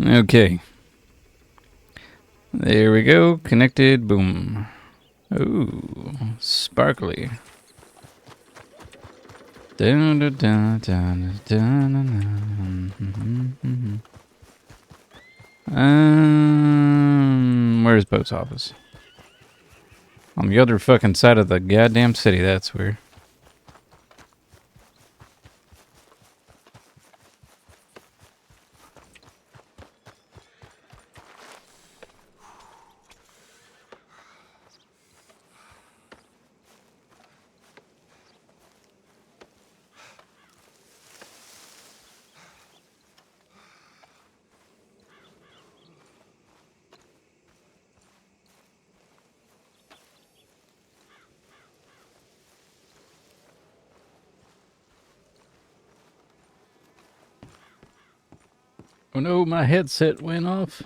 Okay. There we go. Connected. Boom. Ooh, sparkly. Dun, dun, dun, dun, dun, dun, where's post office? On the other fucking side of the goddamn city, that's where. Oh no, my headset went off.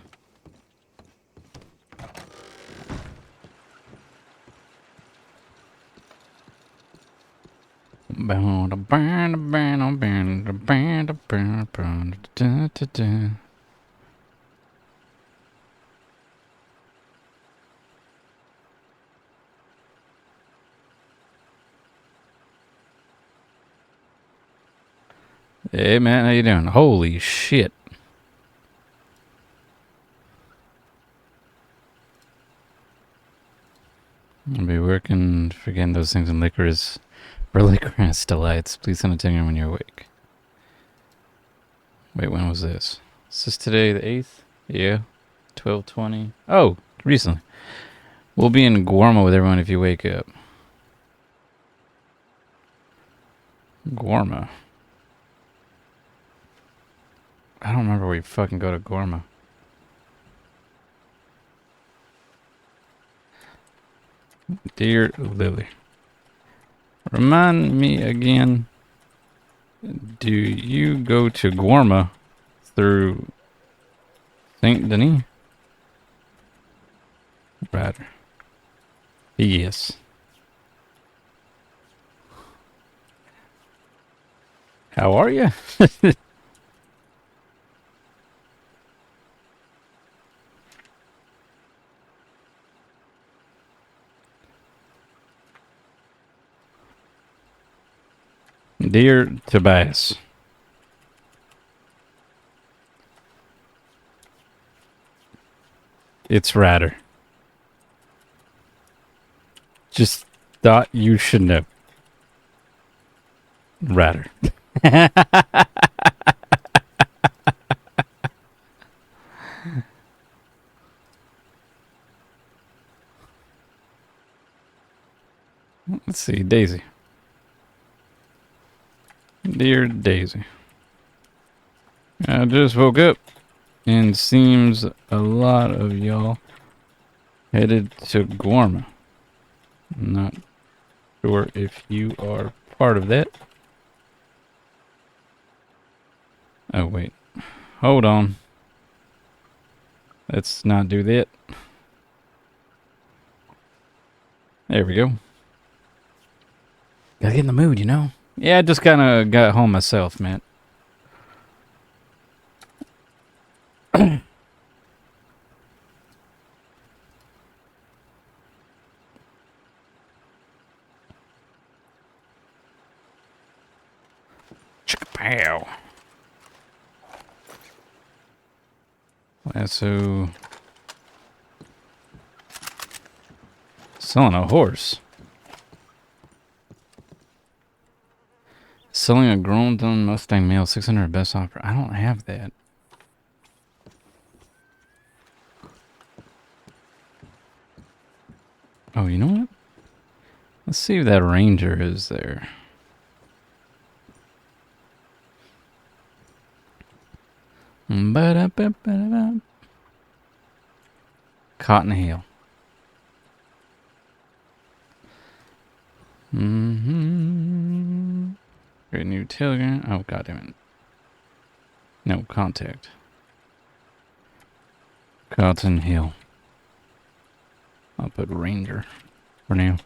Hey man, how you doing? Holy shit. I'll be working, forgetting those things in licorice. For licorice delights. Please send it to me when you're awake. Wait, when was this? Is this today, the 8th? Yeah. 12:20. Oh, recently. We'll be in Guarma with everyone if you wake up. Guarma. I don't remember where you fucking go to Guarma. Dear Lily. Remind me again. Do you go to Guarma through St. Denis? Ryder. Yes. How are you? Dear Tobias. It's Ryder. Just thought you should know. Ryder. Let's see, Daisy. Dear Daisy. I just woke up and seems a lot of y'all headed to Guarma. Not sure if you are part of that. Oh, wait. Hold on. Let's not do that. There we go. Gotta get in the mood, you know? Yeah, I just kind of got home myself, man. Chicka-pow. Lasso. Selling a horse. Selling a grown done Mustang male, 600 best offer. I don't have that. Oh, you know what? Let's see if that Ranger is there. Cotton Hill. Great new telegram. Oh, goddammit. No, contact. Cotton Hill. I'll put Ranger for now.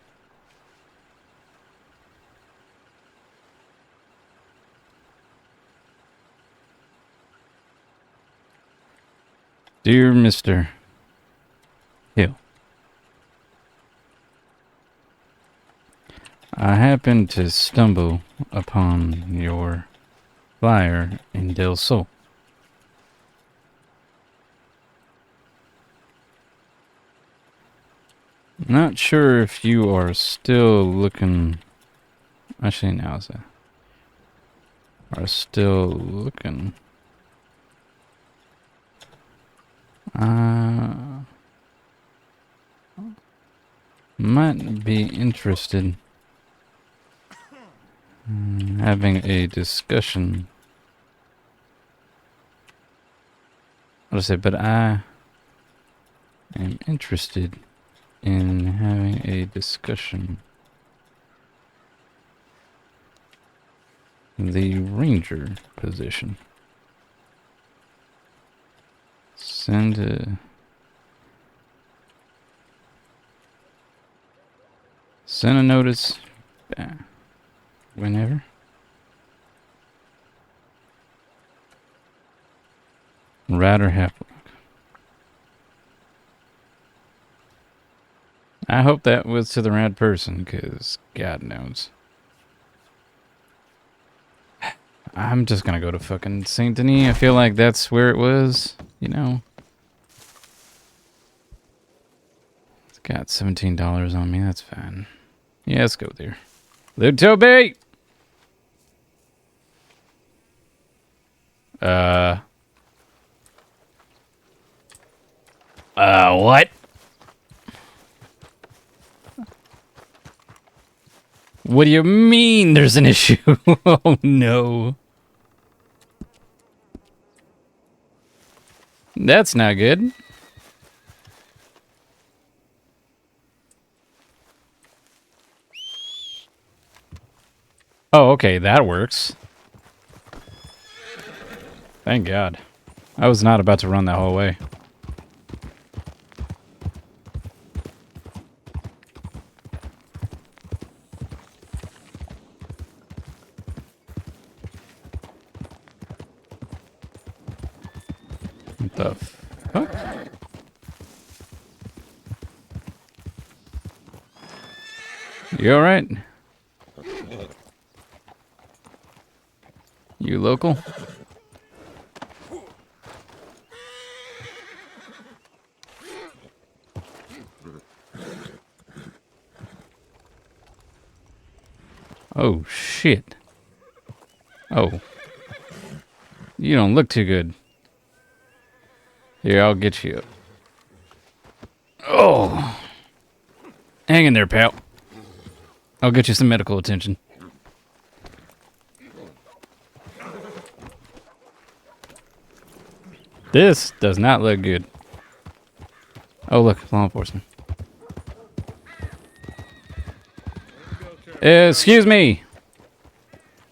Dear Mr. Hill, I happened to stumble upon your flyer in Del Sol. Not sure if you are still looking. Actually, now is that? Are still looking. Might be interested in having a discussion. I'll say, but I am interested in having a discussion. The ranger position. Send a notice whenever. Ryder Havelock. I hope that was to the right person, because God knows. I'm just gonna go to fucking Saint Denis. I feel like that's where it was, you know. It's got $17 on me, that's fine. Yeah, let's go there. Luke Toby! What? What do you mean there's an issue? Oh no. That's not good. Oh, okay, that works. Thank God. I was not about to run that whole way. What the fuck? You alright? You local? Oh, shit. Oh. You don't look too good. Here, I'll get you up. Oh. Hang in there, pal. I'll get you some medical attention. This does not look good. Oh, look, law enforcement. Excuse me.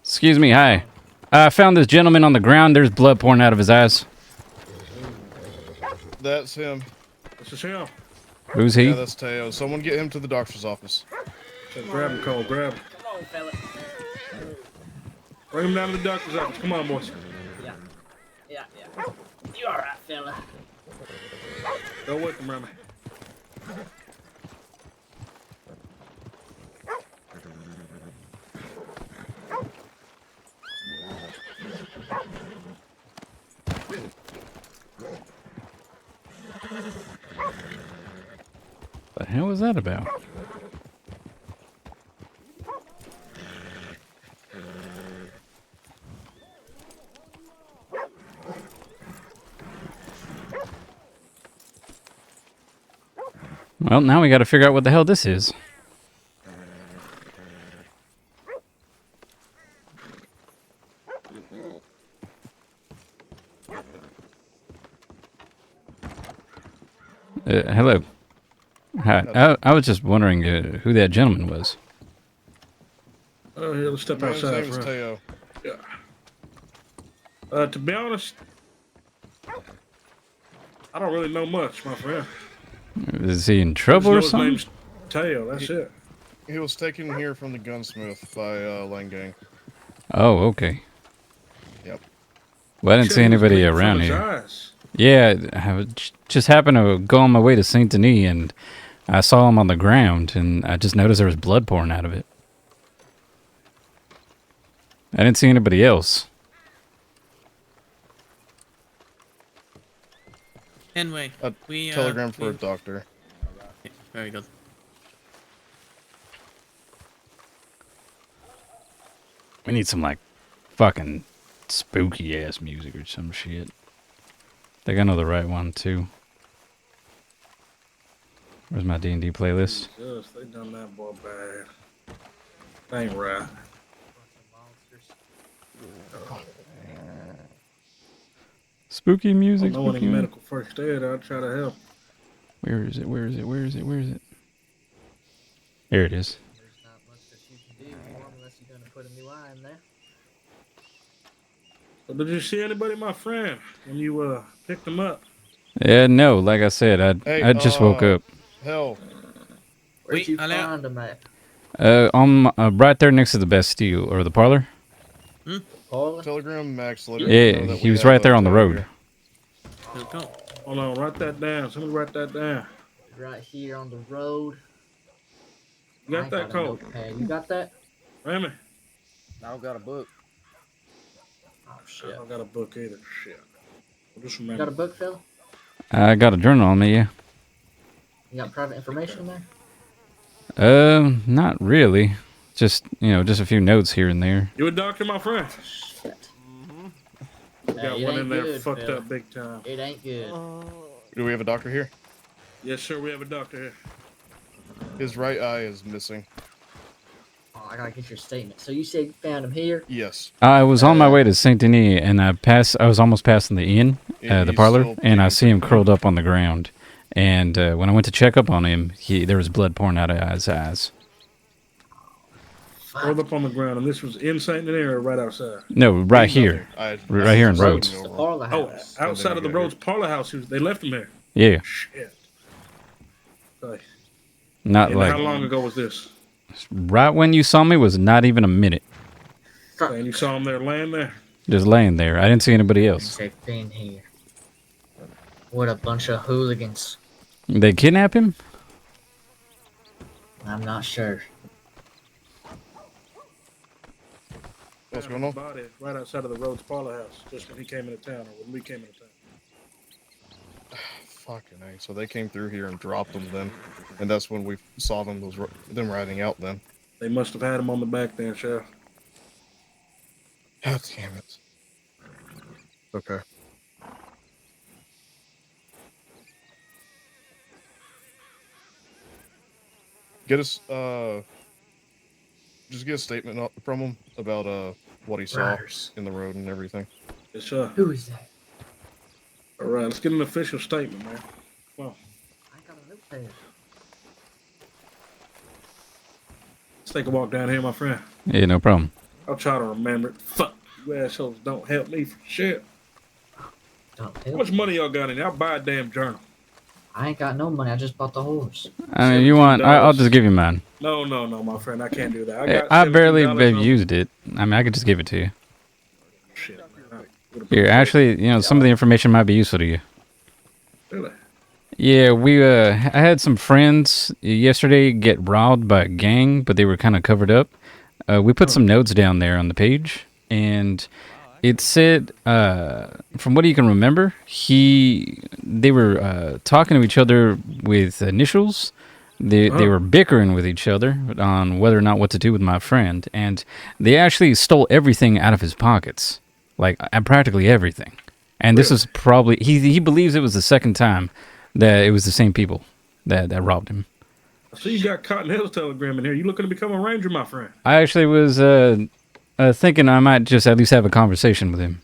Excuse me, hi. I found this gentleman on the ground. There's blood pouring out of his eyes. That's him. This is him. Who's he? Yeah, that's Teo. Someone get him to the doctor's office. Grab him, Cole. Grab him. Come on, fella. Bring him down to the doctor's office. Come on, boys. Yeah. You all right, fella? Go with him, Remy. What the hell was that about? Well, now we gotta figure out what the hell this is. Hello. Hi. I was just wondering who that gentleman was. Oh, here, let's step His outside name is for Teo. Yeah. To be honest, I don't really know much, my friend. Is he in trouble or His something? name's Teo, that's it. He was taken here from the gunsmith by Lane Gang. Oh, okay. Yep. Well, I didn't Said see he was anybody bleeding from around his here. eyes. Yeah, just happened to go on my way to Saint Denis, and I saw him on the ground, and I just noticed there was blood pouring out of it. I didn't see anybody else. Anyway, A we telegram for a doctor. very good. We need some, like, fucking spooky-ass music or some shit. I think I know the right one, too. Where's my D&D playlist? Jesus, they done that boy bad. That ain't right. Spooky I music, don't know any spooky music. medical first aid. I'll try to help. Where is it? Where is it? Where is it? Where is it? There it is. There's not much that you can do for him unless you're gonna put a new eye in there. So did you see anybody, my friend, when you picked them up? Yeah, no, like I said, I just woke up. Hell, Where'd Wait, you Alea. find him at? Right there next to the Bastille, or the parlor. Paula? telegram Max letter. Yeah, he was right there on the road. Here we go. Hold on, write that down. Somebody write that down. Right here on the road. You I got ain't that a code? notepad. You got that? Remy? I don't got a book. Oh I shit. don't got a book either. Shit. I'll just You remember. got a book, Phil? I got a journal on me, yeah. You got private information in there? Not really. Just, just a few notes here and there. You a doctor, my friend? Shit. Got it one in ain't there good, fucked Phil. up big time. It ain't good. Do we have a doctor here? Yes, sir, we have a doctor here. His right eye is missing. Oh, I gotta get your statement. So you said you found him here? Yes. I was on my way to Saint Denis, and I was almost passing the inn, Yeah, the he's parlor, still and I bleeding see him pretty curled up on the ground. And when I went to check up on him, there was blood pouring out of his eyes. Rolled up on the ground, and this was in St. Denis or right outside? No, right here. Right here in saw him Rhodes. over. The parlor Oh, house. outside of the got Rhodes parlor house. They left him there. Yeah, Shit. Okay. not And like how long ago was this? right when you saw me was not even a minute. And you saw him there laying there? Just laying there. I didn't see anybody else. They've been here. What a bunch of hooligans. They kidnap him? I'm not sure. What's going on? Body right outside of the Rhodes parlor house, just when he came into town, or when we came into town. Fucking A. So they came through here and dropped them then. And that's when we saw them riding out then. They must have had him on the back there, Sheriff. God damn it. Okay. Get us, just get a statement from him about, what he saw Riders. in the road and everything. Yes, sir. Who is that? All right, let's get an official statement, man. Come on. I got a notepad. Let's take a walk down here, my friend. Yeah, no problem. I'll try to remember it. Fuck, you assholes don't help me for shit. Don't How tell much me. money y'all got in there? I'll buy a damn journal. I ain't got no money. I just bought the horse. You want? I'll $17. just give you mine. No, my friend. I can't do that. I Hey, got I barely $17 have on- used it. I mean, I could just give it to you. Shit, man. Here, actually, some of the information might be useful to you. Really? Yeah, I had some friends yesterday get robbed by a gang, but they were kind of covered up. We put some notes down there on the page, and it said, from what you can remember, they were talking to each other with initials. They were bickering with each other on whether or not what to do with my friend, and they actually stole everything out of his pockets, like practically everything. And this is probably he believes it was the second time that it was the same people that robbed him. I see you got Cotton Hill's telegram in here. You looking to become a ranger, my friend? I actually was thinking I might just at least have a conversation with him.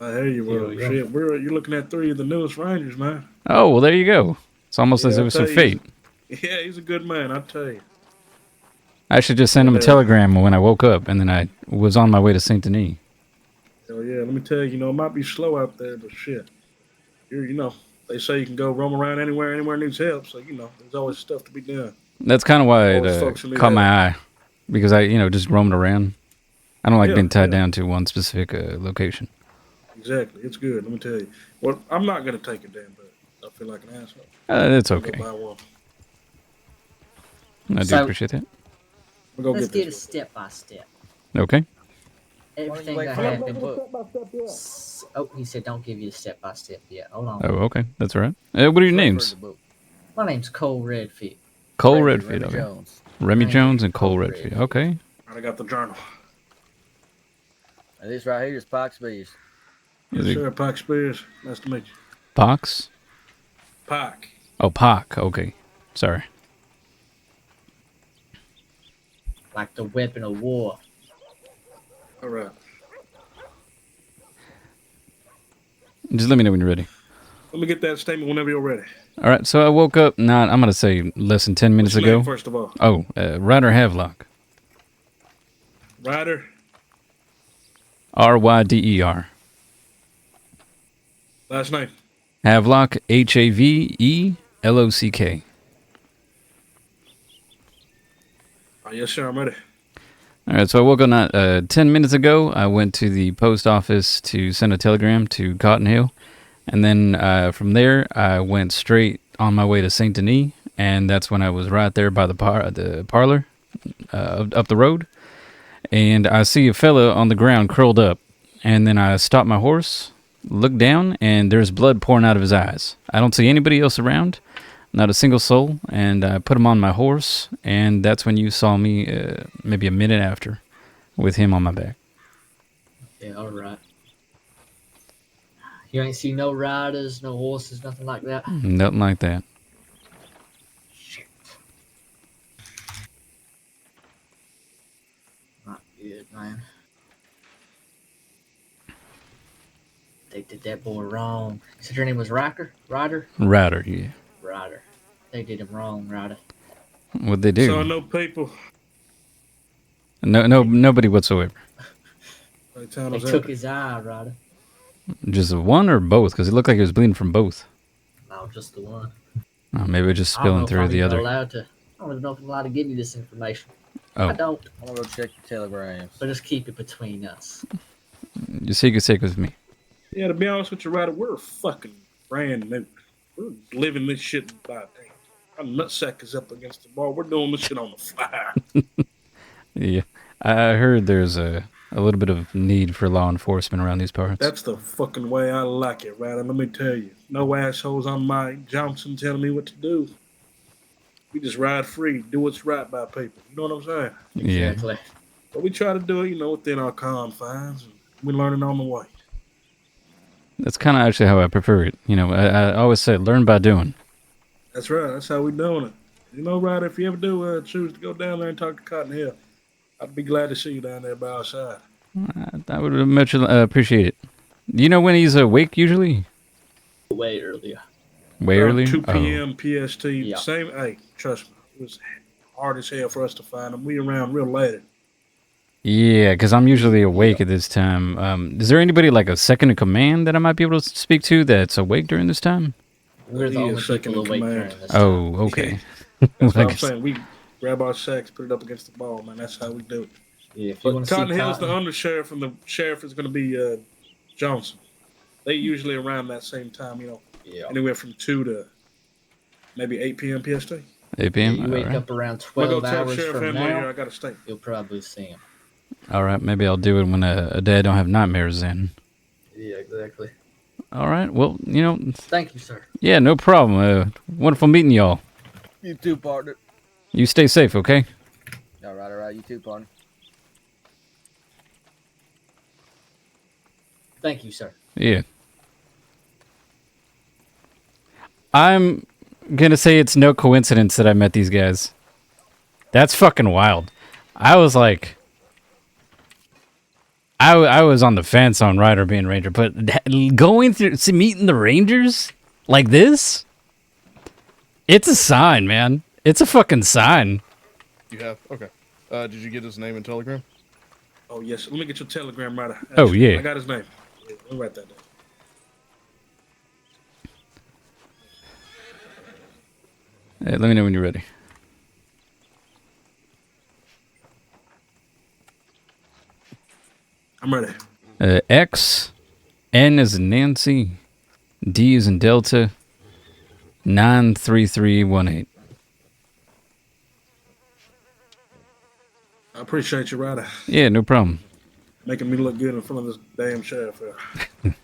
I hear you. Well, Yeah. shit, you're looking at 3 of the newest rangers, man. Oh, well, there you go. It's almost as Yeah, if it was I'll some tell you. fate. Yeah, he's a good man, I tell you. I should just send him a Yeah. telegram when I woke up, and then I was on my way to Saint Denis. Hell yeah, let me tell you, it might be slow out there, but shit. They say you can go roam around anywhere needs help, so, there's always stuff to be done. That's kind of why Always it folks who need caught my help. eye, because I just roamed around. I don't like Yeah, being tied yeah. down to one specific location. Exactly. It's good. Let me tell you. Well, I'm not gonna take it then, but I feel like an asshole. It's I'm gonna okay. go buy one. I do So- appreciate that. We'll go Let's get get it this. step by step. Okay. Everything wait I for had. the book? Oh, he said don't give you the step by step yet. Hold on. Oh, okay. That's all right. What are your Wait for names? the book. My name's Cole Redfeet. Cole Remy Redfeet. Okay. Jones. Remy Remy Jones and Cole Cole Redfeet. Redfeet. Okay. I got the journal. And this right here is Pox Bees. Yes, Is it sir. Pike Spears. Nice to meet you. Pox? Pike. Oh, Pock. Okay. Sorry. Like the weapon of war. All right. Just let me know when you're ready. Let me get that statement whenever you're ready. All right. So I woke up. I'm gonna say less than 10 minutes What's your ago. name, first of all? Oh, Ryder Havelock. Ryder. Ryder. Last name. Havelock. Havelock. Oh, yes, sir. I'm ready. All right, so I woke up not 10 minutes ago. I went to the post office to send a telegram to Cotton Hill. And then from there, I went straight on my way to St. Denis. And that's when I was right there by the parlor up the road. And I see a fella on the ground curled up. And then I stopped my horse, looked down, and there's blood pouring out of his eyes. I don't see anybody else around. Not a single soul, and I put him on my horse, and that's when you saw me maybe a minute after with him on my back. Yeah, all right. You ain't see no riders, no horses, nothing like that. Nothing like that. Shit. Not good, man. They did that boy wrong. You said your name was Ryder? Ryder, yeah. Ryder. They did him wrong, Ryder. What'd they do? So I know people. Nobody whatsoever. By the time I They was took out. his eye, Ryder. Just one or both? Because it looked like he was bleeding from both. No, just the one. Oh, maybe it was just I don't know spilling if through I'm the even other. allowed to. I don't even know if I'm allowed to give you this information. Oh. I don't. I'm gonna go check the telegrams. But just keep it between us. Your secret's safe with me. Yeah, to be honest with you, Ryder, we're fucking brand new. We're living this shit by day. Our nutsack is up against the bar. We're doing this shit on the fire. Yeah, I heard there's a little bit of need for law enforcement around these parts. That's the fucking way I like it, Ryder. Let me tell you. No assholes on Mike Johnson telling me what to do. We just ride free, do what's right by people. You know what I'm saying? Yeah. Exactly. But we try to do it, within our confines. And we're learning on the way. That's kind of actually how I prefer it. I always say learn by doing. That's right. That's how we doing it. Ryder, if you ever do choose to go down there and talk to Cotton Hill, I'd be glad to see you down there by our side. I would much appreciate it. Do you know when he's awake usually? Way earlier. Way Around early? 2 Oh. p.m. PST. Yeah. Same. Hey, trust me. It was hard as hell for us to find him. We around real late. Yeah, because I'm usually awake at this time. Is there anybody like a second in command that I might be able to speak to that's awake during this time? We're He the is only second people in awake command. during this time. Oh, okay. That's what I I'm guess- saying. We grab our sacks, put it up against the ball, man. That's how we do it. Yeah, if you want But to see Cotton Hill's the Cotton, undersheriff, and the sheriff is going to be Johnson. They usually around that same time, yeah. anywhere from 2 to maybe 8 p.m. PST. 8 p.m.? You wake All right. up around I'm going 12 to go tell hours Sheriff from Henley here. now, I got a state. you'll probably see him. All right, maybe I'll do it when a day I don't have nightmares in. Yeah, exactly. All right, well, Thank you, sir. yeah, no problem. Wonderful meeting y'all. You too, partner. You stay safe, okay? All right. You too, partner. Thank you, sir. Yeah. I'm gonna say it's no coincidence that I met these guys. That's fucking wild. I was like, I was on the fence on Ryder being Ranger, but going through meeting the Rangers like this, it's a sign, man. It's a fucking sign. You have? Okay. Did you get his name and telegram? Oh, yes. Let me get your telegram, Ryder. Oh, yeah. I got his name. Yeah, let me write that down. Hey, let me know when you're ready. I'm ready. X N is in Nancy. D is in Delta. 93318. I appreciate you, Ryder. Yeah, no problem. Making me look good in front of this damn sheriff here.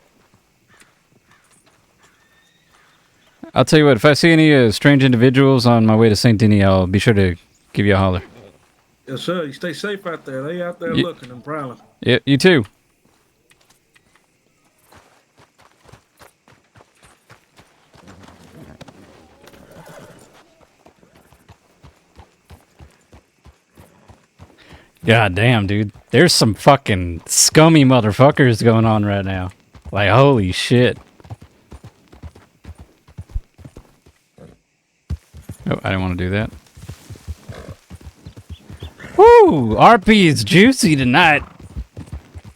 I'll tell you what, if I see any strange individuals on my way to St. Denis, I'll be sure to give you a holler. Yes, sir. You stay safe out there. They out there Ye- looking and prowling. Yeah, you too. God damn, dude. There's some fucking scummy motherfuckers going on right now. Like, holy shit. Oh, I didn't want to do that. Woo! RP is juicy tonight.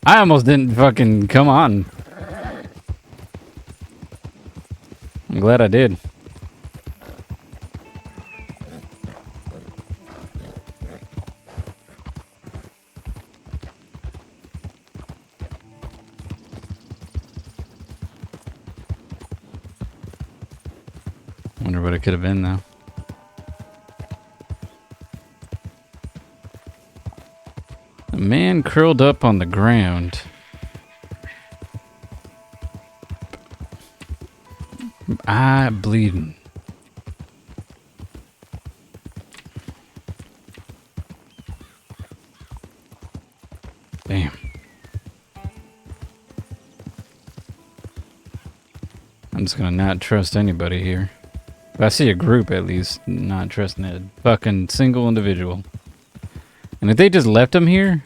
I almost didn't fucking come on. I'm glad I did. Wonder what it could have been, though. A man curled up on the ground. Eye bleeding. Damn. I'm just gonna not trust anybody here. If I see a group, at least, not trusting a fucking single individual. And if they just left him here?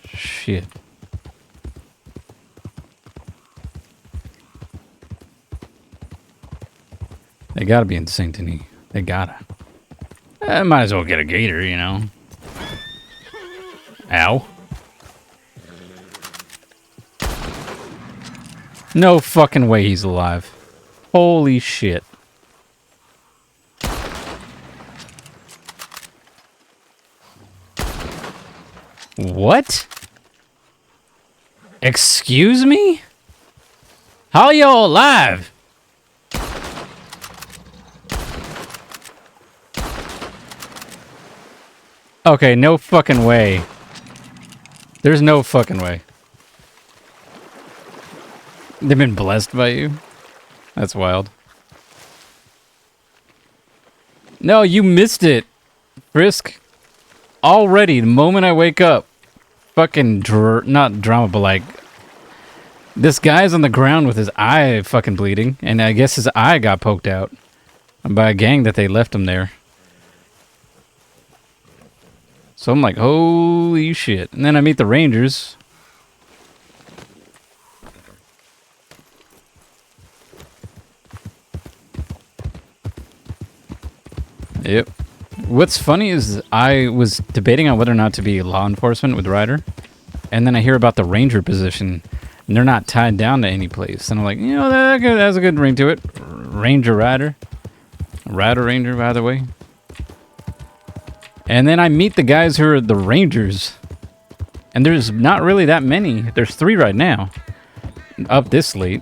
Shit. They gotta be in St. Denis. They gotta. I might as well get a gator, you know. Ow. No fucking way he's alive. Holy shit. What? Excuse me? How y'all alive? Okay, no fucking way. There's no fucking way. They've been blessed by you? That's wild. No, you missed it, Frisk. Already, the moment I wake up, fucking not drama, but like, this guy's on the ground with his eye fucking bleeding, and I guess his eye got poked out by a gang that they left him there. So I'm like, holy shit. And then I meet the Rangers. Yep. What's funny is I was debating on whether or not to be law enforcement with Ryder, and then I hear about the ranger position, and they're not tied down to any place. And I'm like, you know, that has a good ring to it. Ranger Ryder. Ryder Ranger, by the way. And then I meet the guys who are the Rangers, and there's not really that many. There's 3 right now, up this late.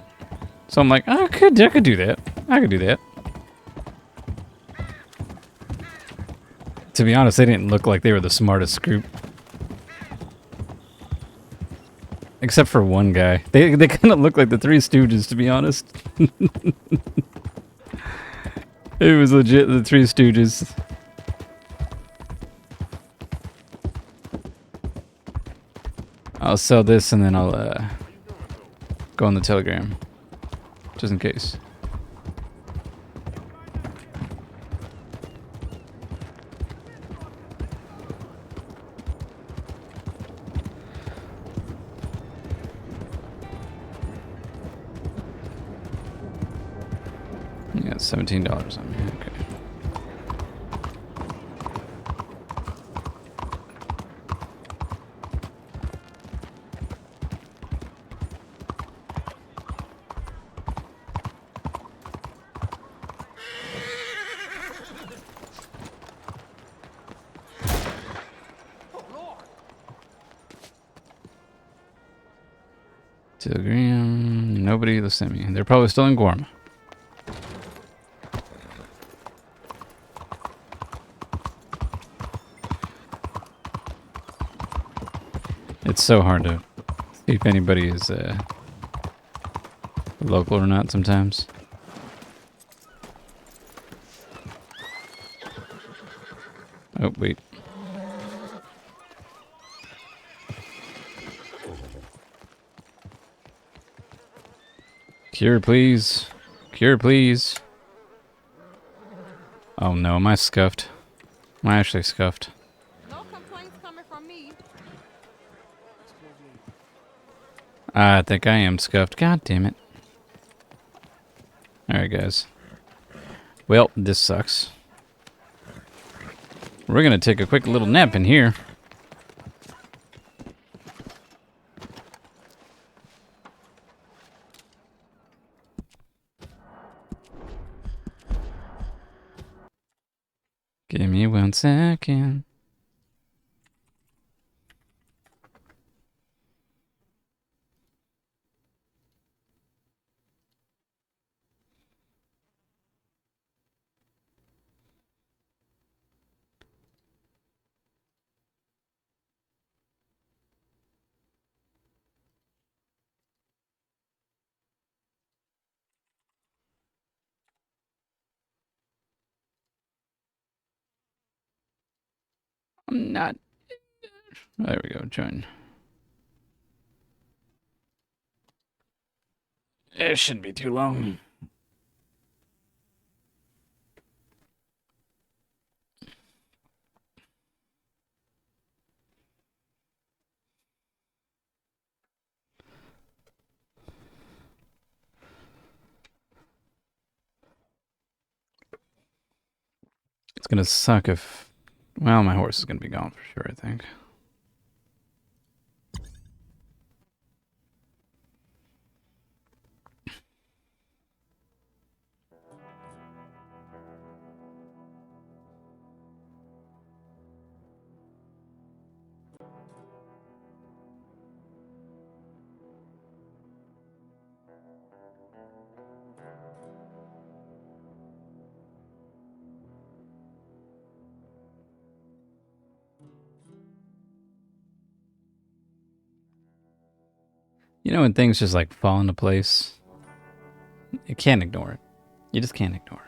So I'm like, I could do that. I could do that. To be honest, they didn't look like they were the smartest group. Except for one guy. They kind of look like the Three Stooges, to be honest. It was legit the Three Stooges. I'll sell this and then I'll go on the Telegram. Just in case. Yeah, $17 on me. Okay. Telegram. Nobody to send me. They're probably still in Gorma. It's so hard to see if anybody is local or not sometimes. Oh, wait. Cure, please. Cure, please. Oh no, am I scuffed? Am I actually scuffed? No complaints coming from me. I think I am scuffed. God damn it. Alright, guys. Well, this sucks. We're gonna take a quick little nap in here. Give me 1 second. I'm not. There we go, join. It shouldn't be too long. It's gonna suck if... Well, my horse is gonna be gone for sure, I think. You know when things just like fall into place? You can't ignore it. You just can't ignore it.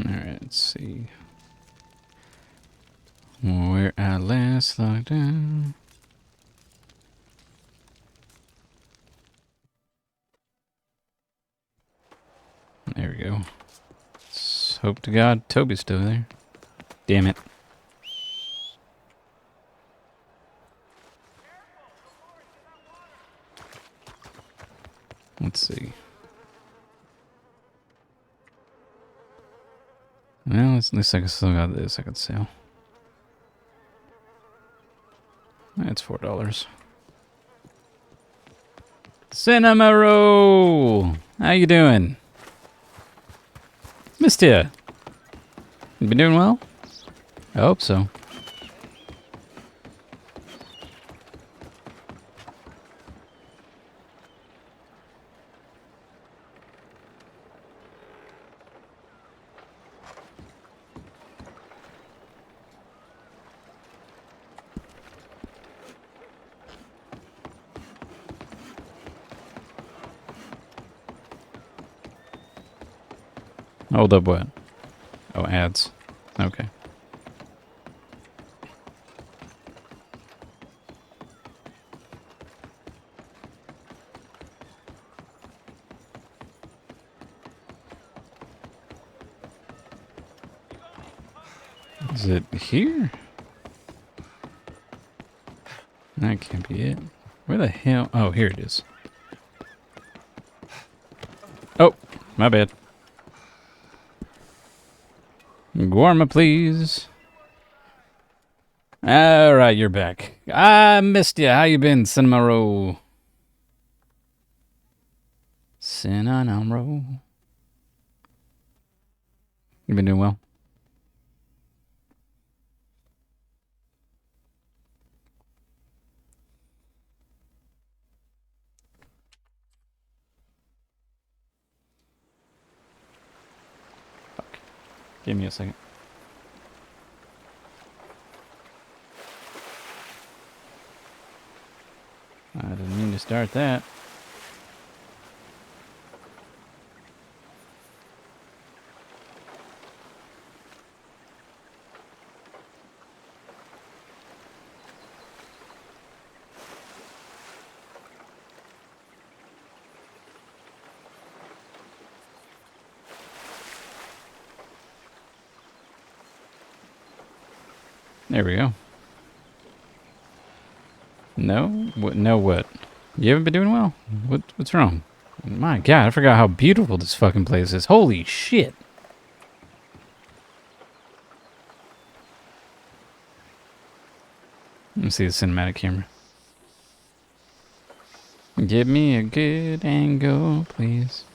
Alright, let's see. Where I last logged in. There we go. Let's hope to God Toby's still there. Damn it. Let's see. Well, at least I still got this I could sell. That's $4. Cinema roll! How you doing? Missed ya. You been doing well? I hope so. Hold up, what? Oh, ads. Okay. Is it here? That can't be it. Where the hell? Oh, here it is. My bad. Guarma, please. All right, you're back. I missed you. How you been, Cinema Roll? Cinema Roll. You been doing well? Fuck. Give me a second. I didn't mean to start that. There we go. No? What? No what? You haven't been doing well? What's wrong? My God, I forgot how beautiful this fucking place is. Holy shit. Let me see the cinematic camera. Give me a good angle, please.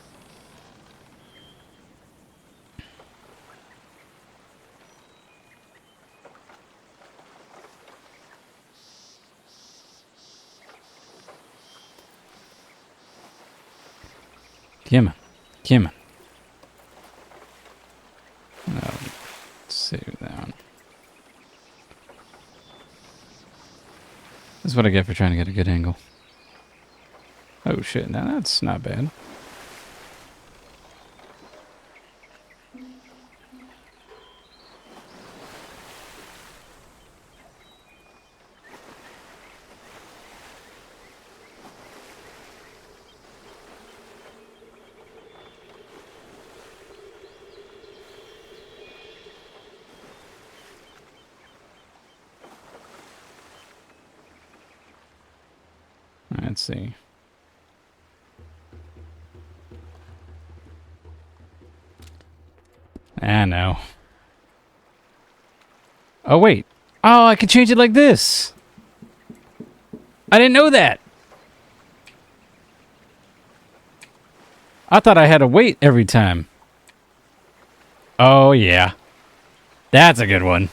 Come on. Come on. No, let's save that one. This is what I get for trying to get a good angle. Oh shit, now that's not bad. Let's see. Ah, no. Oh, wait. Oh, I can change it like this. I didn't know that. I thought I had to wait every time. Oh, yeah. That's a good one.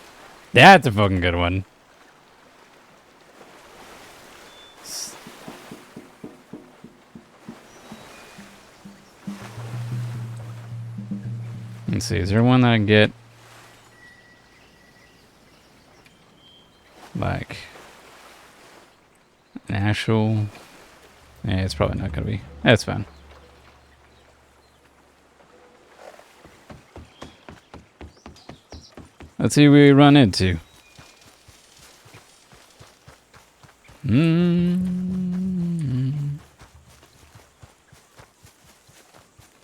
That's a fucking good one. Let's see, is there one that I can get? Like an actual... Yeah, it's probably not gonna be. That's fine. Let's see what we run into.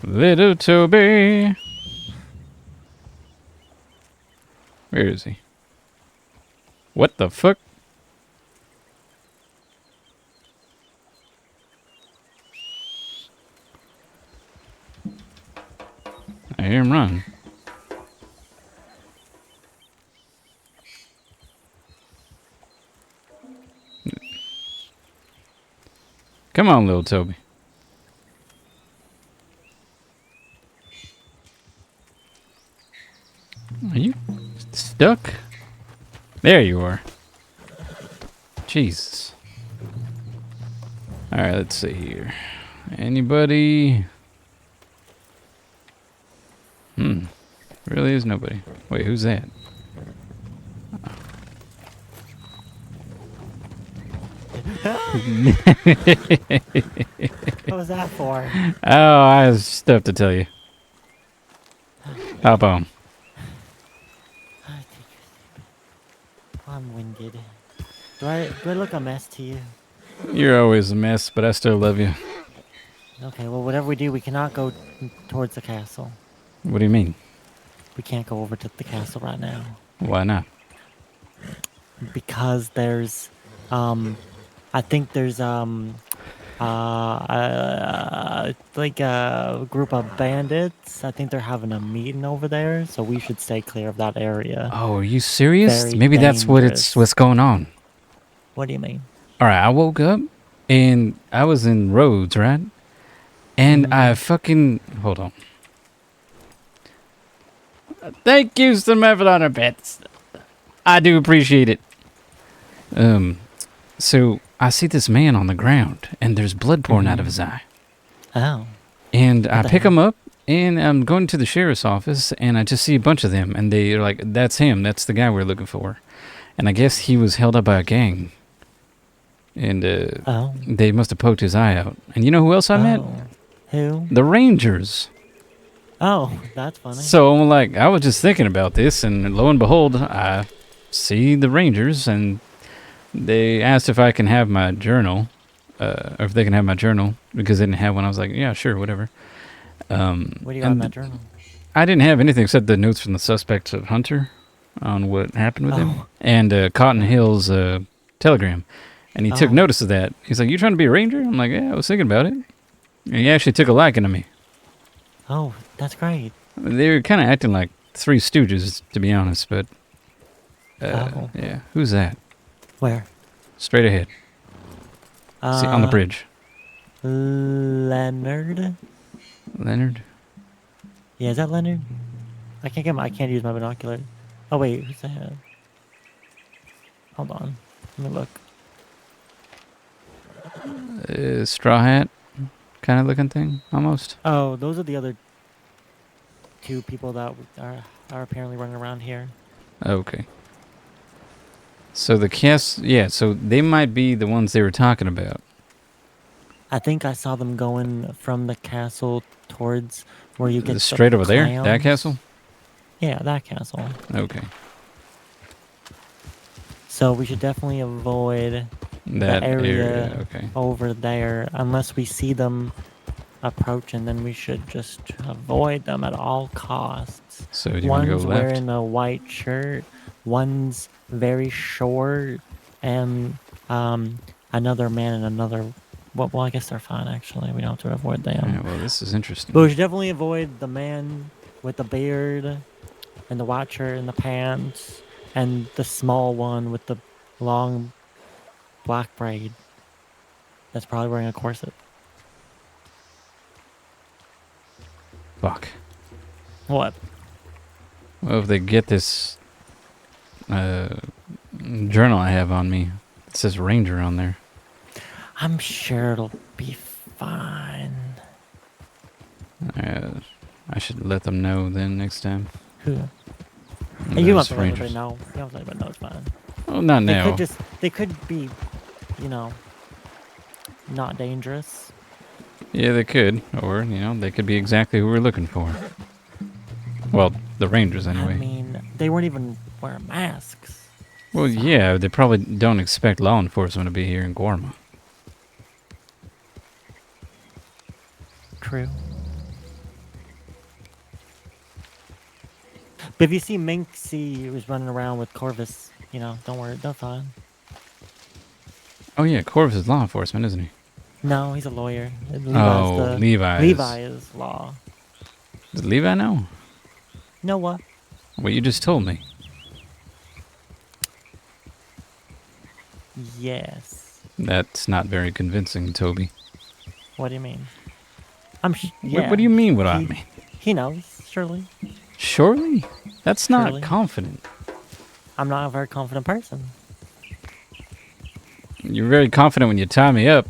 Little Toby. Where is he? What the fuck? I hear him run. Come on, little Toby. Are you stuck? There you are. Jesus. Alright, let's see here. Anybody? Really is nobody. Wait, who's that? What was that for? Oh, I have stuff to tell you. Hop on. I'm winded. Do I look a mess to you? You're always a mess, but I still love you. Okay, well, whatever we do, we cannot go towards the castle. What do you mean? We can't go over to the castle right now. Why not? Because there's, I think there's, Like a group of bandits. I think they're having a meeting over there, so we should stay clear of that area. Oh, are you serious? Very Maybe that's dangerous. what's going on. What do you mean? All right, I woke up and I was in Rhodes, right? And I fucking hold on. Thank you, $7 bits. I do appreciate it. So I see this man on the ground, and there's blood pouring out of his eye. Oh. And I the pick hell? him up, and I'm going to the sheriff's office, and I just see a bunch of them, and they're like, "That's him. That's the guy we're looking for." And I guess he was held up by a gang, and Oh. they must have poked his eye out. And you know who else I met? Oh. Who? The Rangers. Oh, that's funny. So I'm like, I was just thinking about this, and lo and behold, I see the Rangers, and they asked if I can have my journal, or if they can have my journal, because they didn't have one. I was like, yeah, sure, whatever. What do you got in and that journal? I didn't have anything except the notes from the suspect of Hunter on what happened with him, Oh. and Cotton Hill's telegram. And he took Oh. notice of that. He's like, you trying to be a Ranger? I'm like, yeah, I was thinking about it. And he actually took a liking to me. Oh, that's great. They were kind of acting like Three Stooges, to be honest, but Oh. yeah. Who's that? Where? Straight ahead. See, on the bridge. Leonard? Leonard? Yeah, is that Leonard? I can't use my binocular. Oh wait, who's that? Hold on. Let me look. Straw hat kind of looking thing, almost. Oh, those are the other two people that are apparently running around here. Okay. So the so they might be the ones they were talking about. I think I saw them going from the castle towards where you get the Straight over there? That clowns. castle? Yeah, that castle. Okay. So we should definitely avoid That the area, okay. over there unless we see them approaching. Then we should just avoid them at all costs. So do you want to go One's left? wearing a white shirt, one's very short, and another man and another. Well, I guess they're fine actually. We don't have to avoid them. Yeah, well, this is interesting. But we should definitely avoid the man with the beard and the white shirt and the pants, and the small one with the long black braid. That's probably wearing a corset. Fuck. What? Well, if they get this journal I have on me, it says Ranger on there. I'm sure it'll be fine. I should let them know then next time. Who? Those Hey, you don't have to let Rangers. anybody know. You don't have to let anybody know it's fine. Well, not They now. they could be, not dangerous. Yeah, they could. Or, they could be exactly who we're looking for. Well, the Rangers anyway. I mean, they weren't even wearing masks. Well, yeah, they probably don't expect law enforcement to be here in Gorma. True. But if you see Minxie who's running around with Corvus, don't worry, they're fine. Oh, yeah, Corvus is law enforcement, isn't he? No, he's a lawyer. Levi Levi is law. Does Levi know? You know what? What you just told me. Yes. That's not very convincing, Toby. What do you mean? What What do you mean what I mean? He knows, surely. Surely? That's not Surely. confident. I'm not a very confident person. You're very confident when you tie me up.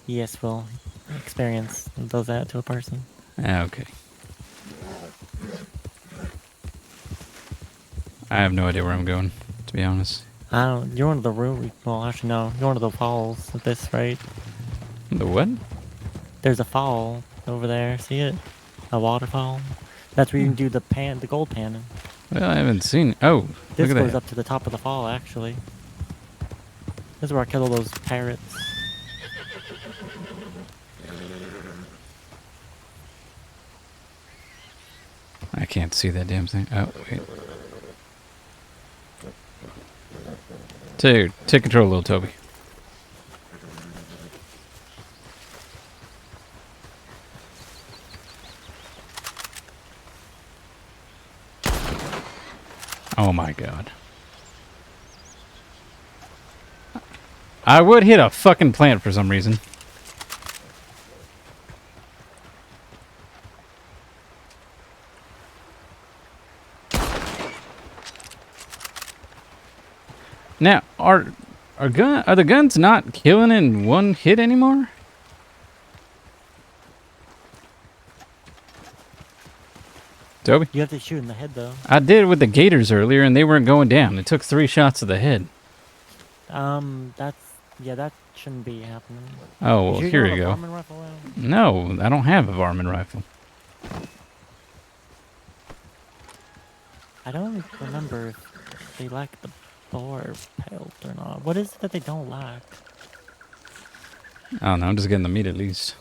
Yes, well, experience does that to a person. Ah, okay. I have no idea where I'm going, to be honest. You're one of the room. Well, actually, no. You're one of the falls at this rate. The what? There's a fall over there. See it? A waterfall. That's where you can do the gold panning. Well, I haven't seen. Oh, This look at goes that. up to the top of the fall, actually. This is where I killed all those parrots. I can't see that damn thing. Oh, wait. Take control, little Toby. Oh my god. I would hit a fucking plant for some reason. Now, are the guns not killing in one hit anymore? Toby? You have to shoot in the head though. I did with the gators earlier and they weren't going down. It took 3 shots to the head. That shouldn't be happening. Oh, well, Did here have you a go. varmint rifle out? No, I don't have a varmint rifle. I don't remember if they lack the boar pelt or not. What is it that they don't lack? I don't know, I'm just getting the meat at least.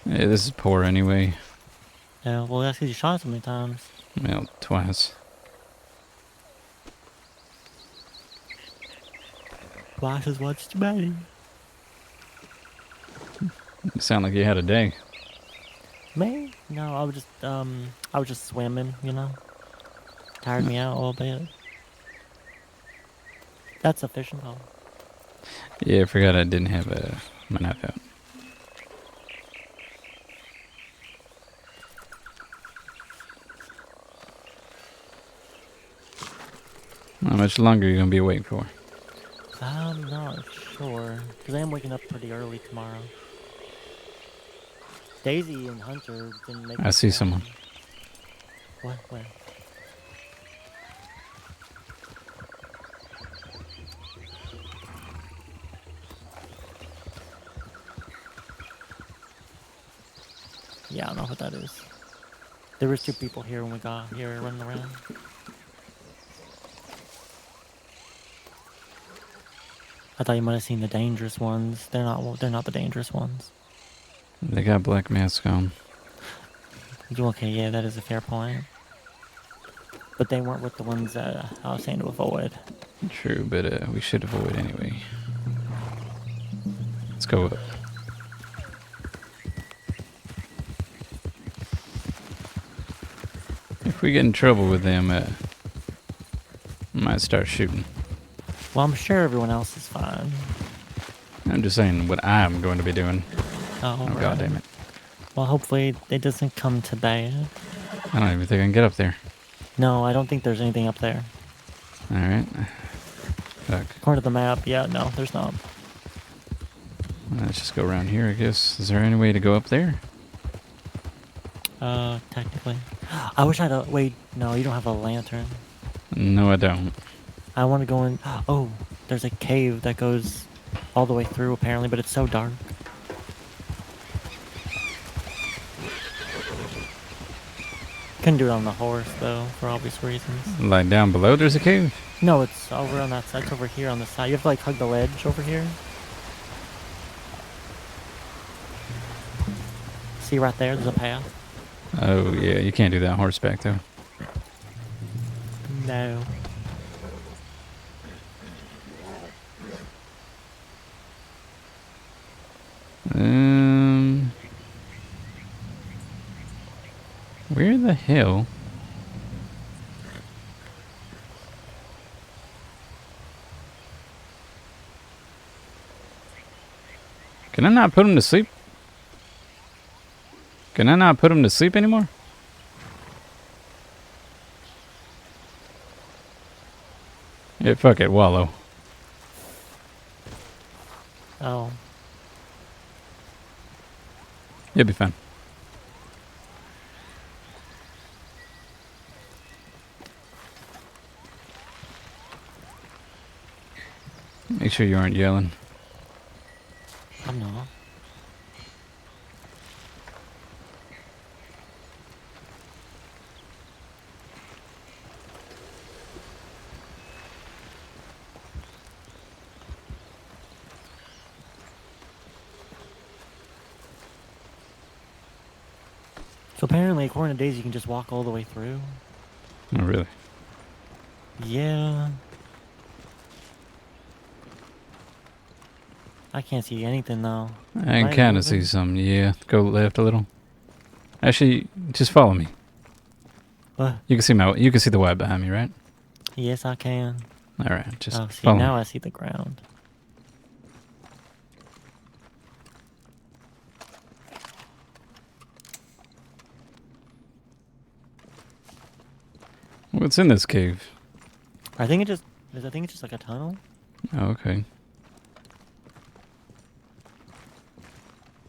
Yeah, this is poor anyway. Yeah, well, that's because you shot so many times. Well, twice. Flash is what's too many. You sound like you had a day. Me? No, I was just swimming, you know? Tired me out a little bit. That's sufficient though. Yeah, I forgot I didn't have my knife out. How much longer are you going to be awake for? I'm not sure. Because I am waking up pretty early tomorrow. Daisy and Hunter didn't make I it see down. someone. What? Where? Yeah, I don't know what that is. There was 2 people here when we got here running around. I thought you might have seen the dangerous ones. They're not the dangerous ones. They got black masks on. Okay, yeah, that is a fair point. But they weren't with the ones that I was saying to avoid. True, but we should avoid anyway. Let's go up. If we get in trouble with them, I might start shooting. Well, I'm sure everyone else is fine. I'm just saying what I'm going to be doing. Oh, Oh, right. god damn it. Well, hopefully it doesn't come to that. I don't even think I can get up there. No, I don't think there's anything up there. Alright. Fuck. According to the map, yeah, no, there's not. Let's just go around here, I guess. Is there any way to go up there? Technically. I wish I had a... Wait, no, you don't have a lantern. No, I don't. I want to go in... Oh, there's a cave that goes all the way through, apparently, but it's so dark. Couldn't do it on the horse, though, for obvious reasons. Like down below there's a cave? No, it's over on that side. It's over here on the side. You have to, like, hug the ledge over here. See right there? There's a path. Oh, yeah, you can't do that on horseback, though. No. Where the hell? Can I not put him to sleep? Can I not put him to sleep anymore? Yeah, fuck it, wallow. Oh. You'll be fine. Make sure you aren't yelling. I'm not. So apparently, according to Daisy, you can just walk all the way through. Oh, really? Yeah. I can't see anything though. I Am can I kind of moving? see some. Yeah, go left a little. Actually, just follow me. What? You can see the web behind me, right? Yes, I can. All right, just Oh, see, follow now me. I see the ground. What's in this cave? I think it's just like a tunnel. Oh, okay.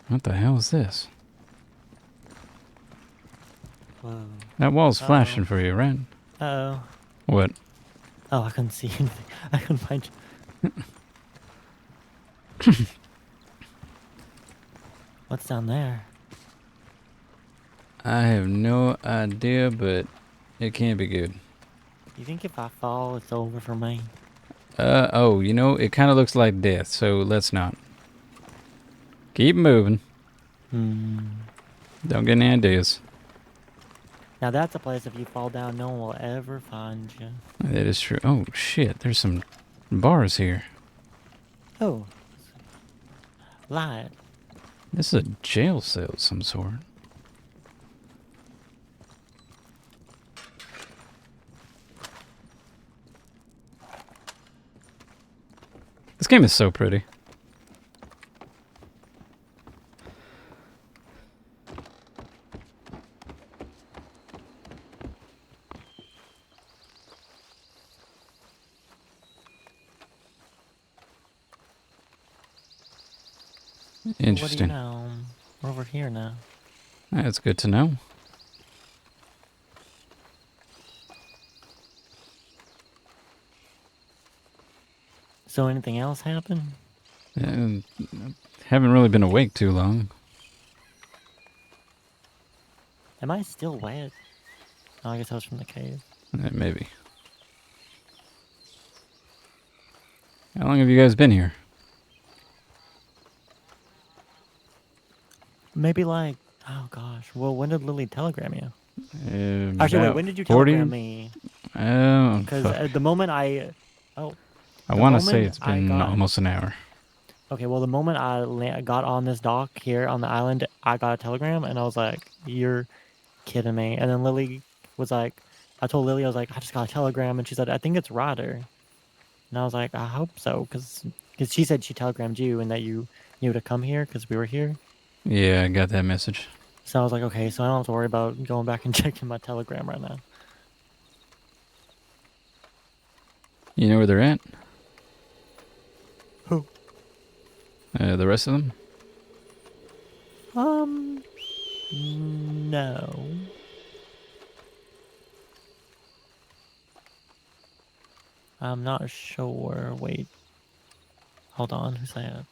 What the hell is this? Whoa. That wall's flashing Uh-oh. for you, right? Uh-oh. What? Oh, I couldn't see anything. I couldn't find... What's down there? I have no idea, but it can't be good. You think if I fall, it's over for me? Oh, you know, it kind of looks like death, so let's not. Keep moving. Hmm. Don't get any ideas. Now that's a place if you fall down, no one will ever find you. That is true. Oh, shit, there's some bars here. Oh. Light. This is a jail cell of some sort. This game is so pretty. What do you Interesting. know? We're over here now. That's good to know. So anything else happen? Haven't really been awake too long. Am I still wet? Oh, I guess I was from the cave. Maybe. How long have you guys been here? Maybe like, oh gosh. Well, when did Lily telegram you? Actually, wait, About when did you 40? telegram me? Because Fuck. at the moment I... Oh. I the want to say moment it's I been got- almost an hour. Okay, well, the moment I got on this dock here on the island, I got a telegram, and I was like, you're kidding me. And then Lily was like, I told Lily, I was like, I just got a telegram, and she said, I think it's Ryder. And I was like, I hope so, because she said she telegrammed you and that you knew to come here because we were here. Yeah, I got that message. So I was like, okay, so I don't have to worry about going back and checking my telegram right now. You know where they're at? Who? The rest of them? No. I'm not sure. Wait. Hold on, who's that?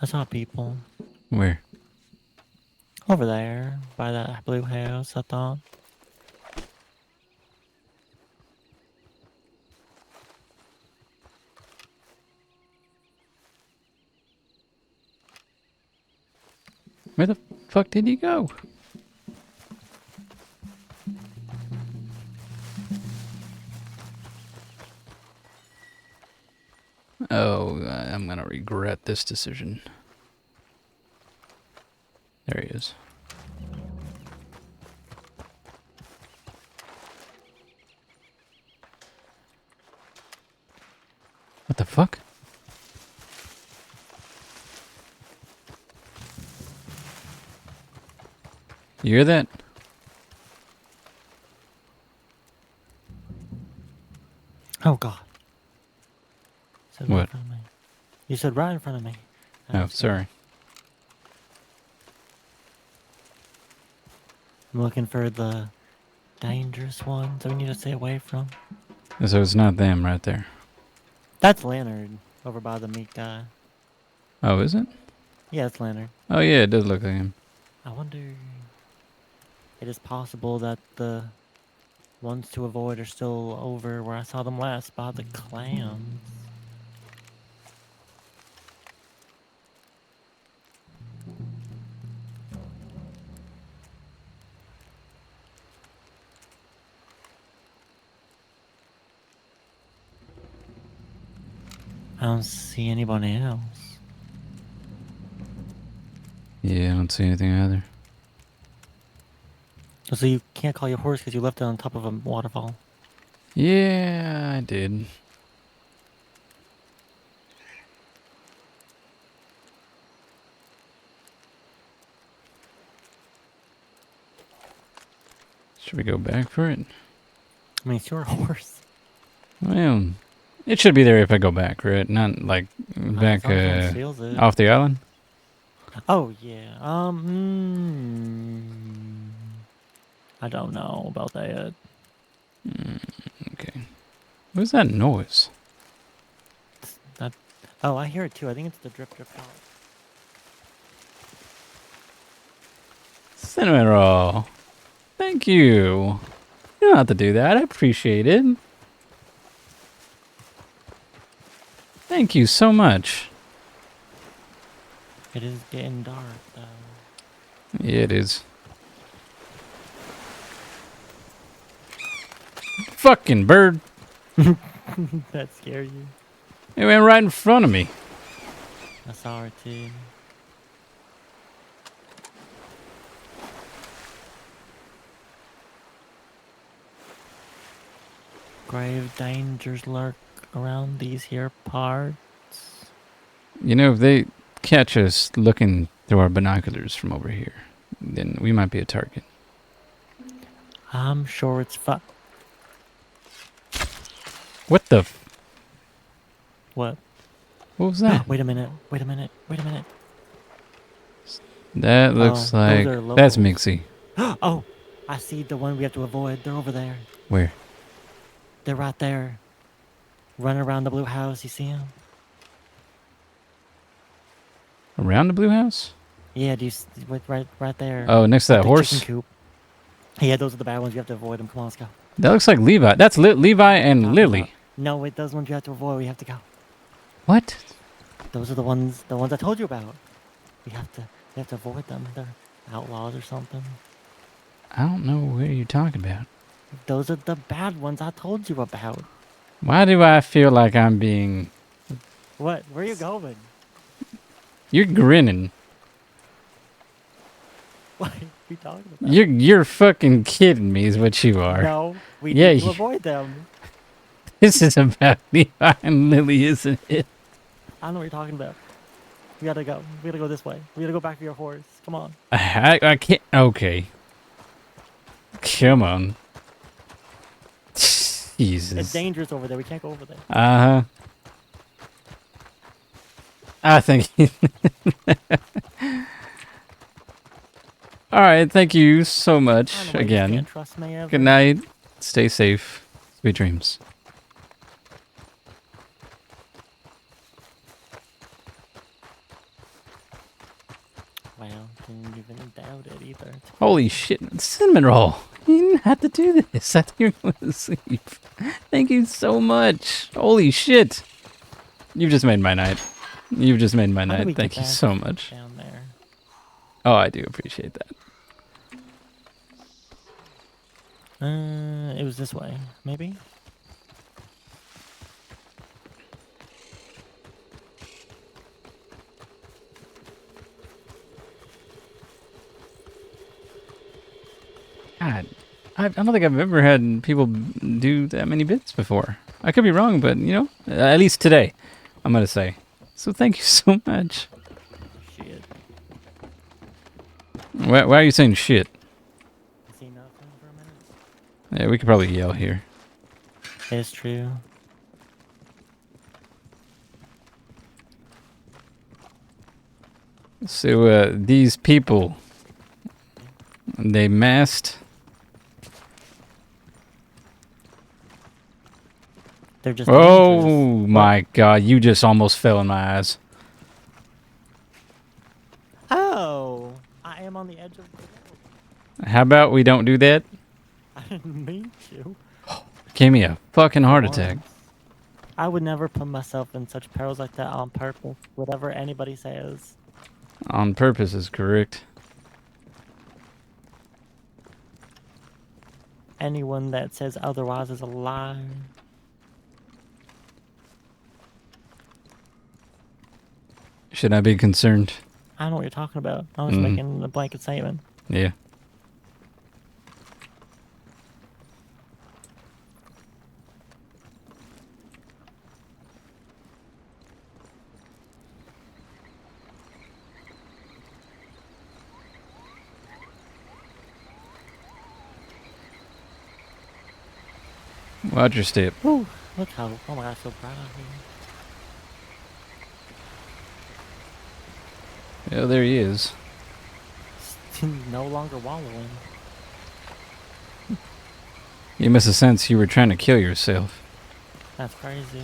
I saw people. Where? Over there, by that blue house, I thought. Where the fuck did he go? Oh, I'm gonna regret this decision. There he is. What the fuck? You hear that? Oh god. Said right What? in front of me. You said right in front of me. Oh, sorry. I'm looking for the dangerous ones that we need to stay away from. So it's not them right there. That's Leonard over by the meat guy. Oh, is it? Yeah, it's Leonard. Oh yeah, it does look like him. I wonder... It is possible that the ones to avoid are still over where I saw them last by the clams. I don't see anybody else. Yeah, I don't see anything either. So you can't call your horse because you left it on top of a waterfall. Yeah, I did. Should we go back for it? I mean, it's your horse. Well, it should be there if I go back, right? Not like back As long as no one steals it. off the island. Oh yeah. I don't know about that. Okay. What is that noise? That. Oh, I hear it too. I think it's the drip drip drop. Cinnamon roll. Thank you. You don't have to do that. I appreciate it. Thank you so much. It is getting dark though. Yeah, it is. Fucking bird. That scared you. It went right in front of me. I saw it too. Grave dangers lurk around these here parts. You know, if they catch us looking through our binoculars from over here, then we might be a target. I'm sure it's fun. What the? What? What was that? Wait a minute. Wait a minute. Wait a minute. That looks Oh, like those are that's locals. Mixie. Oh, I see the one we have to avoid. They're over there. Where? They're right there. Running around the blue house. You see them? Around the blue house? Yeah, right there. Oh, next to that The horse. chicken coop. Yeah, those are the bad ones. You have to avoid them. Come on, let's go. That looks like Levi. That's Levi and Talking Lily. about- No, wait, those ones you have to avoid. We have to go. What? Those are the ones I told you about. We have to avoid them. They're outlaws or something. I don't know what you're talking about. Those are the bad ones I told you about. Why do I feel like I'm being... What? Where are you going? You're grinning. What are you talking about? You're fucking kidding me is what you are. No, we Yeah, need to you- avoid them. This is about Levi and Lily, isn't it? I don't know what you're talking about. We gotta go. We gotta go this way. We gotta go back to your horse. Come on. I can't... Okay. Come on. Jesus. It's dangerous over there. We can't go over there. Uh-huh. I think... Alright, thank you so I don't much know why you just again. can't trust me ever. Good night. Stay safe. Sweet dreams. Well, didn't even doubt it either. Holy shit. Cinnamon roll. You didn't have to do this. I think you're going to sleep. Thank you so much. Holy shit. You've just made my night. You've just made my How do we night. get Thank you back so much. down there? Oh, I do appreciate that. It was this way, maybe? God, I don't think I've ever had people do that many bits before. I could be wrong, but, you know, at least today, I'm going to say. So thank you so much. Shit. Why are you saying shit? I see nothing for a minute. Yeah, we could probably yell here. It's true. So, these people, they masked. They're just dangerous. Oh my god, you just almost fell in my eyes. Oh! I am on the edge of the world. How about we don't do that? I didn't mean to. Gave me a fucking heart attack. I would never put myself in such perils like that on purpose, whatever anybody says. On purpose is correct. Anyone that says otherwise is a liar. Should I be concerned? I don't know what you're talking about. I was Mhm. making a blanket statement. Yeah. Watch your step. Woo! Look how, oh my god, so bright out here. Oh, there he is. No longer wallowing. You must have sensed you were trying to kill yourself. That's crazy.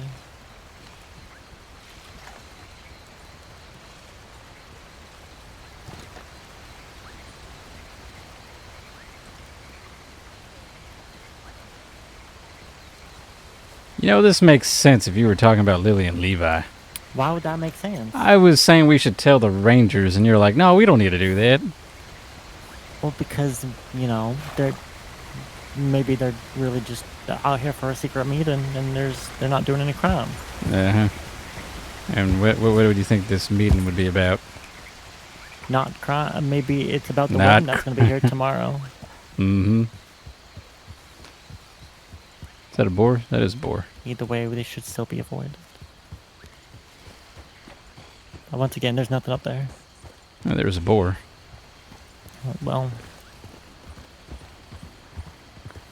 You know, this makes sense if you were talking about Lily and Levi. Why would that make sense? I was saying we should tell the Rangers, and you're like, no, we don't need to do that. Well, because, you know, maybe they're really just out here for a secret meeting, and they're not doing any crime. Uh-huh. And what would you think this meeting would be about? Not crime. Maybe it's about the Not wedding that's going to be here tomorrow. Mm-hmm. Is that a boar? That is a boar. Either way, they should still be avoided. Once again, there's nothing up there. Oh, there's a boar. Well,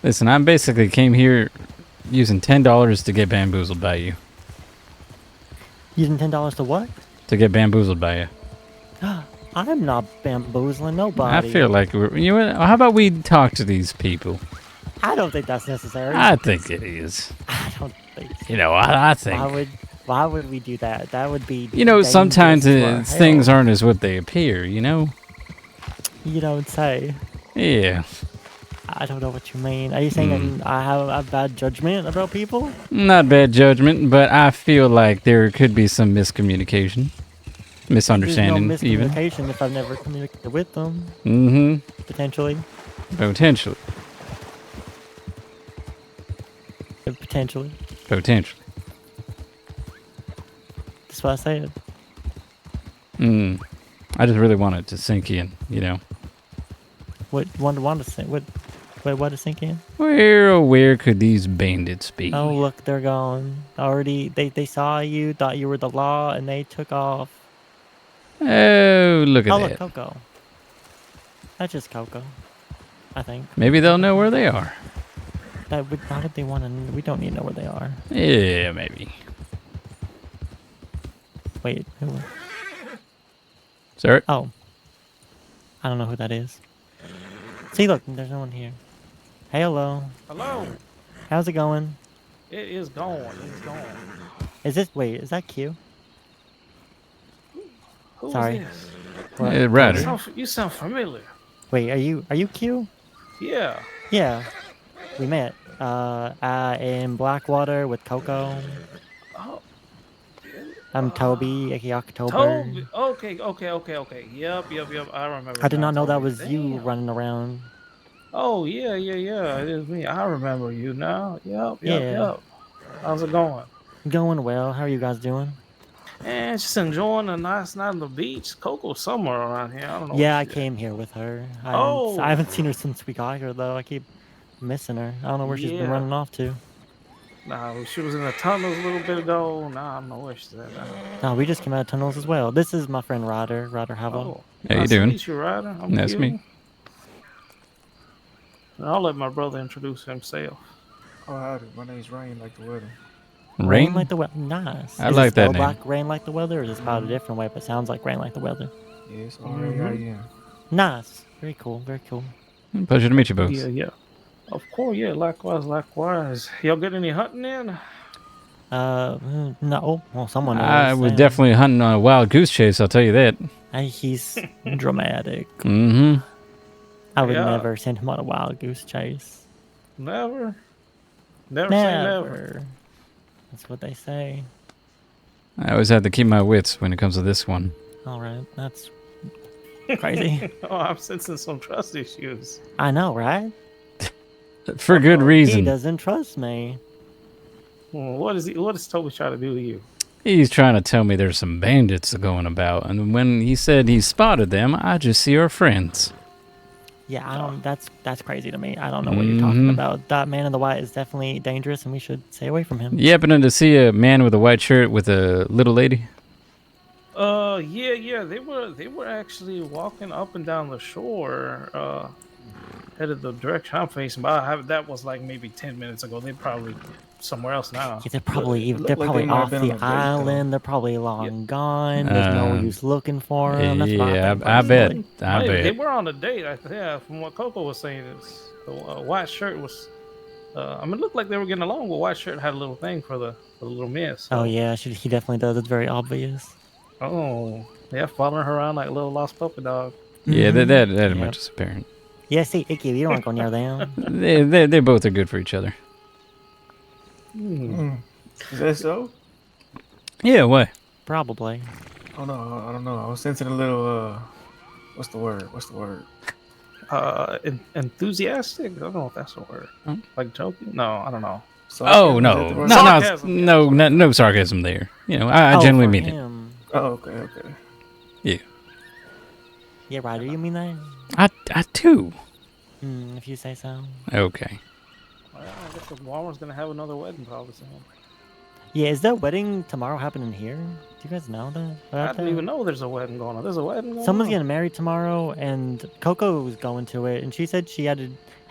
Listen, I basically came here using $10 to get bamboozled by you. using $10 to what? To get bamboozled by you. I'm not bamboozling nobody. I feel like how about we talk to these people? I don't think that's necessary. I think it is. I don't think so. You know, I think. Why would we do that? That would be You know, sometimes dangerous to our things health. aren't as what they appear, you know? You don't say. Yeah. I don't know what you mean. Are you saying that I have a bad judgment about people? Not bad judgment, but I feel like there could be some miscommunication. Misunderstanding, There's no even. miscommunication if I've never communicated with them, Mm-hmm. potentially. Potentially. Potentially. Potentially. That's what I said. I just really want it to sink in, you know? What to sink? What to sink in? Where could these bandits be? Oh, look, they're gone. Already, they saw you, thought you were the law, and they took off. Oh, look at Oh, that. look, Coco. That's just Coco, I think. Maybe they'll know where they are. Why would they want to? We don't need to know where they are. Yeah, maybe. Wait, who? Sir? Oh. I don't know who that is. See, look, there's no one here. Hey, hello. Hello. How's it going? It is gone. It's gone. Wait, is that Q? Who's Sorry. this? What? Ryder. You sound familiar. Wait, are you Q? Yeah. Yeah. We met. In Blackwater with Coco. Oh, I'm Toby, aka October. Toby. Okay. Yep. I remember. I did now, not know that Toby. was you Damn. running around. Oh, yeah. It is me. I remember you now. Yeah. Yep. How's it going? Going well. How are you guys doing? And just enjoying a nice night on the beach. Coco's somewhere around here. I don't know. Yeah, where I she is. came here with her. Oh. I haven't seen her since we got here, though. I keep missing her. I don't know where she's been Yeah. running off to. Nah, she was in the tunnels a little bit ago. Nah, I don't know where she's at now. No, we just came out of tunnels as well. This is my friend Ryder Havelock. Oh, How you nice doing? To meet you, Ryder. I'm That's Q. me. And I'll let my brother introduce himself. Oh, howdy. My name's Rain, like the weather. Rain? Like the weather. Nice. I Is like it that spelled name. like rain like the weather, or is it spelled a different way, but sounds like rain like the weather? Yes, R-A-I-N. Nice. Very cool. Very cool. Pleasure to meet you both. Yeah. Of course, yeah. Likewise. Y'all get any hunting in? No. Well, someone I is. was definitely hunting on a wild goose chase, I'll tell you that. He's dramatic. Mm-hmm. I would Yeah. never send him on a wild goose chase. Never say never. That's what they say. I always have to keep my wits when it comes to this one. All right. That's crazy. Oh, I'm sensing some trust issues. I know, right? For good He reason. doesn't trust me. What is Toby trying to do to you? He's trying to tell me there's some bandits going about, and when he said he spotted them, I just see our friends. Yeah, I don't. That's crazy to me. I don't know what you're talking about. That man in the white is definitely dangerous, and we should stay away from him. You happen to see a man with a white shirt with a little lady? Yeah. They were actually walking up and down the shore, headed the direction I'm facing. But that was like maybe 10 minutes ago. They're probably somewhere else now. Yeah, they're probably looked they're like probably they might have off been the on a date, though. island. They're probably long gone. There's no use looking for them. That's what Yeah, I think. I bet. personally. I They bet. were on a date. Yeah, from what Coco was saying, is the white shirt was. I mean, it looked like they were getting along, but white shirt had a little thing for the little miss. So. Oh yeah, he definitely does. It's very obvious. Oh, yeah, following her around like a little lost puppy dog. Yeah, that Yep. much is apparent. Yeah, see, Icky, you don't want to go near them. They both are good for each other. Is that so? Yeah, why? Probably. Oh no, I don't know. I was sensing a little. What's the word? Enthusiastic. I don't know if that's a word. Huh? Like joking? No, I don't know. Oh Sarcasm? Is no, that the word? Sarcasm, no sarcasm there. You know, I genuinely for mean it. him. Oh, okay. Yeah, Ryder, you mean that? I do. If you say so. Okay. Well, I guess the Walmart's gonna have another wedding probably soon. Yeah, is that wedding tomorrow happening here? Do you guys know that? I didn't even know there's a wedding going on. There's a wedding going Someone's on. getting married tomorrow, and Coco was going to it, and she said she had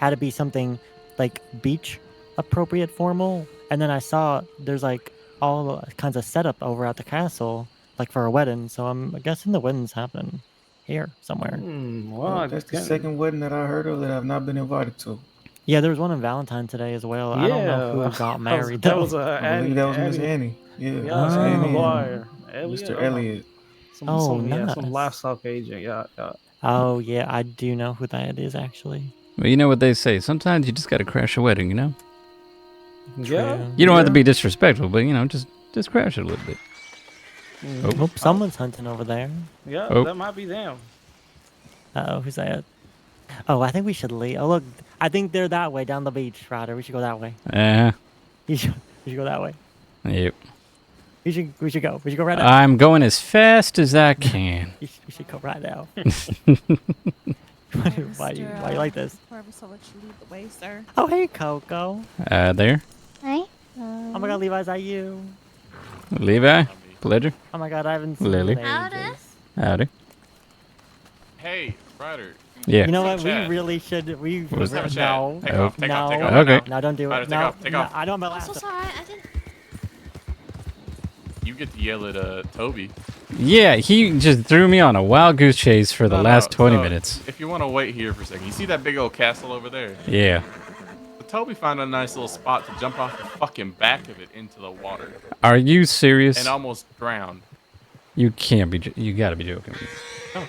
to be something like beach appropriate formal. And then I saw there's like all kinds of setup over at the castle, like for a wedding. So I'm guessing the wedding's happening here somewhere. Well, That's the second wedding that I heard of that I've not been invited to. Yeah, there was one on Valentine today as well. I don't know who got married That though. was I believe that was Miss Annie. Yeah, Miss Yeah, Annie and McGuire. Mr. Elliott. Some nice. livestock agent. Yeah. Oh yeah, I do know who that is actually. Well, you know what they say. Sometimes you just got to crash a wedding. You know. Yeah. You don't have to be disrespectful, but you know, just crash it a little bit. Oh, someone's hunting over there. Yeah, Oh. that might be them. Oh, who's that? Oh, I think we should leave. Oh, look, I think they're that way down the beach, Ryder. We should go that way. We should go that way. Yep. We should go. We should go right now. I'm going as fast as I can. We should go right now. Why you like this? Purpose, I'll let you lead the way, sir. Oh, hey, Coco. There. Hi. Oh my God, Levi, is that you? Levi. Pleasure. Oh my God, I haven't seen Lily. you in ages. Howdy. Hey, Ryder. Yeah. You know what? Chat. We really should. Let's have a chat. No. Take off. Take off. Take off. Okay. No, don't do Ryder, it. take No, off. Take no, off. I don't I'm believe so it. sorry. I didn't. You get to yell at Toby. Yeah, he just threw me on a wild goose chase for the last 20 so minutes. If you want to wait here for a second, you see that big old castle over there? Yeah. So Toby found a nice little spot to jump off the fucking back of it into the water Are you serious? and almost drowned. You can't be. You gotta be joking. No,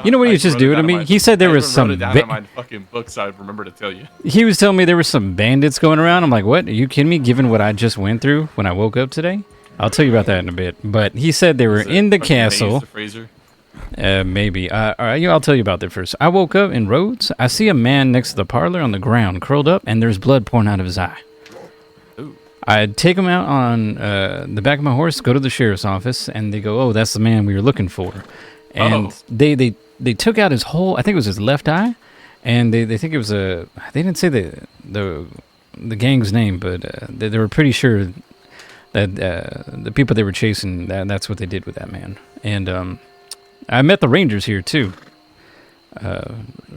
You know what I he was just wrote it doing to down in me? my- He said there I was even some wrote it down ba- in my fucking book, so I'd remember to tell you. He was telling me there were some bandits going around. I'm like, what? Are you kidding me? Given what I just went through when I woke up today? I'll tell you about that in a bit. But he said they were Is it in the fucking Maze castle. the Fraser? Maybe. All right, I'll tell you about that first. I woke up in Rhodes. I see a man next to the parlor on the ground, curled up, and there's blood pouring out of his eye. Ooh. I take him out on the back of my horse, go to the sheriff's office, and they go, "Oh, that's the man we were looking for." And they took out his whole. I think it was his left eye, and they think it was a. They didn't say the gang's name, but they were pretty sure that the people they were chasing, that's what they did with that man. And I met the Rangers here too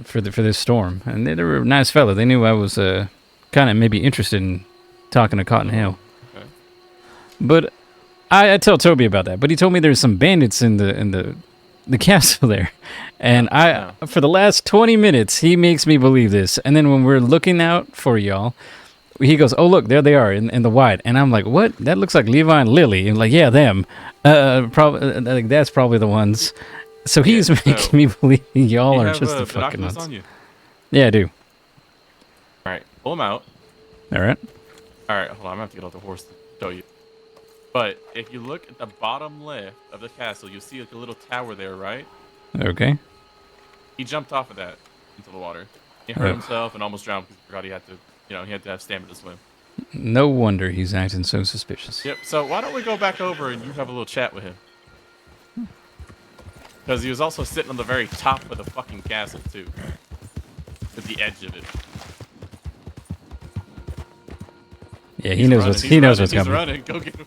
for this storm, and they were a nice fella. They knew I was kind of maybe interested in talking to Cotton Hill. Okay. But I tell Toby about that. But he told me there's some bandits in the castle there, and for the last 20 minutes he makes me believe this. And then when we're looking out for y'all, he goes, "Oh look, there they are in the white," and I'm like, "What? That looks like Levi and Lily." And like, yeah, them. Probably like that's probably the ones. So he's making me believe y'all You are have, just the fucking binoculars nuts. on you? Yeah, I do. All right, pull them out. All right. All right, hold on. I'm gonna have to get off the horse to show you. But if you look at the bottom left of the castle, you'll see like a little tower there, right? Okay. He jumped off of that into the water. He hurt himself and almost drowned because he forgot he had to, he had to have stamina to swim. No wonder he's acting so suspicious. Yep. So why don't we go back over and you have a little chat with him? Because he was also sitting on the very top of the fucking castle too, at the edge of it. Yeah, he knows what's coming. He's running. Go get him.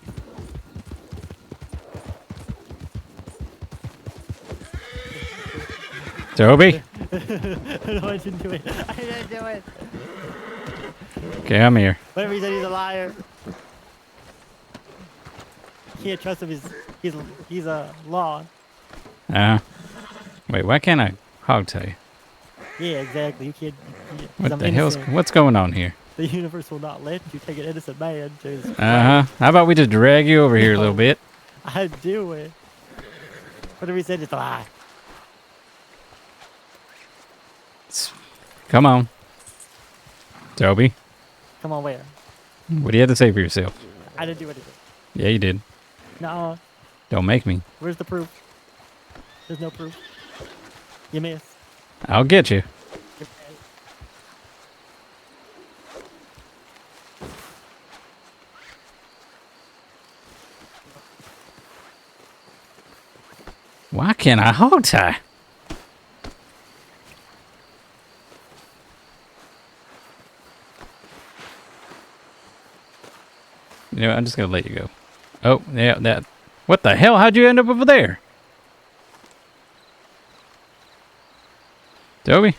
Toby? No, I didn't do it. I didn't do it. Okay, I'm here. Whatever he said, he's a liar. Can't trust him. He's a law. Wait, why can't I hog tie you? Yeah, exactly. You can't. What the hell's what's going on here? The universe will not let you take an innocent man. Jesus How about we just drag you over here a little bit? I'd do it. Whatever he said, it's a lie. Come on. Toby, Come on, where? what do you have to say for yourself? I didn't do anything. Yeah, you did. No. Don't make me. Where's the proof? There's no proof. You missed. I'll get you. Why can't I hog tie? You know, I'm just gonna let you go. Oh, yeah, that. What the hell? How'd you end up over there? Toby?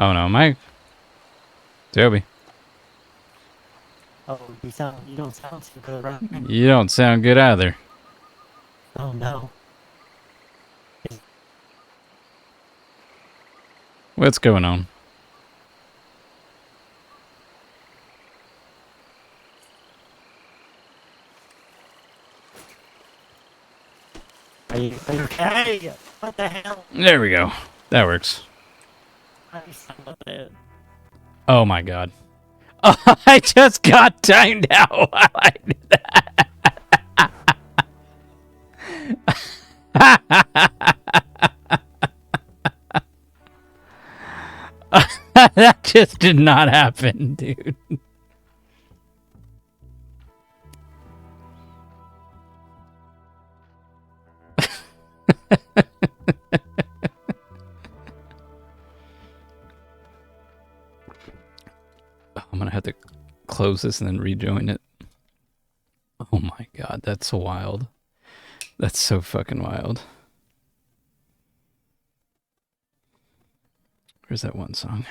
Oh no, Mike. Toby. Oh, you don't sound too good, right? You don't sound good either. Oh no. What's going on? Are you okay? What the hell? There we go. That works. Oh my god. Oh, I just got timed out while I did that. That just did not happen, dude. I'm gonna have to close this and then rejoin it. Oh my god, that's wild. That's so fucking wild. Where's that one song?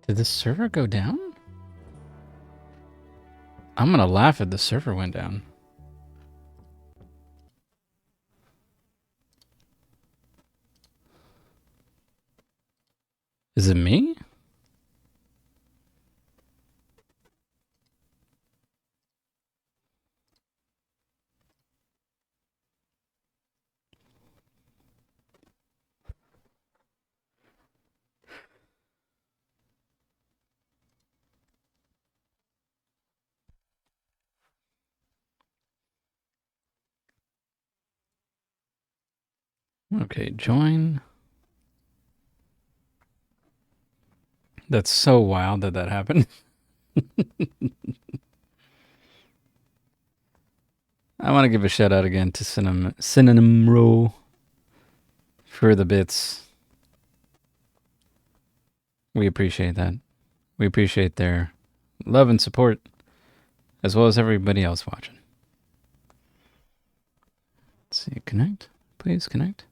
Did the server go down? I'm gonna laugh if the server went down. Is it me? Okay, join. That's so wild that that happened. I want to give a shout out again to Synonym Row for the bits. We appreciate that. We appreciate their love and support, as well as everybody else watching. Let's see, connect. Please connect.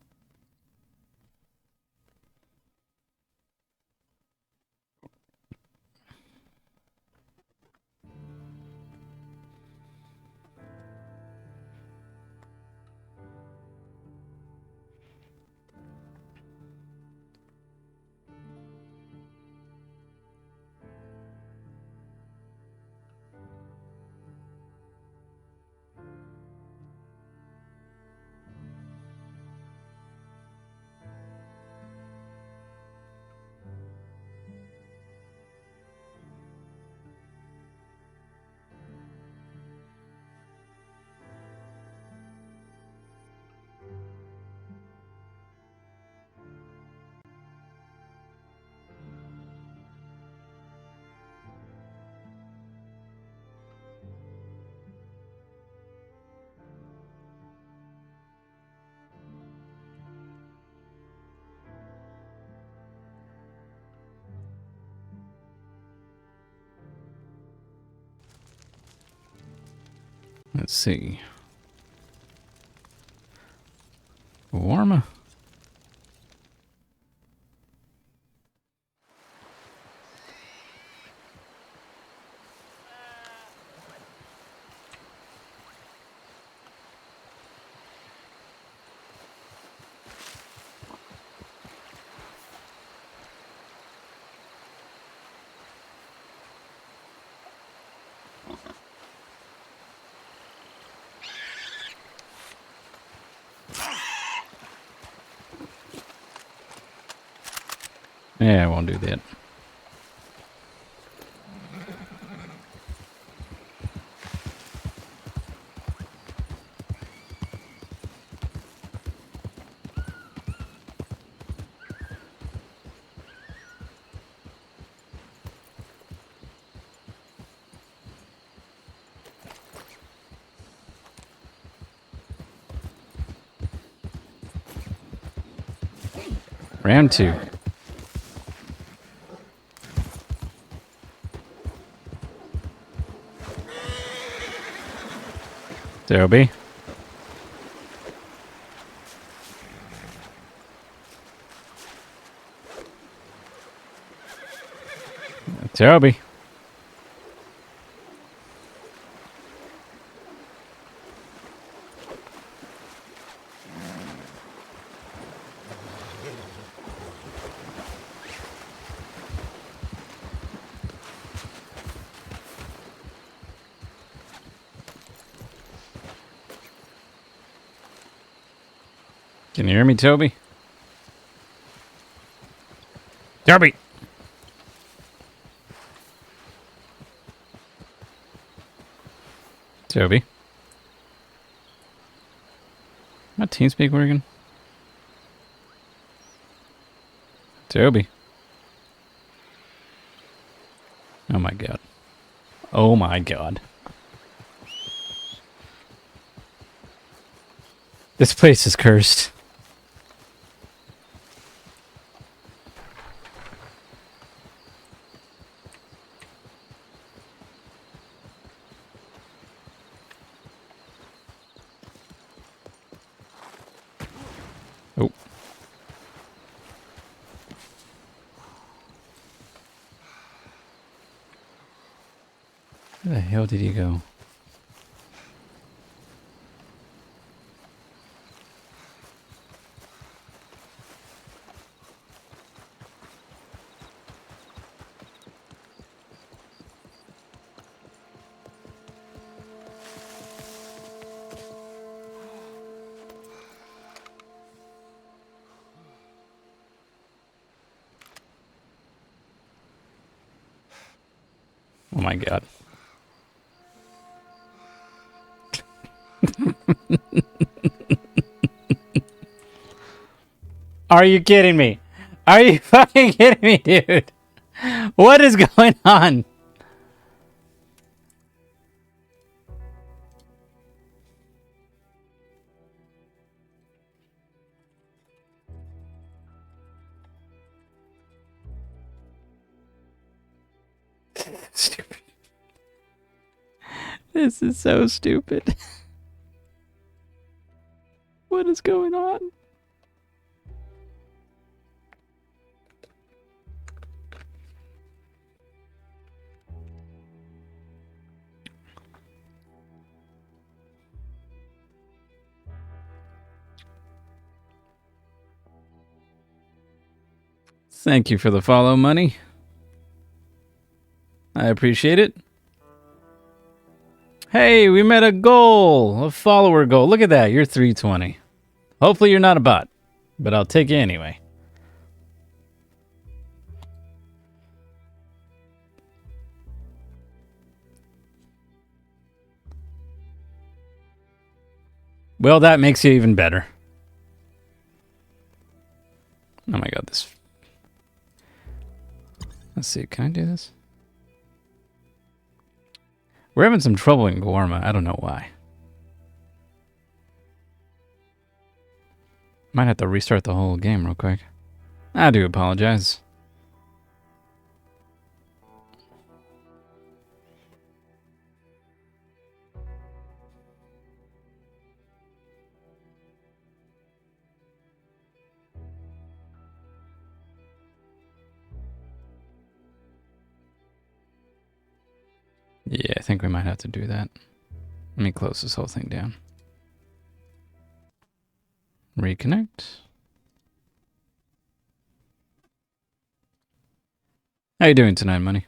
Let's see. Warma. Yeah, I won't do that. Round 2. There will be. Toby. Can you hear me, Toby? Toby! Toby? My TeamSpeak working? Toby? Oh my god. Oh my god. This place is cursed. Oh. Where the hell did he go? Oh my god. Are you kidding me? Are you fucking kidding me, dude? What is going on? Stupid. This is so stupid. What is going on? Thank you for the follow, money. I appreciate it. Hey, we met a goal, a follower goal. Look at that, you're 320. Hopefully you're not a bot, but I'll take you anyway. Well, that makes you even better. Oh my god, this... Let's see, can I do this? We're having some trouble in Gorma. I don't know why. Might have to restart the whole game real quick. I do apologize. Yeah, I think we might have to do that. Let me close this whole thing down. Reconnect. How you doing tonight, Money?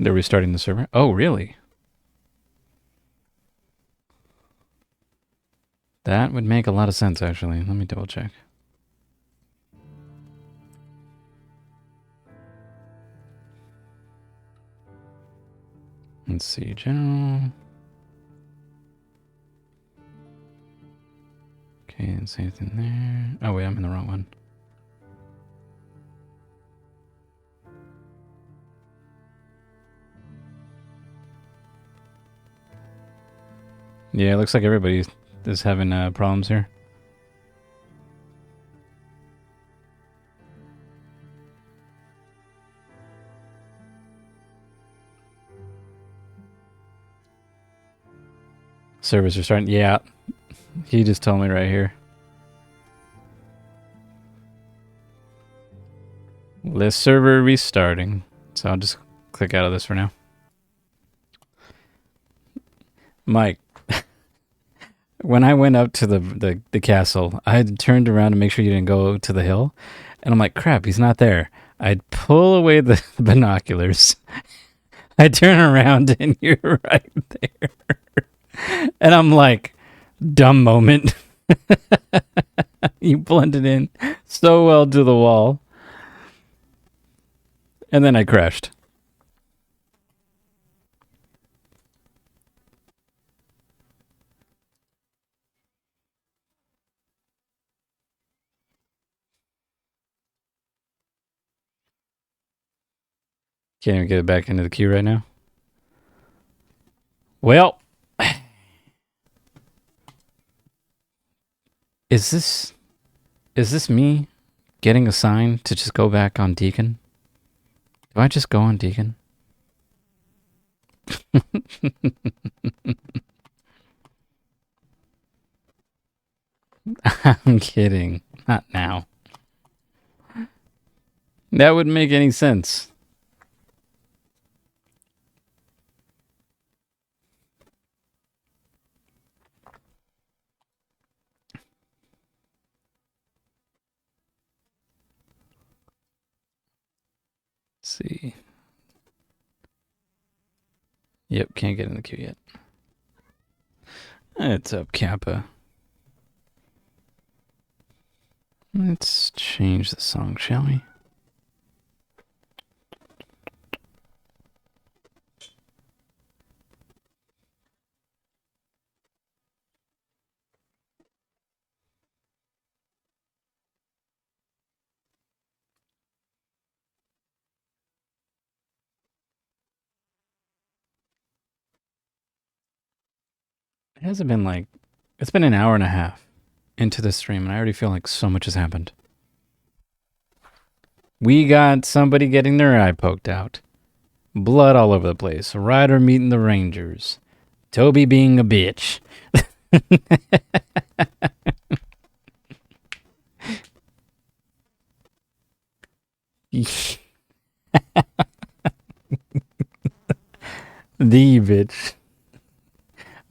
They're restarting the server? Oh, really? That would make a lot of sense, actually. Let me double check. Let's see, general. Okay, didn't say anything there. Oh, wait, I'm in the wrong one. Yeah, it looks like everybody is having problems here. Servers are starting. Yeah, he just told me right here. List server restarting. So I'll just click out of this for now. Mike, when I went up to the castle, I had turned around to make sure you didn't go to the hill. And I'm like, crap, he's not there. I'd pull away the binoculars. I turn around and you're right there. And I'm like, dumb moment. You blended in so well to the wall. And then I crashed. Can't even get it back into the queue right now. Well, is this me getting a sign to just go back on Deacon? Do I just go on Deacon? I'm kidding. Not now. That wouldn't make any sense. Let's see. Yep, can't get in the queue yet. It's up, Kappa. Let's change the song, shall we? It hasn't been like... It's been an hour and a half into the stream, and I already feel like so much has happened. We got somebody getting their eye poked out. Blood all over the place. Ryder meeting the Rangers. Toby being a bitch. The bitch.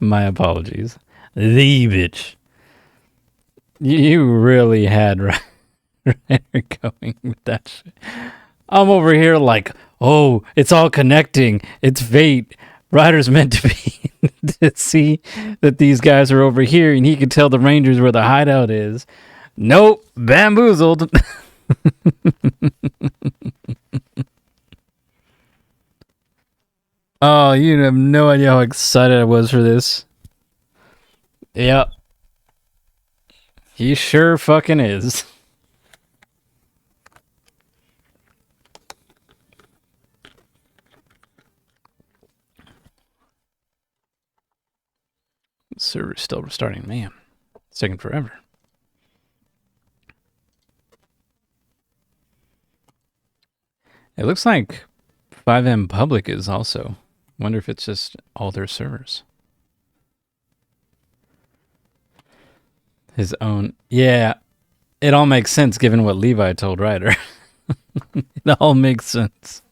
My apologies. The bitch. You really had Ryder going with that shit. I'm over here like, oh, it's all connecting. It's fate. Ryder's meant to be to see that these guys are over here and he can tell the Rangers where the hideout is. Nope. Bamboozled. Oh, you have no idea how excited I was for this. Yep. He sure fucking is. Server's still restarting. Man, it's taking forever. It looks like 5M Public is also. Wonder if it's just all their servers. His own. Yeah, it all makes sense given what Levi told Ryder. It all makes sense.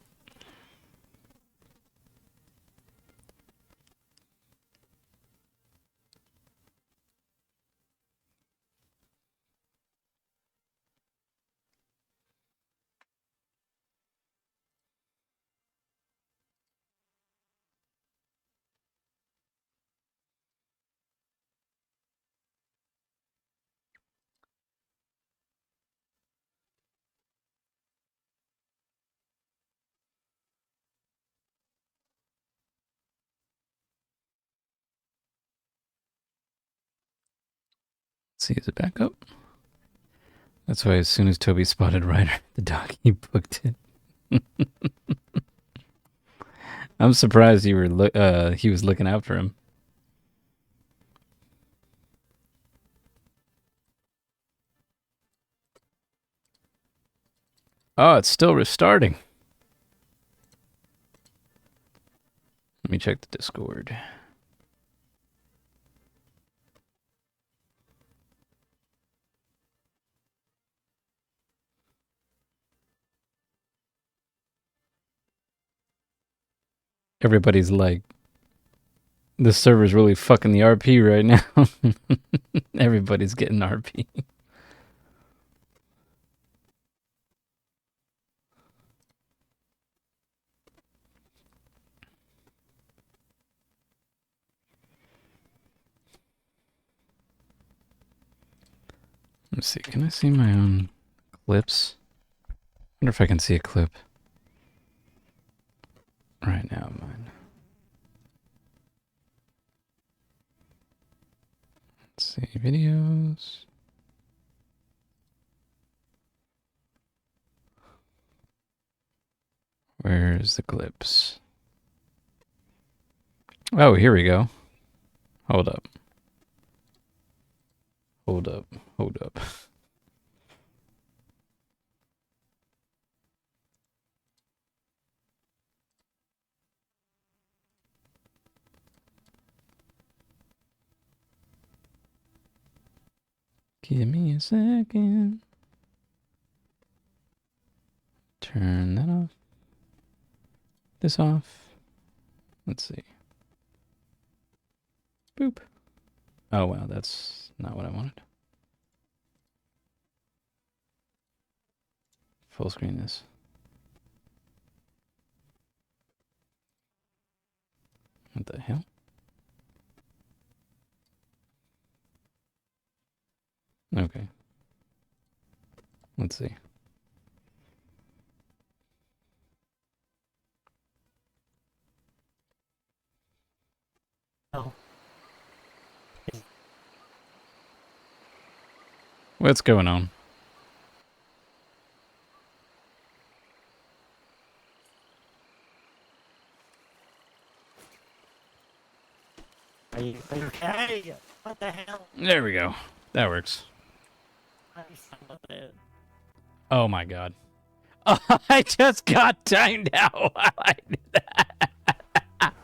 Let's see, is it back up? That's why as soon as Toby spotted Ryder, the dog, he booked it. I'm surprised he was looking out for him. Oh, it's still restarting. Let me check the Discord. Everybody's like, this server's really fucking the RP right now. Everybody's getting RP. Let's see, can I see my own clips? I wonder if I can see a clip right now of mine. Let's see, videos. Where's the clips? Oh, here we go. Hold up. Hold up. Hold up. Give me a second. Turn that off. This off. Let's see. Boop. Oh, wow, that's not what I wanted. Full screen this. What the hell? Okay. Let's see. Oh. What's going on? Are you okay? What the hell? There we go. That works. Oh my god. Oh, I just got timed out while I did that.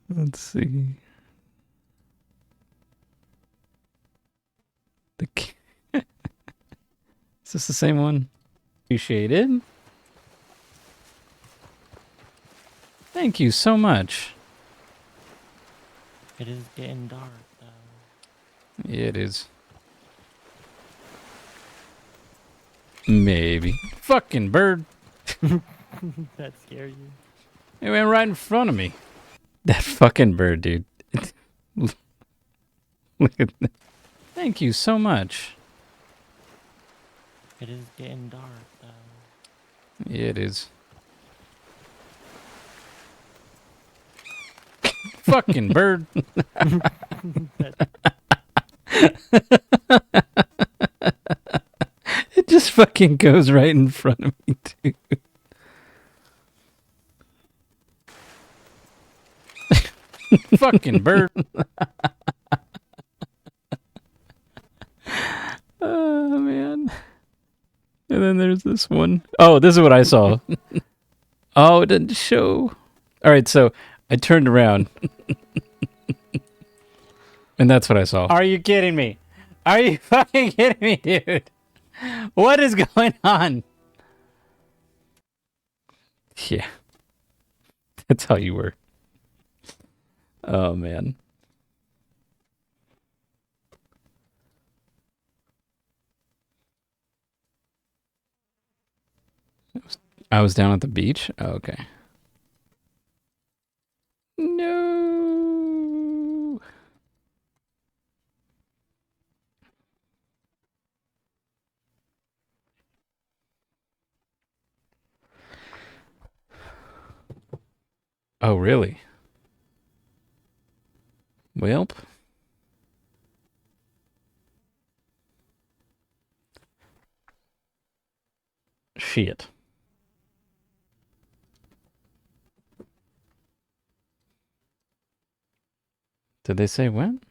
Let's see. Is this the same one? Appreciated. Thank you so much. It is getting dark, though. Yeah, it is. Maybe. Fucking bird. That scare you? It went right in front of me. That fucking bird, dude. Look at that. Thank you so much. It is getting dark, though. Yeah, it is. Fucking bird. It just fucking goes right in front of me, dude. Fucking bird. Oh, man. And then there's this one. Oh, this is what I saw. Oh, it didn't show. All right, so I turned around. And that's what I saw. Are you kidding me? Are you fucking kidding me, dude? What is going on? Yeah. That's how you were. Oh, man. I was down at the beach? Oh, okay. No. Oh, really? Welp. Shit. Did they say when?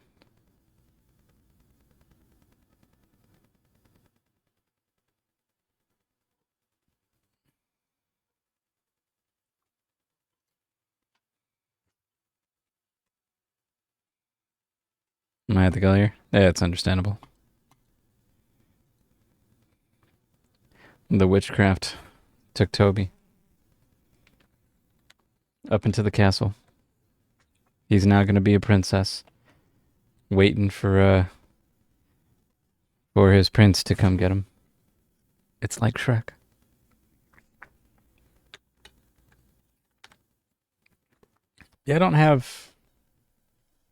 Am I at the go here? Yeah, it's understandable. The witchcraft took Toby up into the castle. He's now going to be a princess, waiting for his prince to come get him. It's like Shrek. Yeah, I don't have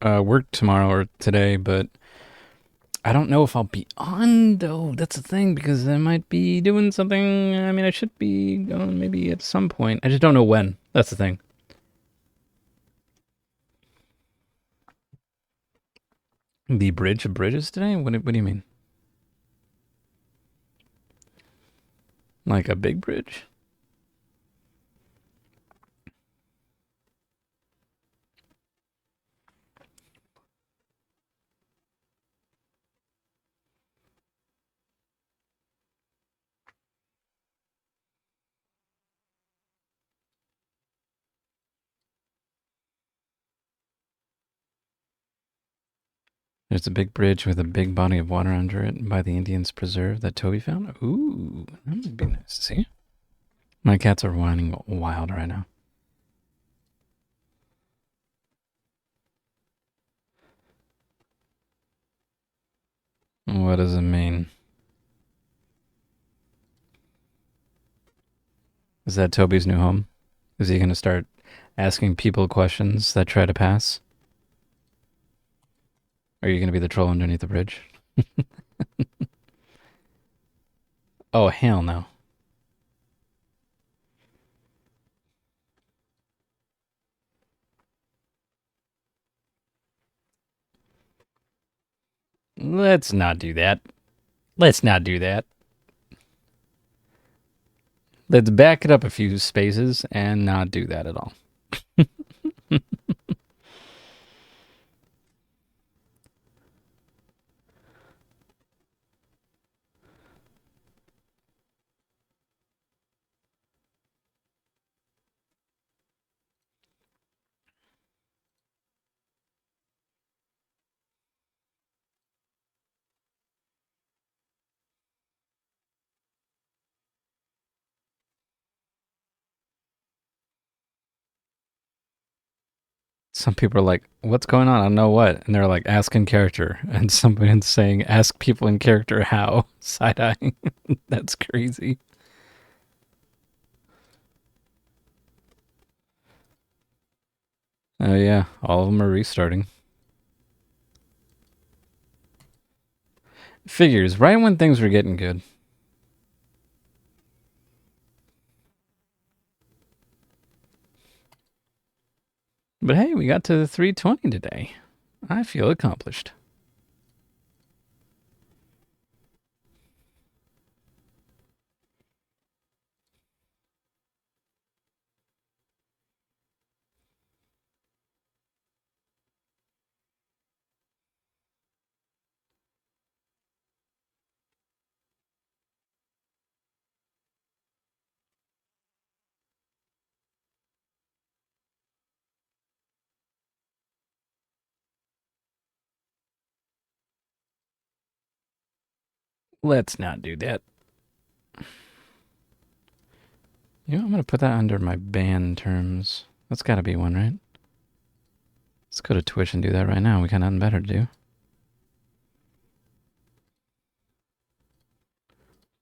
work tomorrow or today, but I don't know if I'll be on, though. That's the thing, because I might be doing something. I mean, I should be going maybe at some point. I just don't know when. That's the thing. The bridge of bridges today? What do you mean? Like a big bridge? There's a big bridge with a big body of water under it by the Indians' preserve that Toby found. Ooh, that would be nice to see. My cats are whining wild right now. What does it mean? Is that Toby's new home? Is he going to start asking people questions that try to pass? Are you going to be the troll underneath the bridge? Oh, hell no. Let's not do that. Let's not do that. Let's back it up a few spaces and not do that at all. Some people are like, what's going on? I don't know what. And they're like, ask in character. And somebody's saying, ask people in character how? Side-eyeing. That's crazy. Oh yeah, all of them are restarting. Figures, right when things were getting good. But hey, we got to the 320 today. I feel accomplished. Let's not do that. You know, I'm going to put that under my ban terms. That's got to be one, right? Let's go to Twitch and do that right now. We got nothing better to do.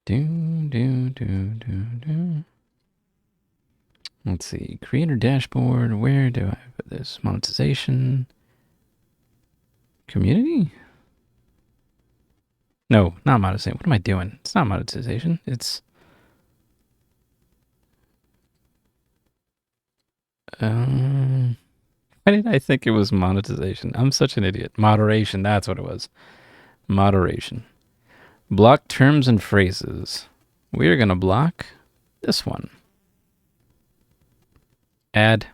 Do. Let's see. Creator dashboard. Where do I put this? Monetization. Community? No, not monetization. What am I doing? It's not monetization. It's... why did I think it was monetization? I'm such an idiot. Moderation. That's what it was. Moderation. Block terms and phrases. We are going to block this one. Add.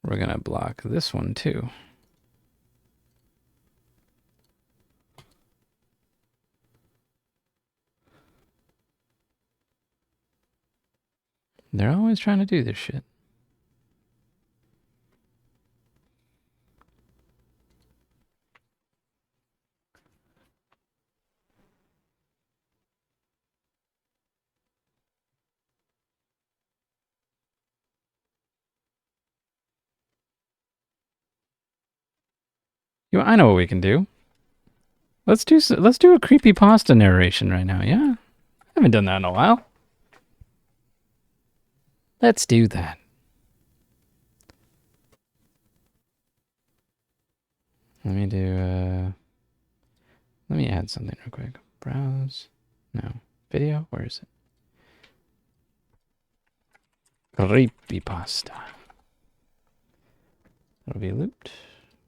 We're going to block this one too. They're always trying to do this shit. I know what we can do. Let's do a creepypasta narration right now. Yeah, I haven't done that in a while. Let's do that. Let me do. Let me add something real quick. Browse. No. Video. Where is it? Creepypasta. That'll be looped.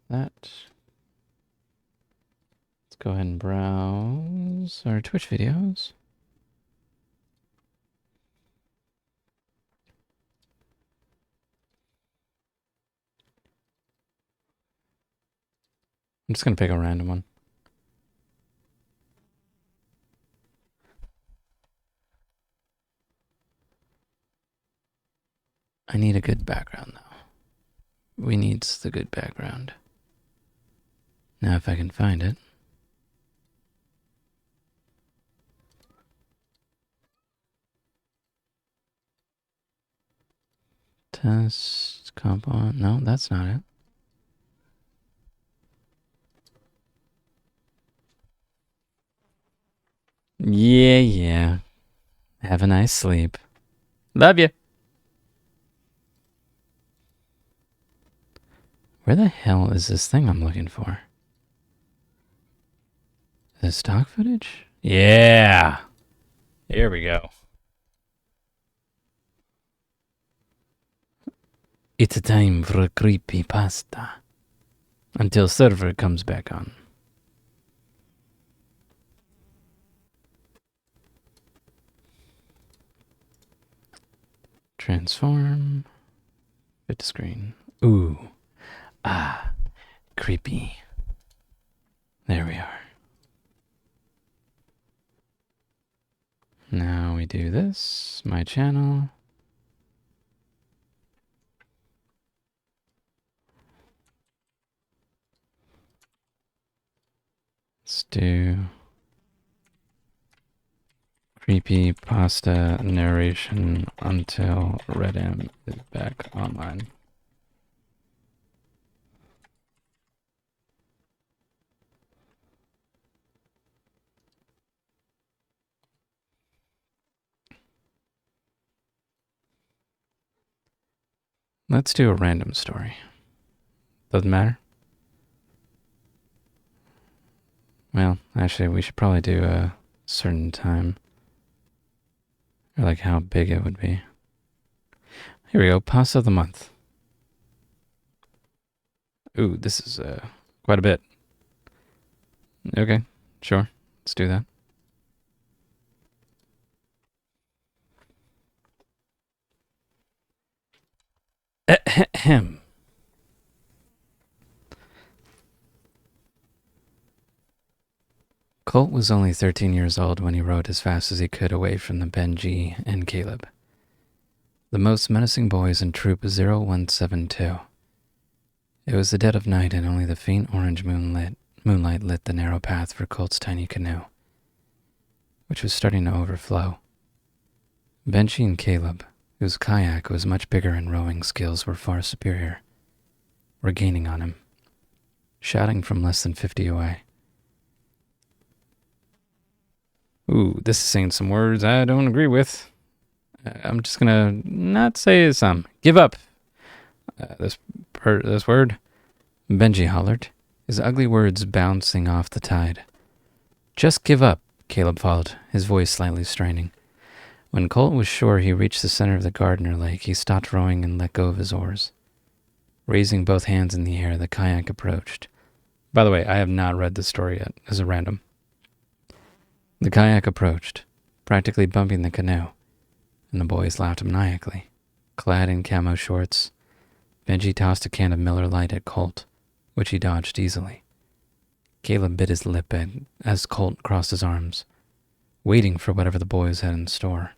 That. Go ahead and browse our Twitch videos. I'm just going to pick a random one. I need a good background, though. We need the good background. Now, if I can find it. Test, comp on. No, that's not it. Yeah. Have a nice sleep. Love you. Where the hell is this thing I'm looking for? The stock footage? Yeah. Here we go. It's a time for a creepypasta. Until server comes back on. Transform. Fit to screen. Ooh. Ah. Creepy. There we are. Now we do this. My channel. Let's do creepypasta narration until RedM is back online. Let's do a random story. Doesn't matter. Well, actually, we should probably do a certain time. Or like how big it would be. Here we go, pasta of the month. Ooh, this is quite a bit. Okay, sure. Let's do that. Ahem. Colt was only 13 years old when he rode as fast as he could away from the Benji and Caleb, the most menacing boys in Troop 0172. It was the dead of night, and only the faint orange moonlight lit the narrow path for Colt's tiny canoe, which was starting to overflow. Benji and Caleb, whose kayak was much bigger and rowing skills were far superior, were gaining on him, shouting from less than 50 away. Ooh, this is saying some words I don't agree with. I'm just gonna not say some. Give up. This word. Benji hollered, his ugly words bouncing off the tide. Just give up, Caleb followed, his voice slightly straining. When Colt was sure he reached the center of the Gardner Lake, he stopped rowing and let go of his oars. Raising both hands in the air, the kayak approached. By the way, I have not read this story yet, as a random. The kayak approached, practically bumping the canoe, and the boys laughed maniacally. Clad in camo shorts, Benji tossed a can of Miller Lite at Colt, which he dodged easily. Caleb bit his lip as Colt crossed his arms, waiting for whatever the boys had in store.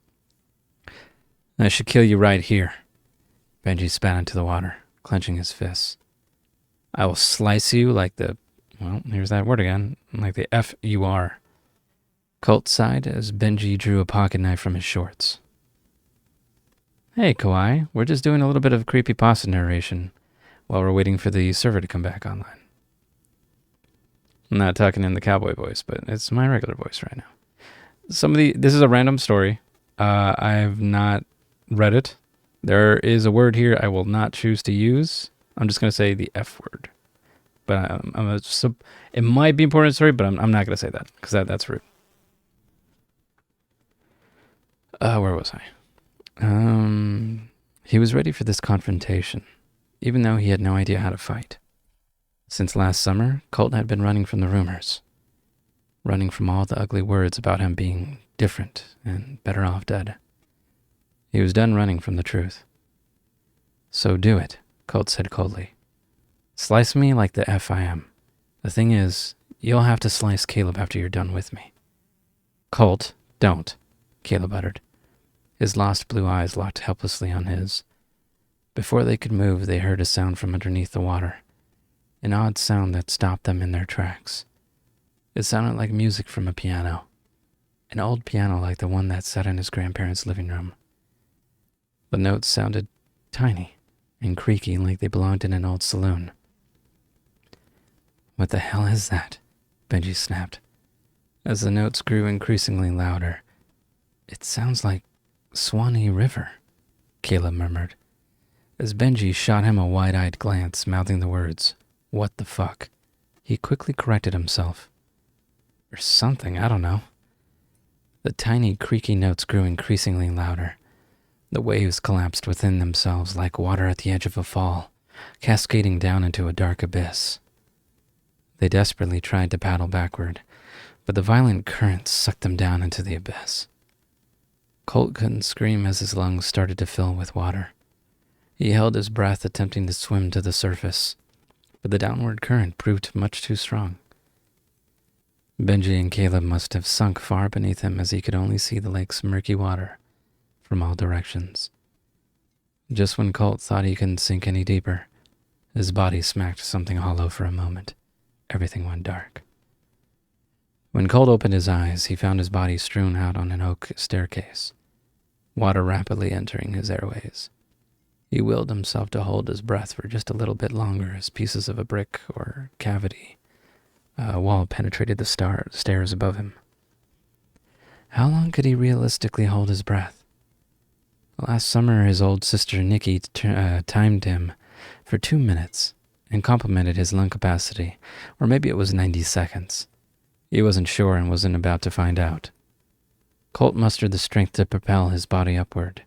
I should kill you right here. Benji spat into the water, clenching his fists. I will slice you like the, well, here's that word again, like the F-U-R. Colt sighed as Benji drew a pocket knife from his shorts. Hey, Kawhi, we're just doing a little bit of creepypasta narration while we're waiting for the server to come back online. I'm not talking in the cowboy voice, but it's my regular voice right now. This is a random story. I have not read it. There is a word here I will not choose to use. I'm just going to say the F word. But it might be an important story, but I'm not going to say that because that's rude. Where was I? He was ready for this confrontation, even though he had no idea how to fight. Since last summer, Colt had been running from the rumors, running from all the ugly words about him being different and better off dead. He was done running from the truth. So do it, Colt said coldly. Slice me like the F I am. The thing is, you'll have to slice Caleb after you're done with me. Colt, don't, Caleb uttered. His lost blue eyes locked helplessly on his. Before they could move, they heard a sound from underneath the water, an odd sound that stopped them in their tracks. It sounded like music from a piano, an old piano like the one that sat in his grandparents' living room. The notes sounded tiny and creaky like they belonged in an old saloon. What the hell is that? Benji snapped. As the notes grew increasingly louder, it sounds like Swanee River, Caleb murmured, as Benji shot him a wide-eyed glance, mouthing the words, what the fuck? He quickly corrected himself. Or something, I don't know. The tiny, creaky notes grew increasingly louder. The waves collapsed within themselves like water at the edge of a fall, cascading down into a dark abyss. They desperately tried to paddle backward, but the violent current sucked them down into the abyss. Colt couldn't scream as his lungs started to fill with water. He held his breath, attempting to swim to the surface, but the downward current proved much too strong. Benji and Caleb must have sunk far beneath him as he could only see the lake's murky water from all directions. Just when Colt thought he couldn't sink any deeper, his body smacked something hollow for a moment. Everything went dark. When Colt opened his eyes, he found his body strewn out on an oak staircase, water rapidly entering his airways. He willed himself to hold his breath for just a little bit longer as pieces of a brick or cavity wall penetrated the stairs above him. How long could he realistically hold his breath? Last summer, his old sister Nikki timed him for 2 minutes and complimented his lung capacity, or maybe it was 90 seconds. He wasn't sure and wasn't about to find out. Colt mustered the strength to propel his body upward.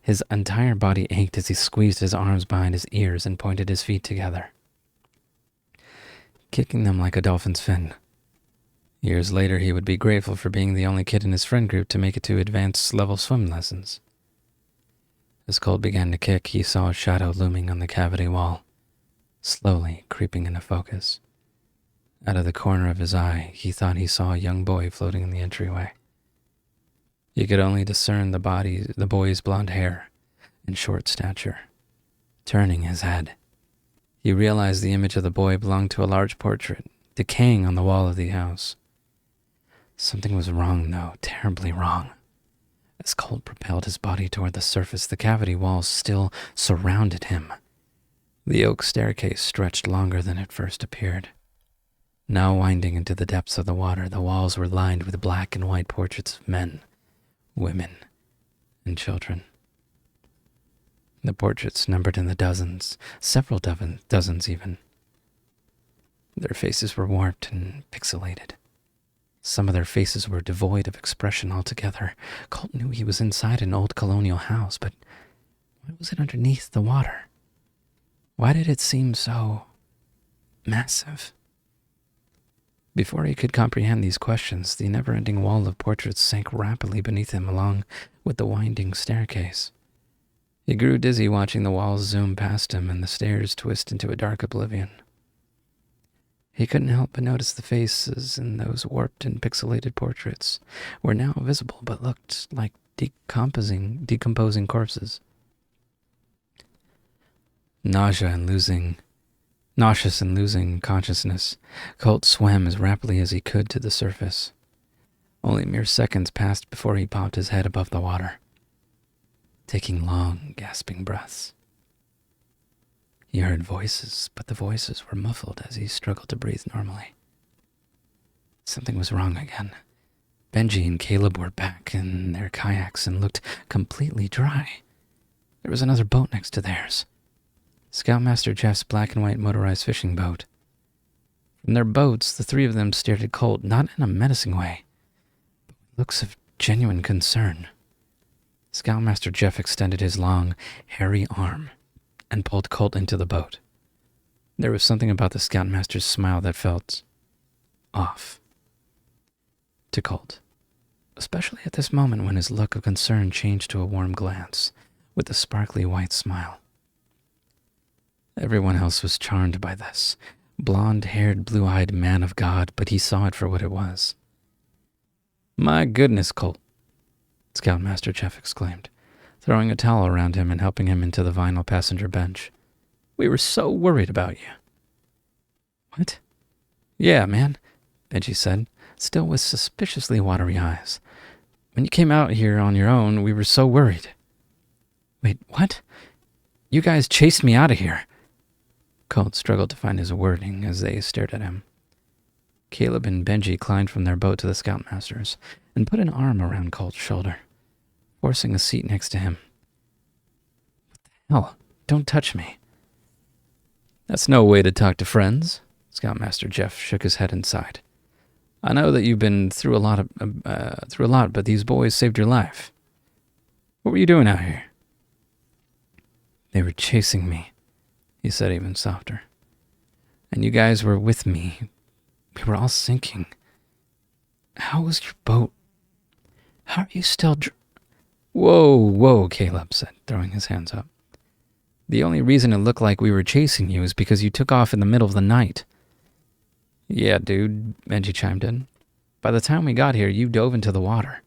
His entire body ached as he squeezed his arms behind his ears and pointed his feet together, kicking them like a dolphin's fin. Years later, he would be grateful for being the only kid in his friend group to make it to advanced level swim lessons. As Colt began to kick, he saw a shadow looming on the cavity wall, slowly creeping into focus. Out of the corner of his eye, he thought he saw a young boy floating in the entryway. He could only discern the boy's blonde hair and short stature. Turning his head, He realized the image of the boy belonged to a large portrait, decaying on the wall of the house. Something was wrong, though, terribly wrong. As Colt propelled his body toward the surface, the cavity walls still surrounded him. The oak staircase stretched longer than it first appeared. Now winding into the depths of the water, the walls were lined with black and white portraits of men, women, and children. The portraits numbered in the dozens, several dozens even. Their faces were warped and pixelated. Some of their faces were devoid of expression altogether. Colt knew he was inside an old colonial house, but why was it underneath the water? Why did it seem so massive? Before he could comprehend these questions, the never-ending wall of portraits sank rapidly beneath him along with the winding staircase. He grew dizzy watching the walls zoom past him and the stairs twist into a dark oblivion. He couldn't help but notice the faces in those warped and pixelated portraits were now visible but looked like decomposing corpses. Nauseous and losing consciousness, Colt swam as rapidly as he could to the surface. Only mere seconds passed before he popped his head above the water, taking long, gasping breaths. He heard voices, but the voices were muffled as he struggled to breathe normally. Something was wrong again. Benji and Caleb were back in their kayaks and looked completely dry. There was another boat next to theirs. Scoutmaster Jeff's black and white motorized fishing boat. From their boats, the three of them stared at Colt, not in a menacing way, but with looks of genuine concern. Scoutmaster Jeff extended his long, hairy arm and pulled Colt into the boat. There was something about the Scoutmaster's smile that felt off to Colt, especially at this moment when his look of concern changed to a warm glance with a sparkly white smile. Everyone else was charmed by this blonde-haired, blue-eyed man of God, but he saw it for what it was. "My goodness, Colt," Scoutmaster Jeff exclaimed, throwing a towel around him and helping him into the vinyl passenger bench. "We were so worried about you." "What?" "Yeah, man," Benji said, still with suspiciously watery eyes. "When you came out here on your own, we were so worried." "Wait, what? You guys chased me out of here." Colt struggled to find his wording as they stared at him. Caleb and Benji climbed from their boat to the Scoutmasters and put an arm around Colt's shoulder, forcing a seat next to him. "What the hell? Don't touch me." "That's no way to talk to friends." Scoutmaster Jeff shook his head and sighed. "I know that you've been through a lot, but these boys saved your life. What were you doing out here?" "They were chasing me," he said even softer. "And you guys were with me. We were all sinking. How was your boat? How are you still Whoa, Caleb said, throwing his hands up. "The only reason it looked like we were chasing you is because you took off in the middle of the night." "Yeah, dude," Benji chimed in. "By the time we got here, you dove into the water."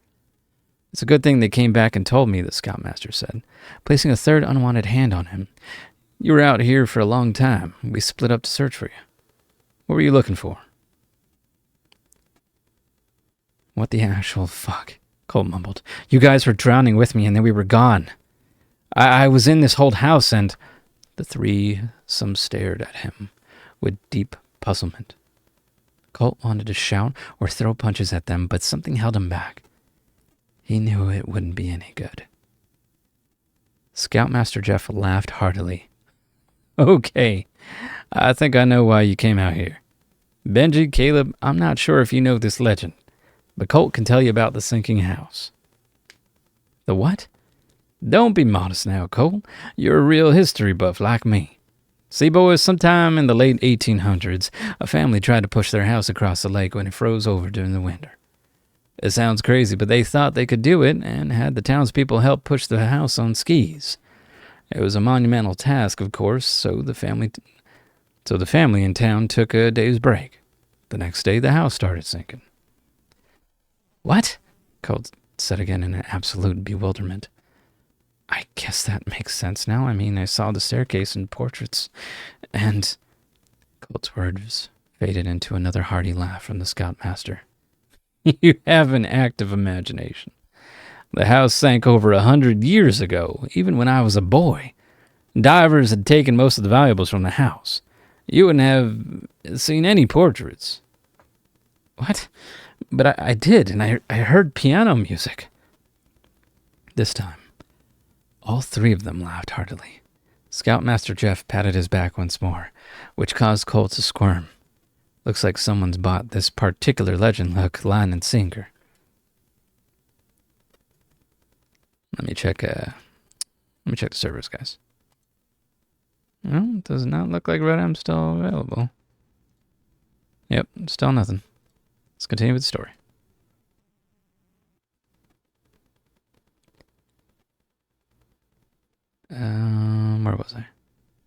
"It's a good thing they came back and told me," the Scoutmaster said, placing a third unwanted hand on him. "You were out here for a long time. We split up to search for you. What were you looking for?" "What the actual fuck?" Colt mumbled. "You guys were drowning with me and then we were gone. I was in this whole house and..." The threesome stared at him with deep puzzlement. Colt wanted to shout or throw punches at them, but something held him back. He knew it wouldn't be any good. Scoutmaster Jeff laughed heartily. "Okay, I think I know why you came out here. Benji, Caleb, I'm not sure if you know this legend, but Colt can tell you about the sinking house." "The what?" "Don't be modest now, Colt. You're a real history buff like me. See, boys, sometime in the late 1800s, a family tried to push their house across the lake when it froze over during the winter. It sounds crazy, but they thought they could do it and had the townspeople help push the house on skis. It was a monumental task, of course, so the family in town took a day's break. The next day, the house started sinking." "What?" Colt said again in an absolute bewilderment. I guess that makes sense now. I mean, I saw the staircase and portraits, and Colt's words faded into another hearty laugh from the Scoutmaster. You have an active imagination. The house sank over 100 years ago, even when I was a boy. Divers had taken most of the valuables from the house. You wouldn't have seen any portraits. What? But I did, and I heard piano music. This time, all three of them laughed heartily. Scoutmaster Jeff patted his back once more, which caused Colt to squirm. Looks like someone's bought this particular legend hook, line, and sinker. Let me check the servers, guys. Well, it does not look like RedM's still available. Yep, still nothing. Let's continue with the story. Where was I?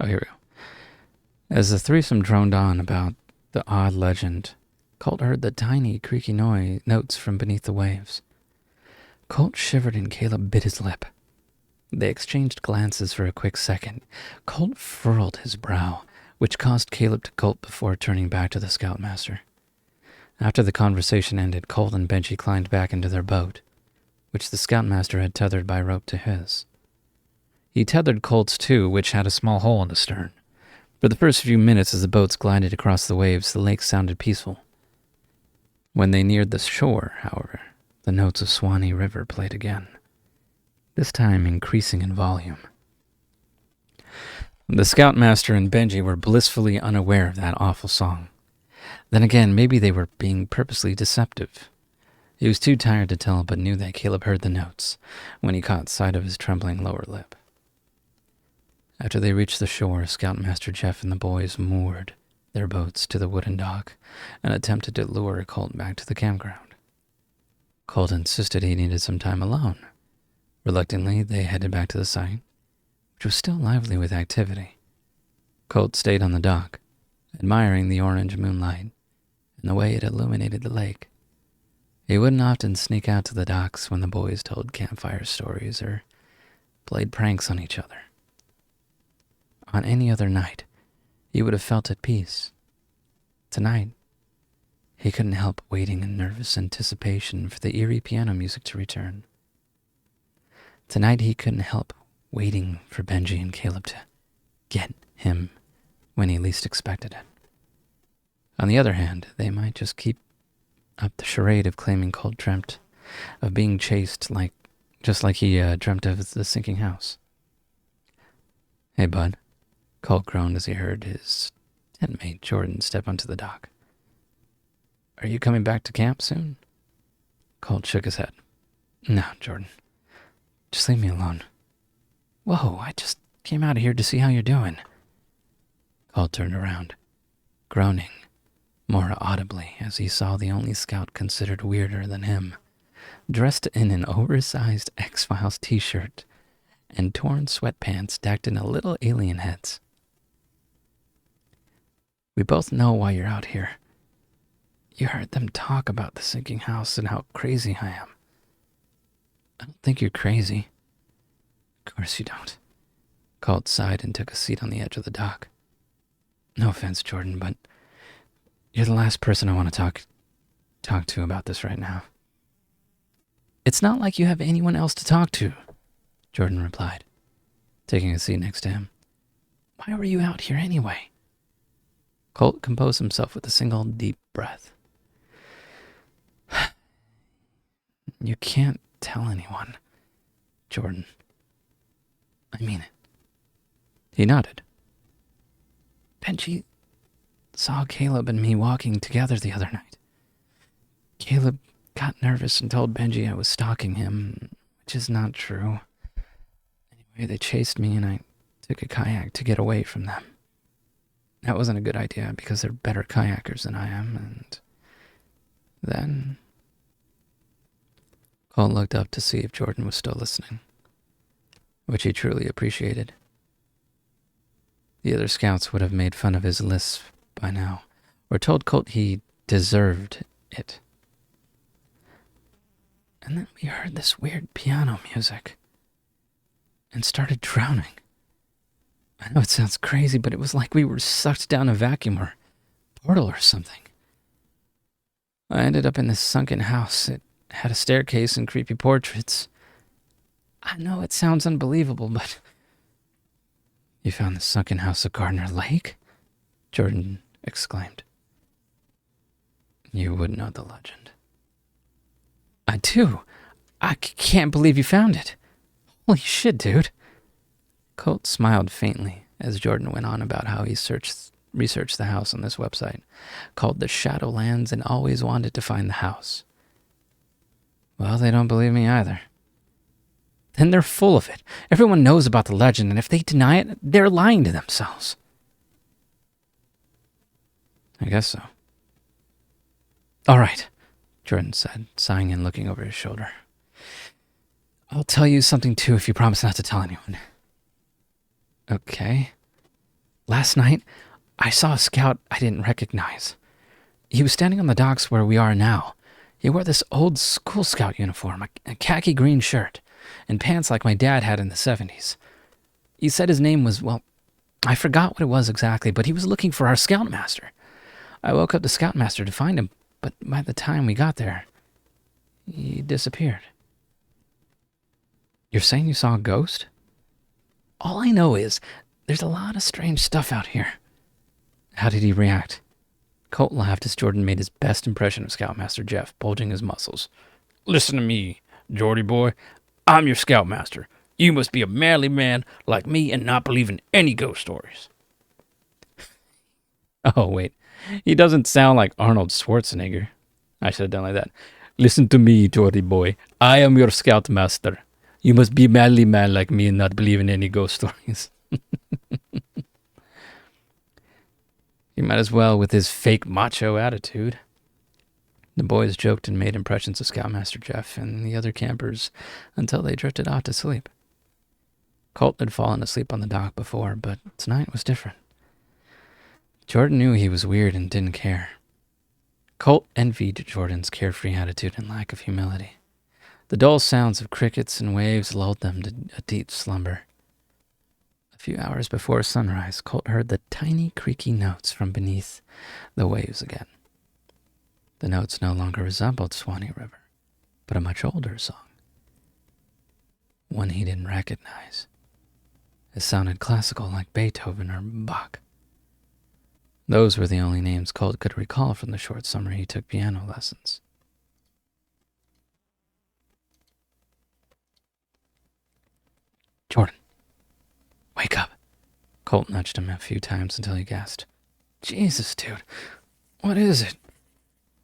Oh, here we go. As the threesome droned on about the odd legend, Colt heard the tiny, creaky notes from beneath the waves. Colt shivered and Caleb bit his lip. They exchanged glances for a quick second. Colt furrowed his brow, which caused Caleb to gulp before turning back to the Scoutmaster. After the conversation ended, Colt and Benji climbed back into their boat, which the Scoutmaster had tethered by rope to his. He tethered Colt's too, which had a small hole in the stern. For the first few minutes as the boats glided across the waves, the lake sounded peaceful. When they neared the shore, however, the notes of Swanee River played again, this time increasing in volume. The Scoutmaster and Benji were blissfully unaware of that awful song. Then again, maybe they were being purposely deceptive. He was too tired to tell, but knew that Caleb heard the notes when he caught sight of his trembling lower lip. After they reached the shore, Scoutmaster Jeff and the boys moored their boats to the wooden dock and attempted to lure Colt back to the campground. Colt insisted he needed some time alone. Reluctantly, they headed back to the site, which was still lively with activity. Colt stayed on the dock, admiring the orange moonlight and the way it illuminated the lake. He wouldn't often sneak out to the docks when the boys told campfire stories or played pranks on each other. On any other night, he would have felt at peace. Tonight, he couldn't help waiting in nervous anticipation for the eerie piano music to return. Tonight, he couldn't help waiting for Benji and Caleb to get him when he least expected it. On the other hand, they might just keep up the charade of claiming Colt dreamt of being chased just like he dreamt of the sinking house. Hey, bud. Colt groaned as he heard his tent mate Jordan step onto the dock. Are you coming back to camp soon? Colt shook his head. No, Jordan. Just leave me alone. Whoa, I just came out of here to see how you're doing. Colt turned around, groaning more audibly as he saw the only scout considered weirder than him, dressed in an oversized X-Files t-shirt and torn sweatpants decked in a little alien heads. We both know why you're out here. You heard them talk about the sinking house and how crazy I am. I don't think you're crazy. Of course you don't. Colt sighed and took a seat on the edge of the dock. No offense, Jordan, but you're the last person I want to talk to about this right now. It's not like you have anyone else to talk to, Jordan replied, taking a seat next to him. Why were you out here anyway? Colt composed himself with a single deep breath. You can't tell anyone, Jordan. I mean it. He nodded. Benji saw Caleb and me walking together the other night. Caleb got nervous and told Benji I was stalking him, which is not true. Anyway, they chased me and I took a kayak to get away from them. That wasn't a good idea because they're better kayakers than I am, and then Colt looked up to see if Jordan was still listening, which he truly appreciated. The other scouts would have made fun of his lisp by now, or told Colt he deserved it. And then we heard this weird piano music. and started drowning. I know it sounds crazy, but it was like we were sucked down a vacuum or portal or something. I ended up in this sunken house. It had a staircase and creepy portraits. I know it sounds unbelievable, but... You found the sunken house of Gardner Lake? Jordan exclaimed. You would know the legend. I do. I can't believe you found it. Holy shit, dude. Colt smiled faintly as Jordan went on about how he researched the house on this website called the Shadowlands and always wanted to find the house. Well, they don't believe me either. Then they're full of it. Everyone knows about the legend, and if they deny it, they're lying to themselves. I guess so. All right, Jordan said, sighing and looking over his shoulder. I'll tell you something too if you promise not to tell anyone. Okay. Last night, I saw a scout I didn't recognize. He was standing on the docks where we are now. He wore this old school scout uniform, a khaki green shirt, and pants like my dad had in the 70s. He said his name was, well, I forgot what it was exactly, but he was looking for our scoutmaster. I woke up the scoutmaster to find him, but by the time we got there, he disappeared. You're saying you saw a ghost? All I know is there's a lot of strange stuff out here. How did he react? Colt laughed as Jordan made his best impression of Scoutmaster Jeff, bulging his muscles. Listen to me, Geordie boy. I'm your Scoutmaster. You must be a manly man like me and not believe in any ghost stories. Oh, wait. He doesn't sound like Arnold Schwarzenegger. I should have done like that. Listen to me, Geordie boy. I am your Scoutmaster. You must be a manly man like me and not believe in any ghost stories. He might as well with his fake macho attitude. The boys joked and made impressions of Scoutmaster Jeff and the other campers until they drifted off to sleep. Colt had fallen asleep on the dock before, but tonight was different. Jordan knew he was weird and didn't care. Colt envied Jordan's carefree attitude and lack of humility. The dull sounds of crickets and waves lulled them to a deep slumber. A few hours before sunrise, Colt heard the tiny, creaky notes from beneath the waves again. The notes no longer resembled Swanee River, but a much older song. One he didn't recognize. It sounded classical like Beethoven or Bach. Those were the only names Colt could recall from the short summer he took piano lessons. Jordan, wake up. Colt nudged him a few times until he gasped. Jesus, dude. What is it?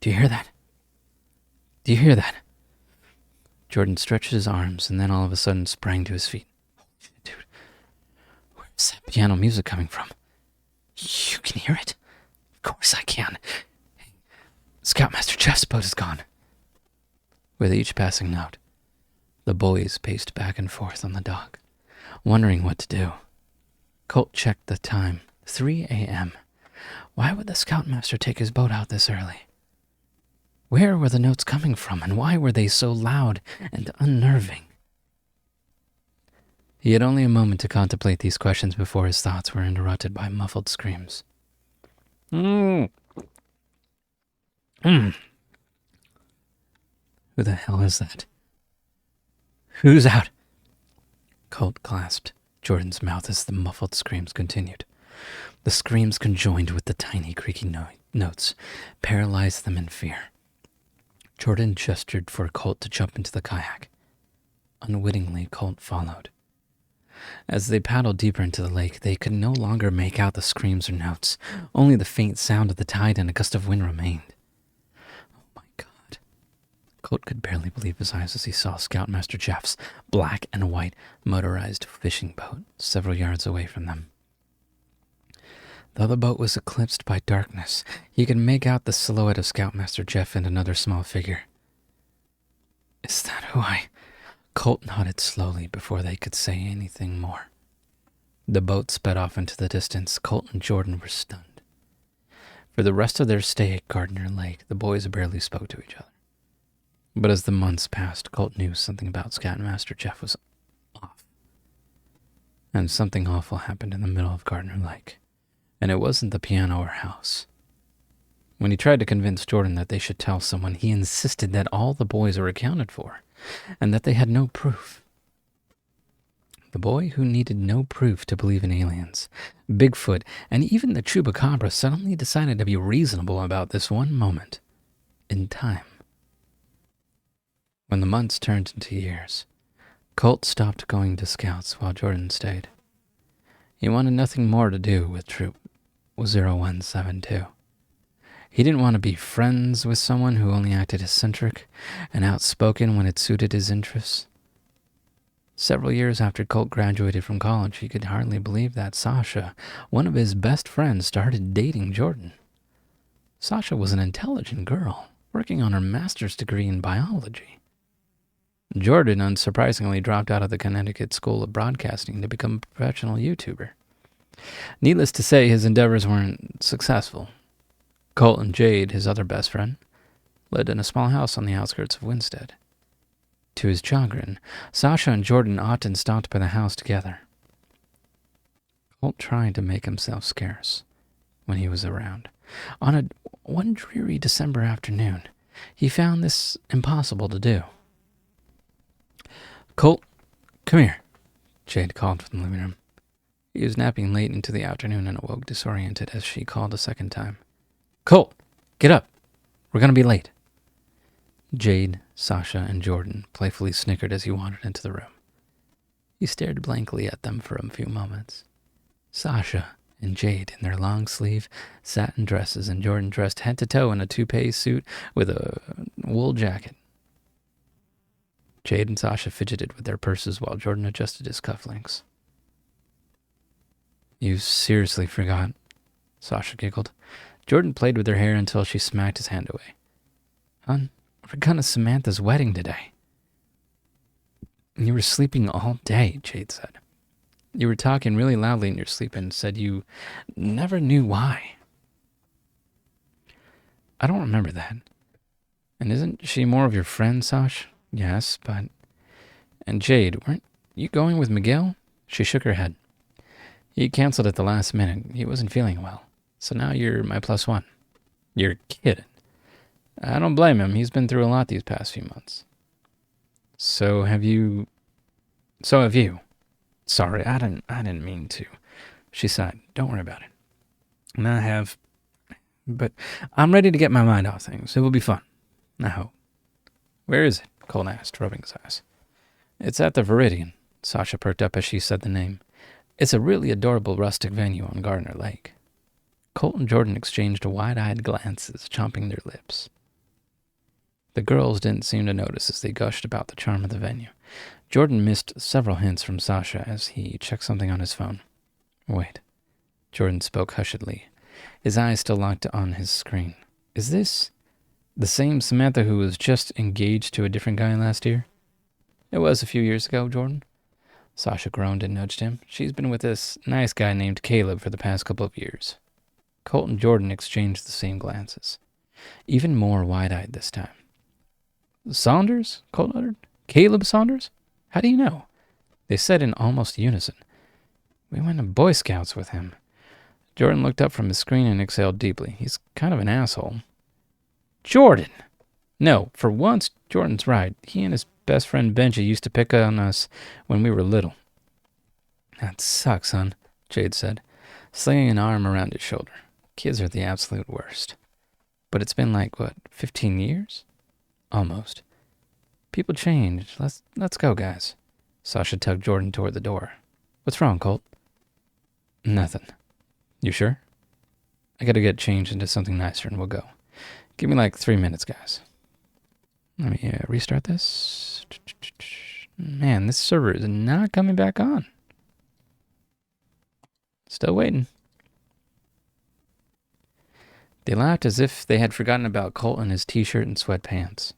Do you hear that? Do you hear that? Jordan stretched his arms and then all of a sudden sprang to his feet. Holy shit, dude. Where's that piano music coming from? You can hear it? Of course I can. Hey, Scoutmaster Jeff's boat is gone. With each passing note, the boys paced back and forth on the dock, wondering what to do. Colt checked the time. 3 a.m. Why would the Scoutmaster take his boat out this early? Where were the notes coming from, and why were they so loud and unnerving? He had only a moment to contemplate these questions before his thoughts were interrupted by muffled screams. Who the hell is that? Who's out? Colt clasped Jordan's mouth as the muffled screams continued. The screams conjoined with the tiny creaking notes, paralyzed them in fear. Jordan gestured for Colt to jump into the kayak. Unwittingly, Colt followed. As they paddled deeper into the lake, they could no longer make out the screams or notes. Only the faint sound of the tide and a gust of wind remained. Oh my God. Colt could barely believe his eyes as he saw Scoutmaster Jeff's black and white motorized fishing boat several yards away from them. Though the boat was eclipsed by darkness, he could make out the silhouette of Scoutmaster Jeff and another small figure. Is that who Colt nodded slowly before they could say anything more. The boat sped off into the distance. Colt and Jordan were stunned. For the rest of their stay at Gardner Lake, the boys barely spoke to each other. But as the months passed, Colt knew something about Scoutmaster Jeff was off. And something awful happened in the middle of Gardner Lake. And it wasn't the piano or house. When he tried to convince Jordan that they should tell someone, he insisted that all the boys were accounted for, and that they had no proof. The boy who needed no proof to believe in aliens, Bigfoot, and even the Chupacabra suddenly decided to be reasonable about this one moment in time. When the months turned into years, Colt stopped going to scouts while Jordan stayed. He wanted nothing more to do with Troop 0172. He didn't want to be friends with someone who only acted eccentric and outspoken when it suited his interests. Several years after Colt graduated from college, he could hardly believe that Sasha, one of his best friends, started dating Jordan. Sasha was an intelligent girl, working on her master's degree in biology. Jordan, unsurprisingly, dropped out of the Connecticut School of Broadcasting to become a professional YouTuber. Needless to say, his endeavors weren't successful. Colt and Jade, his other best friend, lived in a small house on the outskirts of Winstead. To his chagrin, Sasha and Jordan often stopped by the house together. Colt tried to make himself scarce when he was around. On one dreary December afternoon, he found this impossible to do. "Colt, come here," Jade called from the living room. He was napping late into the afternoon and awoke disoriented as she called a second time. "Colt, get up. We're going to be late." Jade, Sasha, and Jordan playfully snickered as he wandered into the room. He stared blankly at them for a few moments. Sasha and Jade in their long-sleeve satin dresses, and Jordan dressed head to toe in a toupee suit with a wool jacket. Jade and Sasha fidgeted with their purses while Jordan adjusted his cufflinks. "You seriously forgot?" Sasha giggled. Jordan played with her hair until she smacked his hand away. "Hon, we're going to Samantha's wedding today." "You were sleeping all day," Jade said. "You were talking really loudly in your sleep and said you never knew why." "I don't remember that. And isn't she more of your friend, Sash?" "Yes, but..." "And Jade, weren't you going with Miguel?" She shook her head. "He canceled at the last minute. He wasn't feeling well. So now you're my plus one." "You're kidding." "I don't blame him. He's been through a lot these past few months." So have you. "Sorry, I didn't mean to." She sighed. "Don't worry about it." "And I have. But I'm ready to get my mind off things. It will be fun. I hope." "Where is it?" Colt asked, rubbing his eyes. "It's at the Viridian." Sasha perked up as she said the name. "It's a really adorable rustic venue on Gardner Lake." Colt and Jordan exchanged wide-eyed glances, chomping their lips. The girls didn't seem to notice as they gushed about the charm of the venue. Jordan missed several hints from Sasha as he checked something on his phone. "Wait." Jordan spoke hushedly, his eyes still locked on his screen. "Is this the same Samantha who was just engaged to a different guy last year?" "It was a few years ago, Jordan." Sasha groaned and nudged him. "She's been with this nice guy named Caleb for the past couple of years." Colt and Jordan exchanged the same glances, even more wide-eyed this time. "Saunders?" Colt uttered. "Caleb Saunders? How do you know?" They said in almost unison. "We went to Boy Scouts with him." Jordan looked up from his screen and exhaled deeply. "He's kind of an asshole." "Jordan!" "No, for once, Jordan's right. He and his best friend Benji used to pick on us when we were little." "That sucks, son," Jade said, slinging an arm around his shoulder. "Kids are the absolute worst." "But it's been like, 15 years? "Almost." "People change. Let's go, guys." Sasha tugged Jordan toward the door. "What's wrong, Colt?" "Nothing." "You sure?" "I gotta get changed into something nicer and we'll go. Give me like 3 minutes, guys." Let me restart this. Man, this server is not coming back on. Still waiting. They laughed as if they had forgotten about Colt and his t-shirt and sweatpants.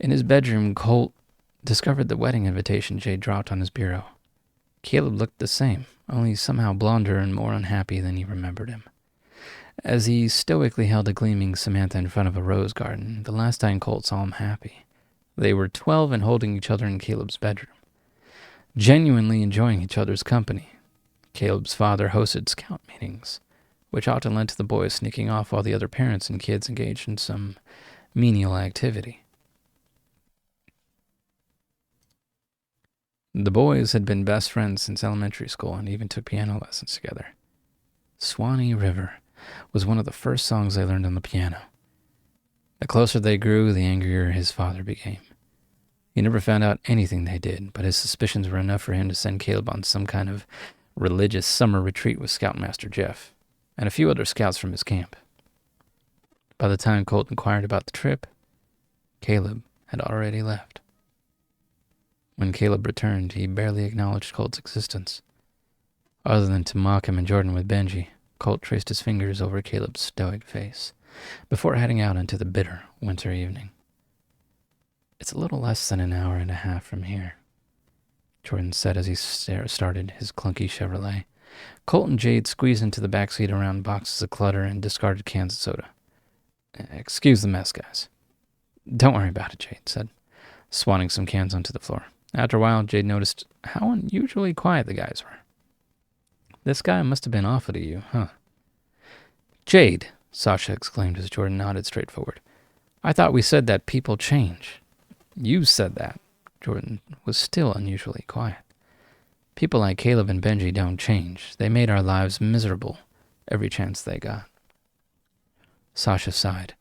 In his bedroom, Colt discovered the wedding invitation Jade dropped on his bureau. Caleb looked the same, only somehow blonder and more unhappy than he remembered him. As he stoically held a gleaming Samantha in front of a rose garden, the last time Colt saw him happy. They were 12 and holding each other in Caleb's bedroom, genuinely enjoying each other's company, Caleb's father hosted scout meetings, which often led to the boys sneaking off while the other parents and kids engaged in some menial activity. The boys had been best friends since elementary school and even took piano lessons together. Swanee River was one of the first songs they learned on the piano. The closer they grew, the angrier his father became. He never found out anything they did, but his suspicions were enough for him to send Caleb on some kind of religious summer retreat with Scoutmaster Jeff and a few other scouts from his camp. By the time Colt inquired about the trip, Caleb had already left. When Caleb returned, he barely acknowledged Colt's existence. Other than to mock him and Jordan with Benji, Colt traced his fingers over Caleb's stoic face before heading out into the bitter winter evening. "It's a little less than an hour and a half from here," Jordan said as he started his clunky Chevrolet. Colt and Jade squeezed into the backseat around boxes of clutter and discarded cans of soda. "Excuse the mess, guys." "Don't worry about it," Jade said, swatting some cans onto the floor. After a while, Jade noticed how unusually quiet the guys were. "This guy must have been awful to you, huh?" "Jade," Sasha exclaimed as Jordan nodded straightforward. "I thought we said that people change." "You said that." Jordan was still unusually quiet. "People like Caleb and Benji don't change. They made our lives miserable every chance they got." Sasha sighed.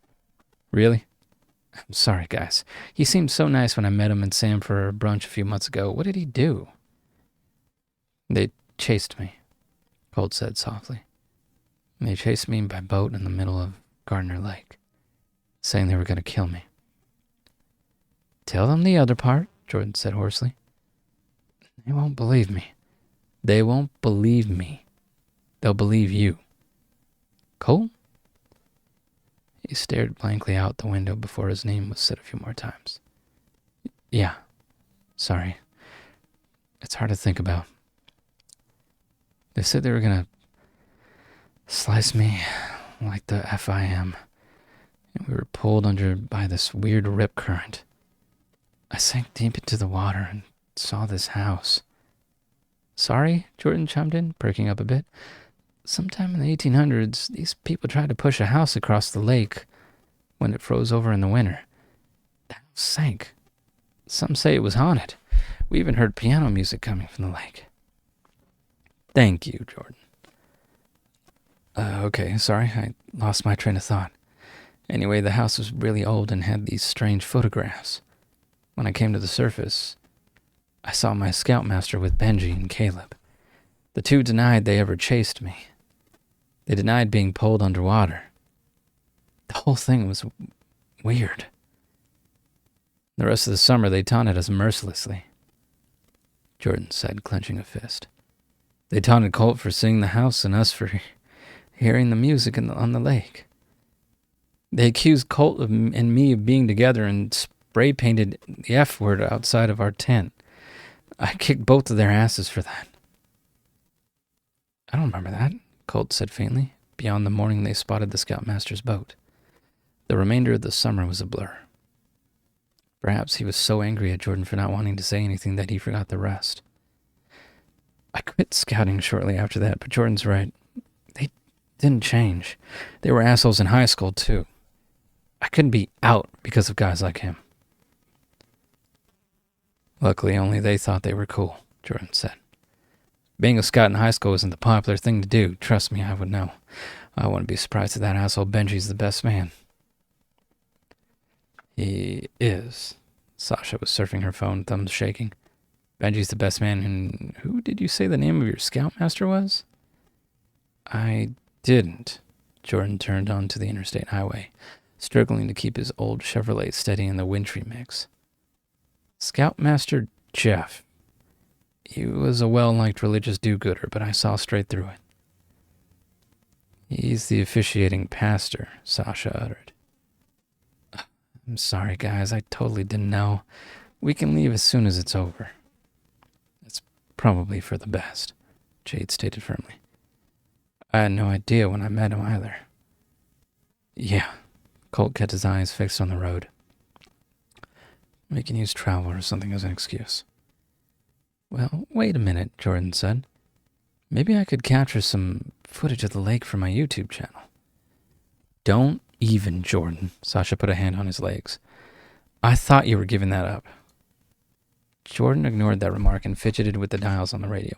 "Really? I'm sorry, guys. He seemed so nice when I met him and Sam for brunch a few months ago. What did he do?" "They chased me," Colt said softly. "They chased me by boat in the middle of Gardner Lake, saying they were going to kill me." "Tell them the other part," Jordan said hoarsely. "They won't believe me." "They won't believe me. They'll believe you." "Colt?" He stared blankly out the window before his name was said a few more times. "Yeah. Sorry. It's hard to think about. They said they were gonna slice me like the F I am, and we were pulled under by this weird rip current. I sank deep into the water and saw this house." "Sorry?" Jordan chimed in, perking up a bit. "Sometime in the 1800s, these people tried to push a house across the lake when it froze over in the winter. The house sank. Some say it was haunted. We even heard piano music coming from the lake." "Thank you, Jordan." Okay, sorry, I lost my train of thought. Anyway, the house was really old and had these strange photographs. When I came to the surface, I saw my scoutmaster with Benji and Caleb. The two denied they ever chased me. They denied being pulled underwater. The whole thing was weird. The rest of the summer, they taunted us mercilessly," Jordan said, clenching a fist. "They taunted Colt for seeing the house and us for hearing the music on the lake. They accused Colt and me of being together and spray-painted the F word outside of our tent. I kicked both of their asses for that." "I don't remember that," Colt said faintly, beyond the morning they spotted the Scoutmaster's boat. The remainder of the summer was a blur. Perhaps he was so angry at Jordan for not wanting to say anything that he forgot the rest. "I quit scouting shortly after that, but Jordan's right. They didn't change. They were assholes in high school, too. I couldn't be out because of guys like him." "Luckily, only they thought they were cool," Jordan said. "Being a scout in high school isn't the popular thing to do. Trust me, I would know. I wouldn't be surprised if that asshole Benji's the best man." "He is." Sasha was surfing her phone, thumbs shaking. "Benji's the best man, and who did you say the name of your scoutmaster was?" "I didn't." Jordan turned onto the interstate highway, struggling to keep his old Chevrolet steady in the wintry mix. "Scoutmaster Jeff. He was a well-liked religious do-gooder, but I saw straight through it." "He's the officiating pastor," Sasha uttered. "I'm sorry, guys. I totally didn't know. We can leave as soon as it's over." "It's probably for the best," Jade stated firmly. "I had no idea when I met him either." "Yeah." Colt kept his eyes fixed on the road. "We can use travel or something as an excuse." "Well, wait a minute," Jordan said. Maybe I could capture some footage of the lake for my YouTube channel. Don't even, Jordan. Sasha put a hand on his legs. I thought you were giving that up. Jordan ignored that remark and fidgeted with the dials on the radio.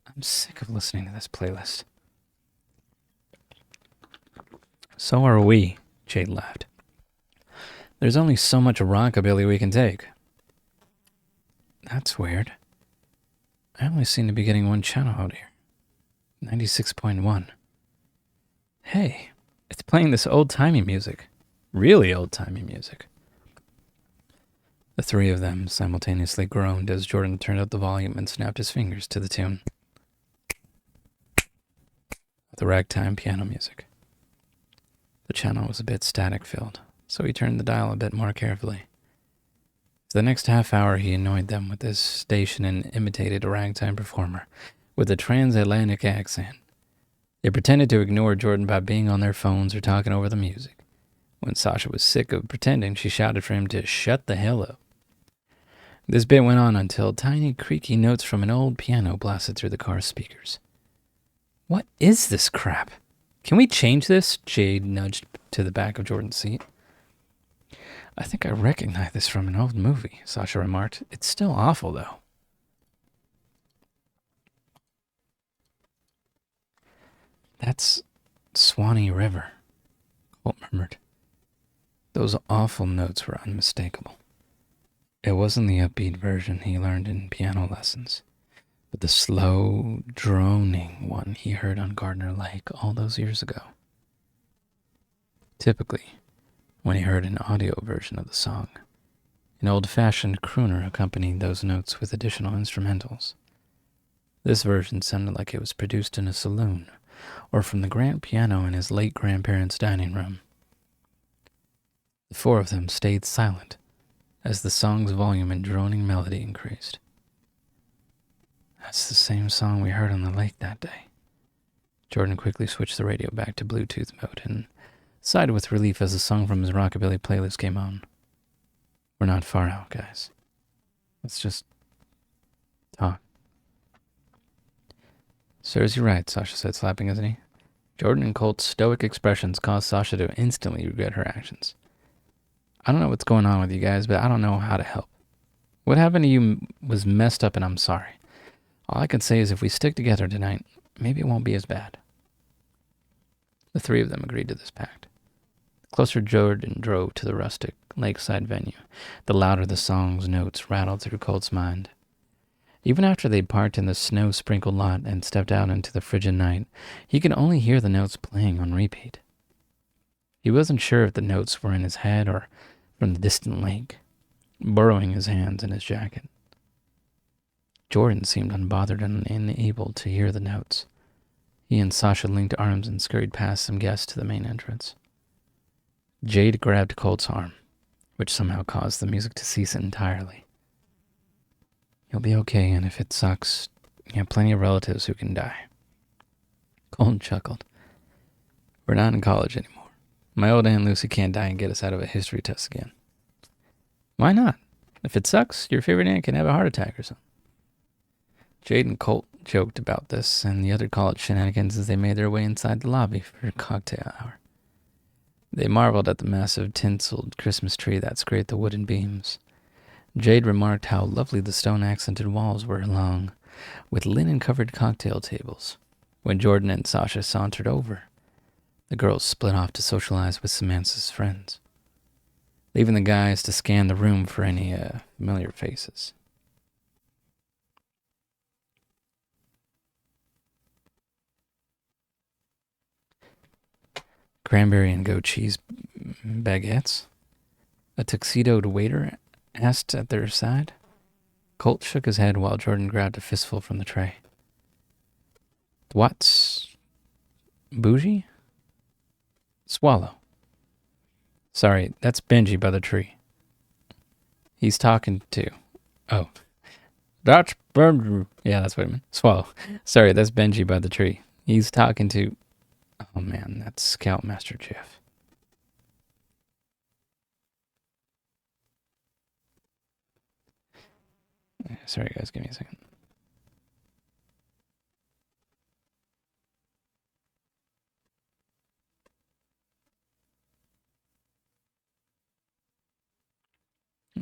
I'm sick of listening to this playlist. So are we, Jade laughed. There's only so much rockabilly we can take. That's weird. I only seem to be getting one channel out here. 96.1. Hey, it's playing this old-timey music. Really old-timey music. The three of them simultaneously groaned as Jordan turned up the volume and snapped his fingers to the tune. The ragtime piano music. The channel was a bit static-filled, so he turned the dial a bit more carefully. For the next half hour, he annoyed them with his station and imitated a ragtime performer with a transatlantic accent. They pretended to ignore Jordan by being on their phones or talking over the music. When Sasha was sick of pretending, she shouted for him to shut the hell up. This bit went on until tiny, creaky notes from an old piano blasted through the car's speakers. What is this crap? Can we change this? Jade nudged to the back of Jordan's seat. I think I recognize this from an old movie, Sasha remarked. It's still awful, though. That's Swanee River, Colt murmured. Those awful notes were unmistakable. It wasn't the upbeat version he learned in piano lessons, but the slow, droning one he heard on Gardner Lake all those years ago. Typically, when he heard an audio version of the song, an old-fashioned crooner accompanied those notes with additional instrumentals. This version sounded like it was produced in a saloon, or from the grand piano in his late grandparents' dining room. The four of them stayed silent as the song's volume and droning melody increased. That's the same song we heard on the lake that day. Jordan quickly switched the radio back to Bluetooth mode and sighed with relief as the song from his rockabilly playlist came on. We're not far out, guys. Let's just talk. Serves you right, Sasha said, slapping his knee. Jordan and Colt's stoic expressions caused Sasha to instantly regret her actions. I don't know what's going on with you guys, but I don't know how to help. What happened to you was messed up and I'm sorry. All I can say is if we stick together tonight, maybe it won't be as bad. The three of them agreed to this pact. The closer Jordan drove to the rustic lakeside venue, the louder the song's notes rattled through Colt's mind. Even after they parked in the snow-sprinkled lot and stepped out into the frigid night, he could only hear the notes playing on repeat. He wasn't sure if the notes were in his head or from the distant lake, burrowing his hands in his jacket. Jordan seemed unbothered and unable to hear the notes. He and Sasha linked arms and scurried past some guests to the main entrance. Jade grabbed Colt's arm, which somehow caused the music to cease entirely. You'll be okay, and if it sucks, you have plenty of relatives who can die. Colt chuckled. We're not in college anymore. My old Aunt Lucy can't die and get us out of a history test again. Why not? If it sucks, your favorite aunt can have a heart attack or something. Jade and Colt joked about this and the other college shenanigans as they made their way inside the lobby for cocktail hour. They marveled at the massive tinseled Christmas tree that scraped the wooden beams. Jade remarked how lovely the stone-accented walls were along with linen-covered cocktail tables. When Jordan and Sasha sauntered over, the girls split off to socialize with Samantha's friends, leaving the guys to scan the room for any familiar faces. Cranberry and goat cheese baguettes? A tuxedoed waiter asked at their side. Colt shook his head while Jordan grabbed a fistful from the tray. What's bougie? Swallow. Sorry, that's Benji by the tree. He's talking to... Oh. That's Benji. Yeah, that's what I meant. Swallow. Sorry, that's Benji by the tree. He's talking to... Oh man, that's Scoutmaster Jeff. Sorry guys, give me a second.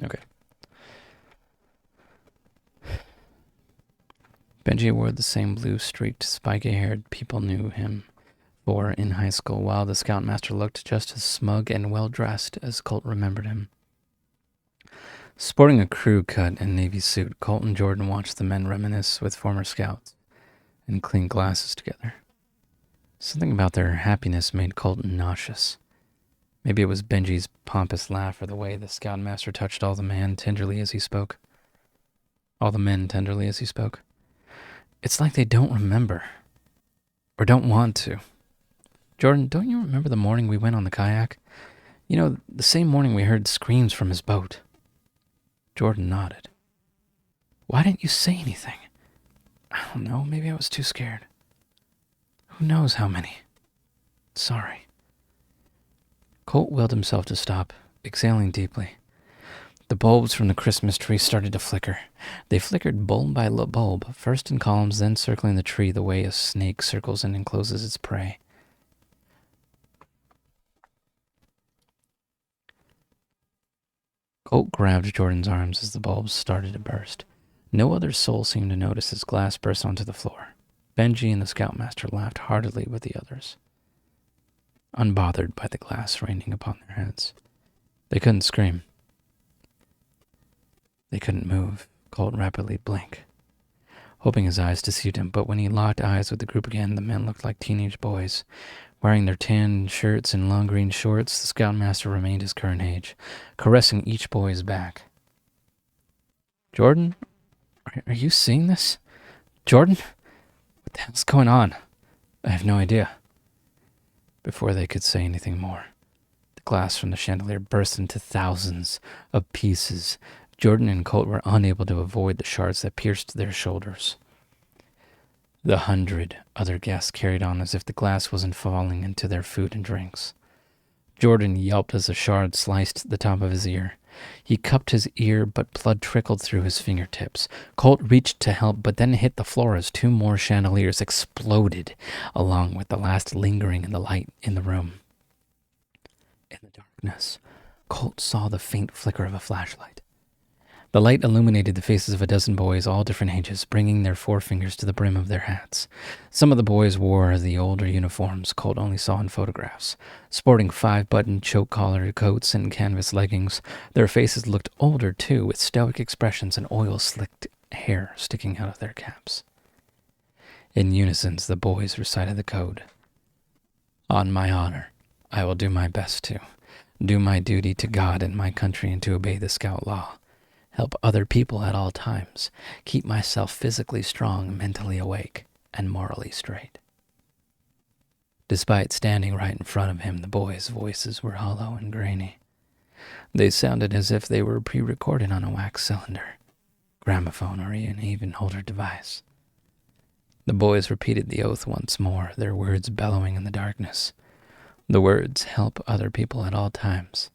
Okay. Benji wore the same blue-streaked, spiky-haired people knew him for in high school, while the Scoutmaster looked just as smug and well-dressed as Colt remembered him. Sporting a crew cut and navy suit, Colt and Jordan watched the men reminisce with former scouts and clink glasses together. Something about their happiness made Colton nauseous. Maybe it was Benji's pompous laugh or the way the Scoutmaster touched all the men tenderly as he spoke. It's like they don't remember. Or don't want to. Jordan, don't you remember the morning we went on the kayak? You know, the same morning we heard screams from his boat. Jordan nodded. Why didn't you say anything? I don't know, maybe I was too scared. Who knows how many? Sorry. Colt willed himself to stop, exhaling deeply. The bulbs from the Christmas tree started to flicker. They flickered bulb by bulb, first in columns, then circling the tree the way a snake circles and encloses its prey. Colt grabbed Jordan's arms as the bulbs started to burst. No other soul seemed to notice as glass burst onto the floor. Benji and the Scoutmaster laughed heartily with the others, unbothered by the glass raining upon their heads. They couldn't scream. They couldn't move. Colt rapidly blinked, hoping his eyes deceived him, but when he locked eyes with the group again, the men looked like teenage boys. Wearing their tan shirts and long green shorts, the Scoutmaster remained his current age, caressing each boy's back. Jordan? Are you seeing this? Jordan? What the hell's going on? I have no idea. Before they could say anything more, the glass from the chandelier burst into thousands of pieces. Jordan and Colt were unable to avoid the shards that pierced their shoulders. The 100 other guests carried on as if the glass wasn't falling into their food and drinks. Jordan yelped as a shard sliced the top of his ear. He cupped his ear, but blood trickled through his fingertips. Colt reached to help, but then hit the floor as 2 more chandeliers exploded, along with the last lingering in the light in the room. In the darkness, Colt saw the faint flicker of a flashlight. The light illuminated the faces of a dozen boys, all different ages, bringing their forefingers to the brim of their hats. Some of the boys wore the older uniforms Colt only saw in photographs. Sporting 5-button choke-collar coats and canvas leggings, their faces looked older, too, with stoic expressions and oil-slicked hair sticking out of their caps. In unison, the boys recited the code. On my honor, I will do my best to do my duty to God and my country and to obey the Scout law. Help other people at all times. Keep myself physically strong, mentally awake, and morally straight. Despite standing right in front of him, the boys' voices were hollow and grainy. They sounded as if they were pre-recorded on a wax cylinder, gramophone, or an even holder device. The boys repeated the oath once more, their words bellowing in the darkness. The words, help other people at all times,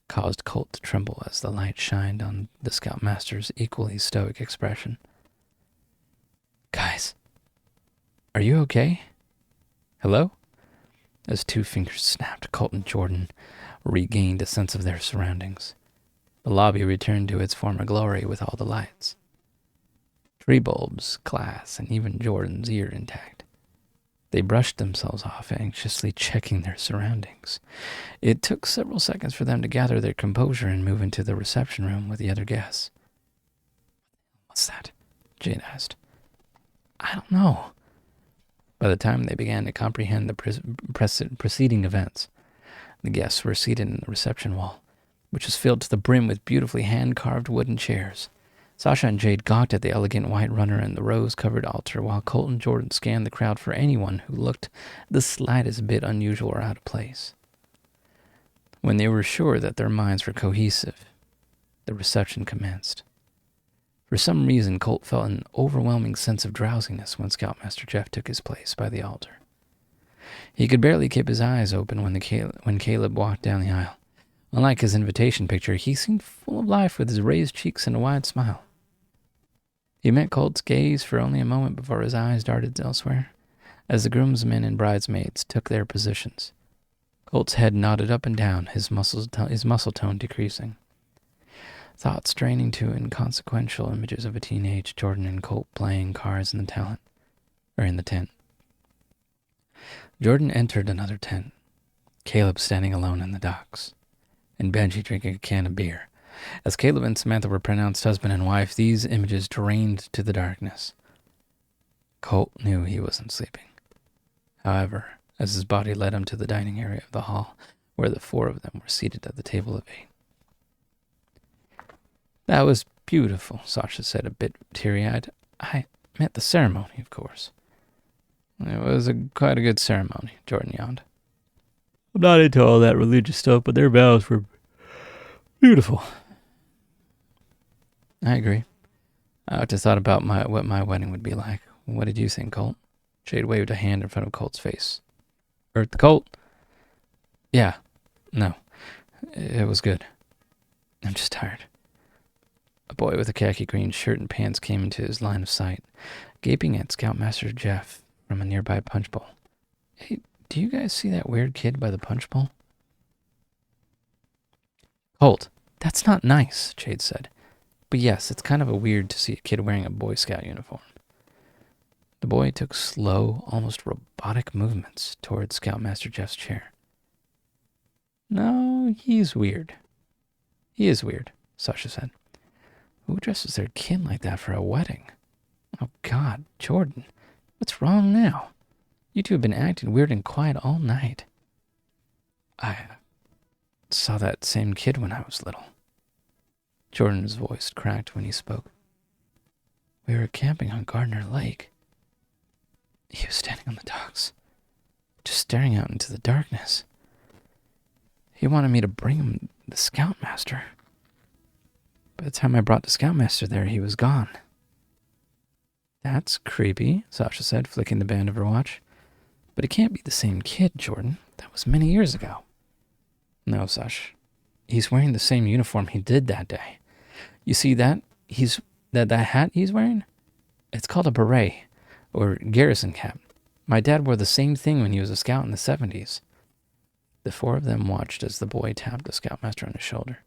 caused Colt to tremble as the light shined on the Scoutmaster's equally stoic expression. Guys, are you okay? Hello? As 2 fingers snapped, Colt and Jordan regained a sense of their surroundings. The lobby returned to its former glory with all the lights. Tree bulbs, glass, and even Jordan's ear intact. They brushed themselves off, anxiously checking their surroundings. It took several seconds for them to gather their composure and move into the reception room with the other guests. What's that? Jade asked. I don't know. By the time they began to comprehend the preceding events, the guests were seated in the reception wall, which was filled to the brim with beautifully hand-carved wooden chairs. Sasha and Jade gawked at the elegant white runner and the rose-covered altar, while Colt and Jordan scanned the crowd for anyone who looked the slightest bit unusual or out of place. When they were sure that their minds were cohesive, the reception commenced. For some reason, Colt felt an overwhelming sense of drowsiness when Scoutmaster Jeff took his place by the altar. He could barely keep his eyes open when Caleb walked down the aisle. Unlike his invitation picture, he seemed full of life with his raised cheeks and a wide smile. He met Colt's gaze for only a moment before his eyes darted elsewhere, as the groomsmen and bridesmaids took their positions. Colt's head nodded up and down, his muscle tone decreasing. thoughts straining to inconsequential images of a teenage Jordan and Colt playing cards in the tent. Jordan entered another tent. Caleb standing alone in the docks, and Benji drinking a can of beer. As Caleb and Samantha were pronounced husband and wife, these images drained to the darkness. Colt knew he wasn't sleeping. However, as his body led him to the dining area of the hall, where the four of them were seated at the table of 8. That was beautiful, Sasha said, a bit teary-eyed. I meant the ceremony, of course. It was quite a good ceremony, Jordan yawned. I'm not into all that religious stuff, but their vows were beautiful. I agree. I just thought about what my wedding would be like. What did you think, Colt? Jade waved a hand in front of Colt's face. Hurt the Colt? Yeah. No. It was good. I'm just tired. A boy with a khaki green shirt and pants came into his line of sight, gaping at Scoutmaster Jeff from a nearby punch bowl. Hey, do you guys see that weird kid by the punch bowl? Colt, that's not nice, Jade said. But yes, it's kind of weird to see a kid wearing a Boy Scout uniform. The boy took slow, almost robotic movements towards Scoutmaster Jeff's chair. No, he's weird. He is weird, Sasha said. Who dresses their kid like that for a wedding? Oh, God, Jordan, what's wrong now? You two have been acting weird and quiet all night. I saw that same kid when I was little. Jordan's voice cracked when he spoke. We were camping on Gardner Lake. He was standing on the docks, just staring out into the darkness. He wanted me to bring him the Scoutmaster. By the time I brought the Scoutmaster there, he was gone. That's creepy, Sasha said, flicking the band of her watch. But it can't be the same kid, Jordan. That was many years ago. No, Sash. He's wearing the same uniform he did that day. You see that? That hat he's wearing? It's called a beret, or garrison cap. My dad wore the same thing when he was a scout in the 70s. The four of them watched as the boy tapped the Scoutmaster on his shoulder.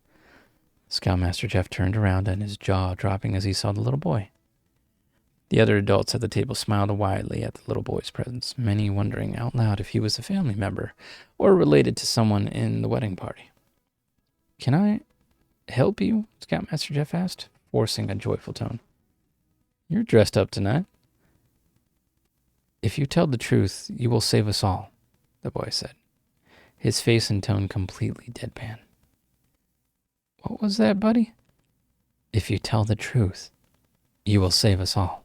Scoutmaster Jeff turned around and his jaw dropping as he saw the little boy. The other adults at the table smiled widely at the little boy's presence, many wondering out loud if he was a family member or related to someone in the wedding party. Can I help you? Scoutmaster Jeff asked, forcing a joyful tone. You're dressed up tonight. If you tell the truth, you will save us all, the boy said, his face and tone completely deadpan. What was that, buddy? If you tell the truth, you will save us all,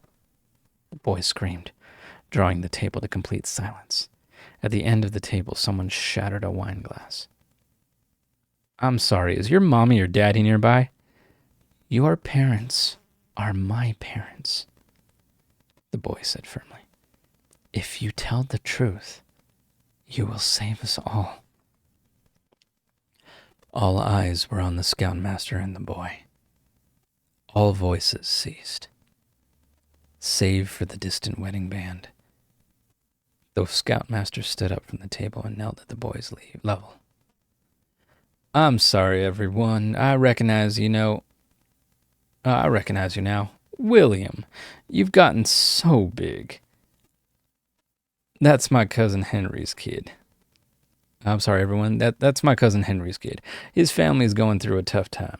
the boy screamed, drawing the table to complete silence. At the end of the table, someone shattered a wine glass. I'm sorry, is your mommy or daddy nearby? Your parents are my parents, the boy said firmly. If you tell the truth, you will save us all. All eyes were on the Scoutmaster and the boy. All voices ceased, save for the distant wedding band. The Scoutmaster stood up from the table and knelt at the boy's level. I'm sorry, everyone. I recognize you now. William, you've gotten so big. That's my cousin Henry's kid. I'm sorry, everyone. That's my cousin Henry's kid. His family's going through a tough time.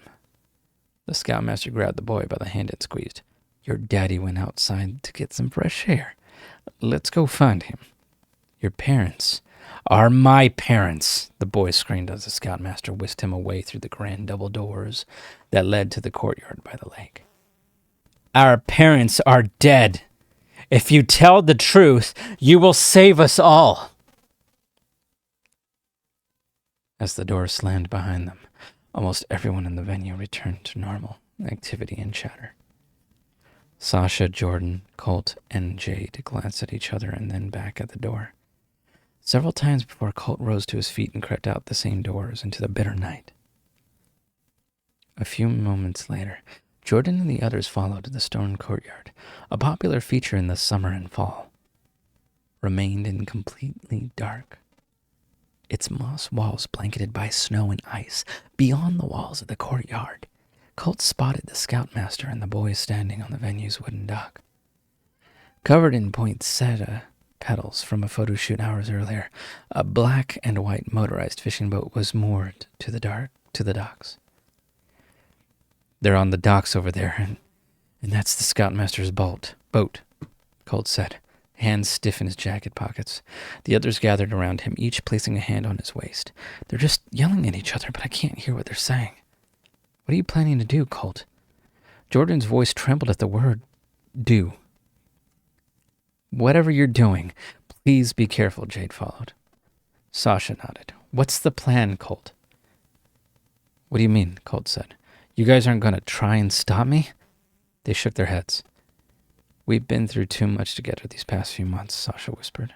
The Scoutmaster grabbed the boy by the hand and squeezed. Your daddy went outside to get some fresh air. Let's go find him. Your parents are my parents, the boy screamed as the Scoutmaster whisked him away through the grand double doors that led to the courtyard by the lake. Our parents are dead. If you tell the truth, you will save us all. As the door slammed behind them, almost everyone in the venue returned to normal activity and chatter. Sasha, Jordan, Colt, and Jade glanced at each other and then back at the door. Several times before Colt rose to his feet and crept out the same doors into the bitter night. A few moments later, Jordan and the others followed to the stone courtyard, a popular feature in the summer and fall. Remained in completely dark. Its moss walls blanketed by snow and ice. Beyond the walls of the courtyard, Colt spotted the scoutmaster and the boys standing on the venue's wooden dock. Covered in poinsettia petals from a photo shoot hours earlier, a black and white motorized fishing boat was moored to the docks. "They're on the docks over there, and that's the scoutmaster's boat," Colt said, hands stiff in his jacket pockets. The others gathered around him, each placing a hand on his waist. "They're just yelling at each other, but I can't hear what they're saying." "What are you planning to do, Colt?" Jordan's voice trembled at the word do. "Whatever you're doing, please be careful," Jade followed. Sasha nodded. "What's the plan, Colt?" "What do you mean?" Colt said. "You guys aren't going to try and stop me?" They shook their heads. "We've been through too much together these past few months," Sasha whispered.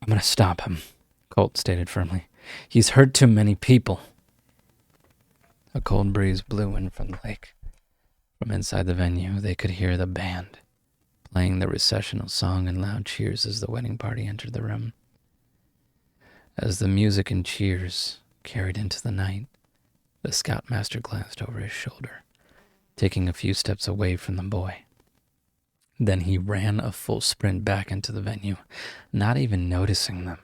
"I'm going to stop him," Colt stated firmly. "He's hurt too many people." A cold breeze blew in from the lake. From inside the venue, they could hear the band playing the recessional song and loud cheers as the wedding party entered the room. As the music and cheers carried into the night, the scoutmaster glanced over his shoulder, taking a few steps away from the boy. Then he ran a full sprint back into the venue, not even noticing them.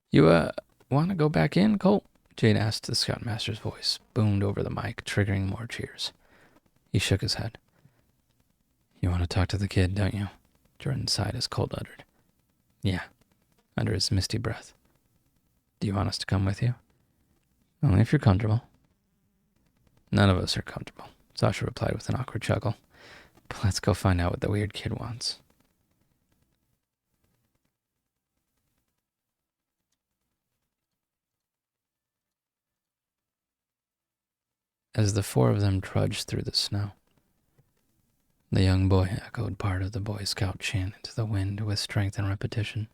"You, want to go back in, Colt?" Jade asked. The scoutmaster's voice boomed over the mic, triggering more cheers. He shook his head. "You want to talk to the kid, don't you?" Jordan sighed as Colt uttered, "Yeah," under his misty breath. "Do you want us to come with you?" "Only if you're comfortable." "None of us are comfortable," Sasha replied with an awkward chuckle. "But let's go find out what the weird kid wants." As the four of them trudged through the snow, the young boy echoed part of the Boy Scout chant into the wind with strength and repetition.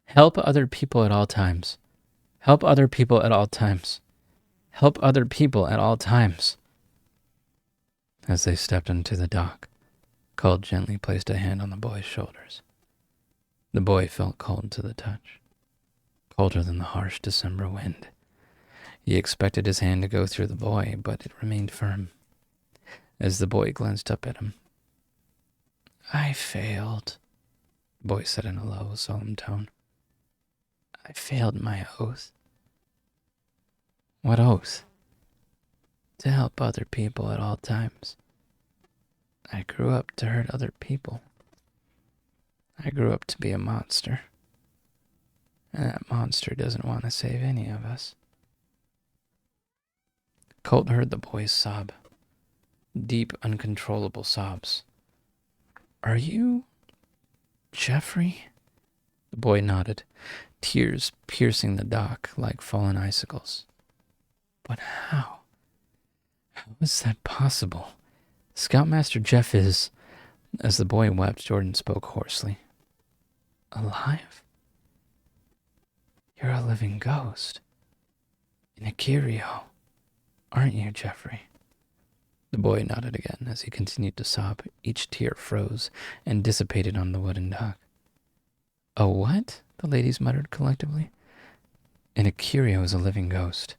"Help other people at all times. Help other people at all times. Help other people at all times." As they stepped into the dock, Colt gently placed a hand on the boy's shoulders. The boy felt cold to the touch, colder than the harsh December wind. He expected his hand to go through the boy, but it remained firm. As the boy glanced up at him, "I failed," the boy said in a low, solemn tone. "I failed my oath." "What oath?" "To help other people at all times. I grew up to hurt other people. I grew up to be a monster. And that monster doesn't want to save any of us." Colt heard the boy's sob. Deep, uncontrollable sobs. "Are you Jeffrey?" The boy nodded, tears piercing the dock like fallen icicles. "But how? How is that possible? Scoutmaster Jeff is..." As the boy wept, Jordan spoke hoarsely. "Alive? You're a living ghost. In a curio, aren't you, Jeffrey?" The boy nodded again as he continued to sob. Each tear froze and dissipated on the wooden dock. "A what?" the ladies muttered collectively. "An Akirio is a living ghost.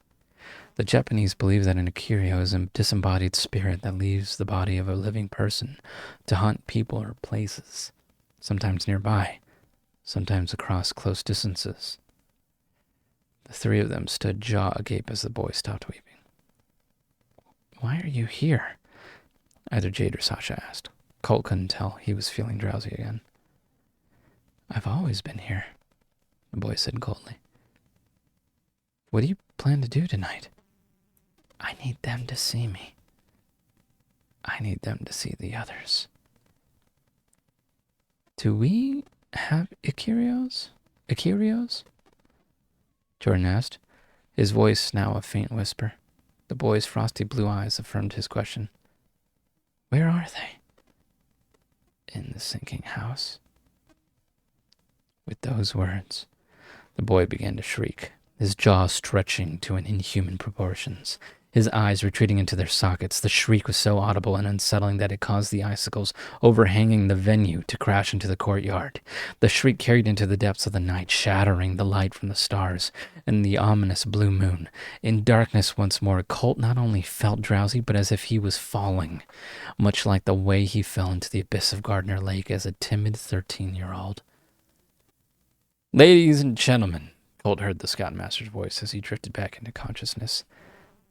The Japanese believe that an Akirio is a disembodied spirit that leaves the body of a living person to haunt people or places, sometimes nearby, sometimes across close distances." The three of them stood jaw agape as the boy stopped weeping. "Why are you here?" either Jade or Sasha asked. Colt couldn't tell. He was feeling drowsy again. "I've always been here," the boy said coldly. "What do you plan to do tonight?" "I need them to see me. I need them to see the others." "Do we have Ikirios? Jordan asked, his voice now a faint whisper. The boy's frosty blue eyes affirmed his question. "Where are they?" "In the sinking house." With those words, the boy began to shriek, his jaw stretching to inhuman proportions. his eyes retreating into their sockets. The shriek was so audible and unsettling that it caused the icicles overhanging the venue to crash into the courtyard. The shriek carried into the depths of the night, shattering the light from the stars and the ominous blue moon. In darkness once more, Colt not only felt drowsy, but as if he was falling, much like the way he fell into the abyss of Gardner Lake as a timid 13-year-old. "Ladies and gentlemen," Colt heard the Scoutmaster's voice as he drifted back into consciousness.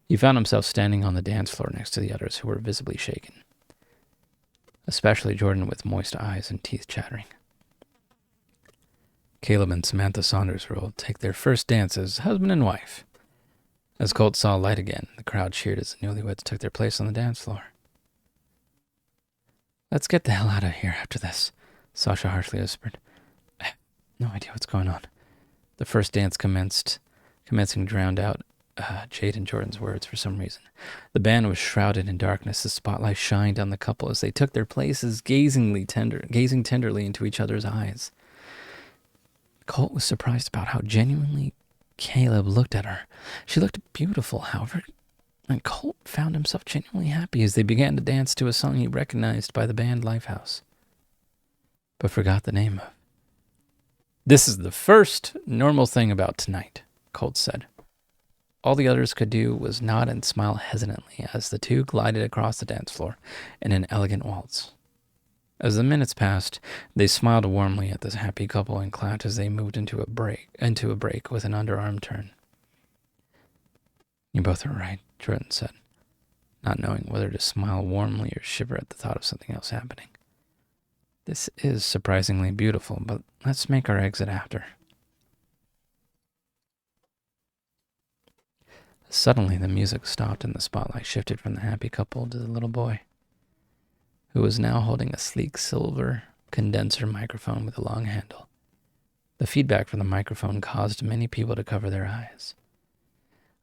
He found himself standing on the dance floor next to the others, who were visibly shaken, especially Jordan with moist eyes and teeth chattering. Caleb and Samantha Saunders will take their first dance as husband and wife. As Colt saw light again, the crowd cheered as the newlyweds took their place on the dance floor. "Let's get the hell out of here after this," Sasha harshly whispered. "I have no idea what's going on." The first dance commencing drowned out Jade and Jordan's words for some reason. The band was shrouded in darkness. The spotlight shined on the couple as they took their places, gazing tenderly into each other's eyes. Colt was surprised about how genuinely Caleb looked at her. She looked beautiful, however, and Colt found himself genuinely happy as they began to dance to a song he recognized by the band Lifehouse, but forgot the name of. "This is the first normal thing about tonight," Colt said. All the others could do was nod and smile hesitantly as the two glided across the dance floor in an elegant waltz. As the minutes passed, they smiled warmly at this happy couple and clapped as they moved into a break with an underarm turn. "You both are right," Jordan said, not knowing whether to smile warmly or shiver at the thought of something else happening. "This is surprisingly beautiful, but let's make our exit after." Suddenly, the music stopped and the spotlight shifted from the happy couple to the little boy, who was now holding a sleek silver condenser microphone with a long handle. The feedback from the microphone caused many people to cover their eyes.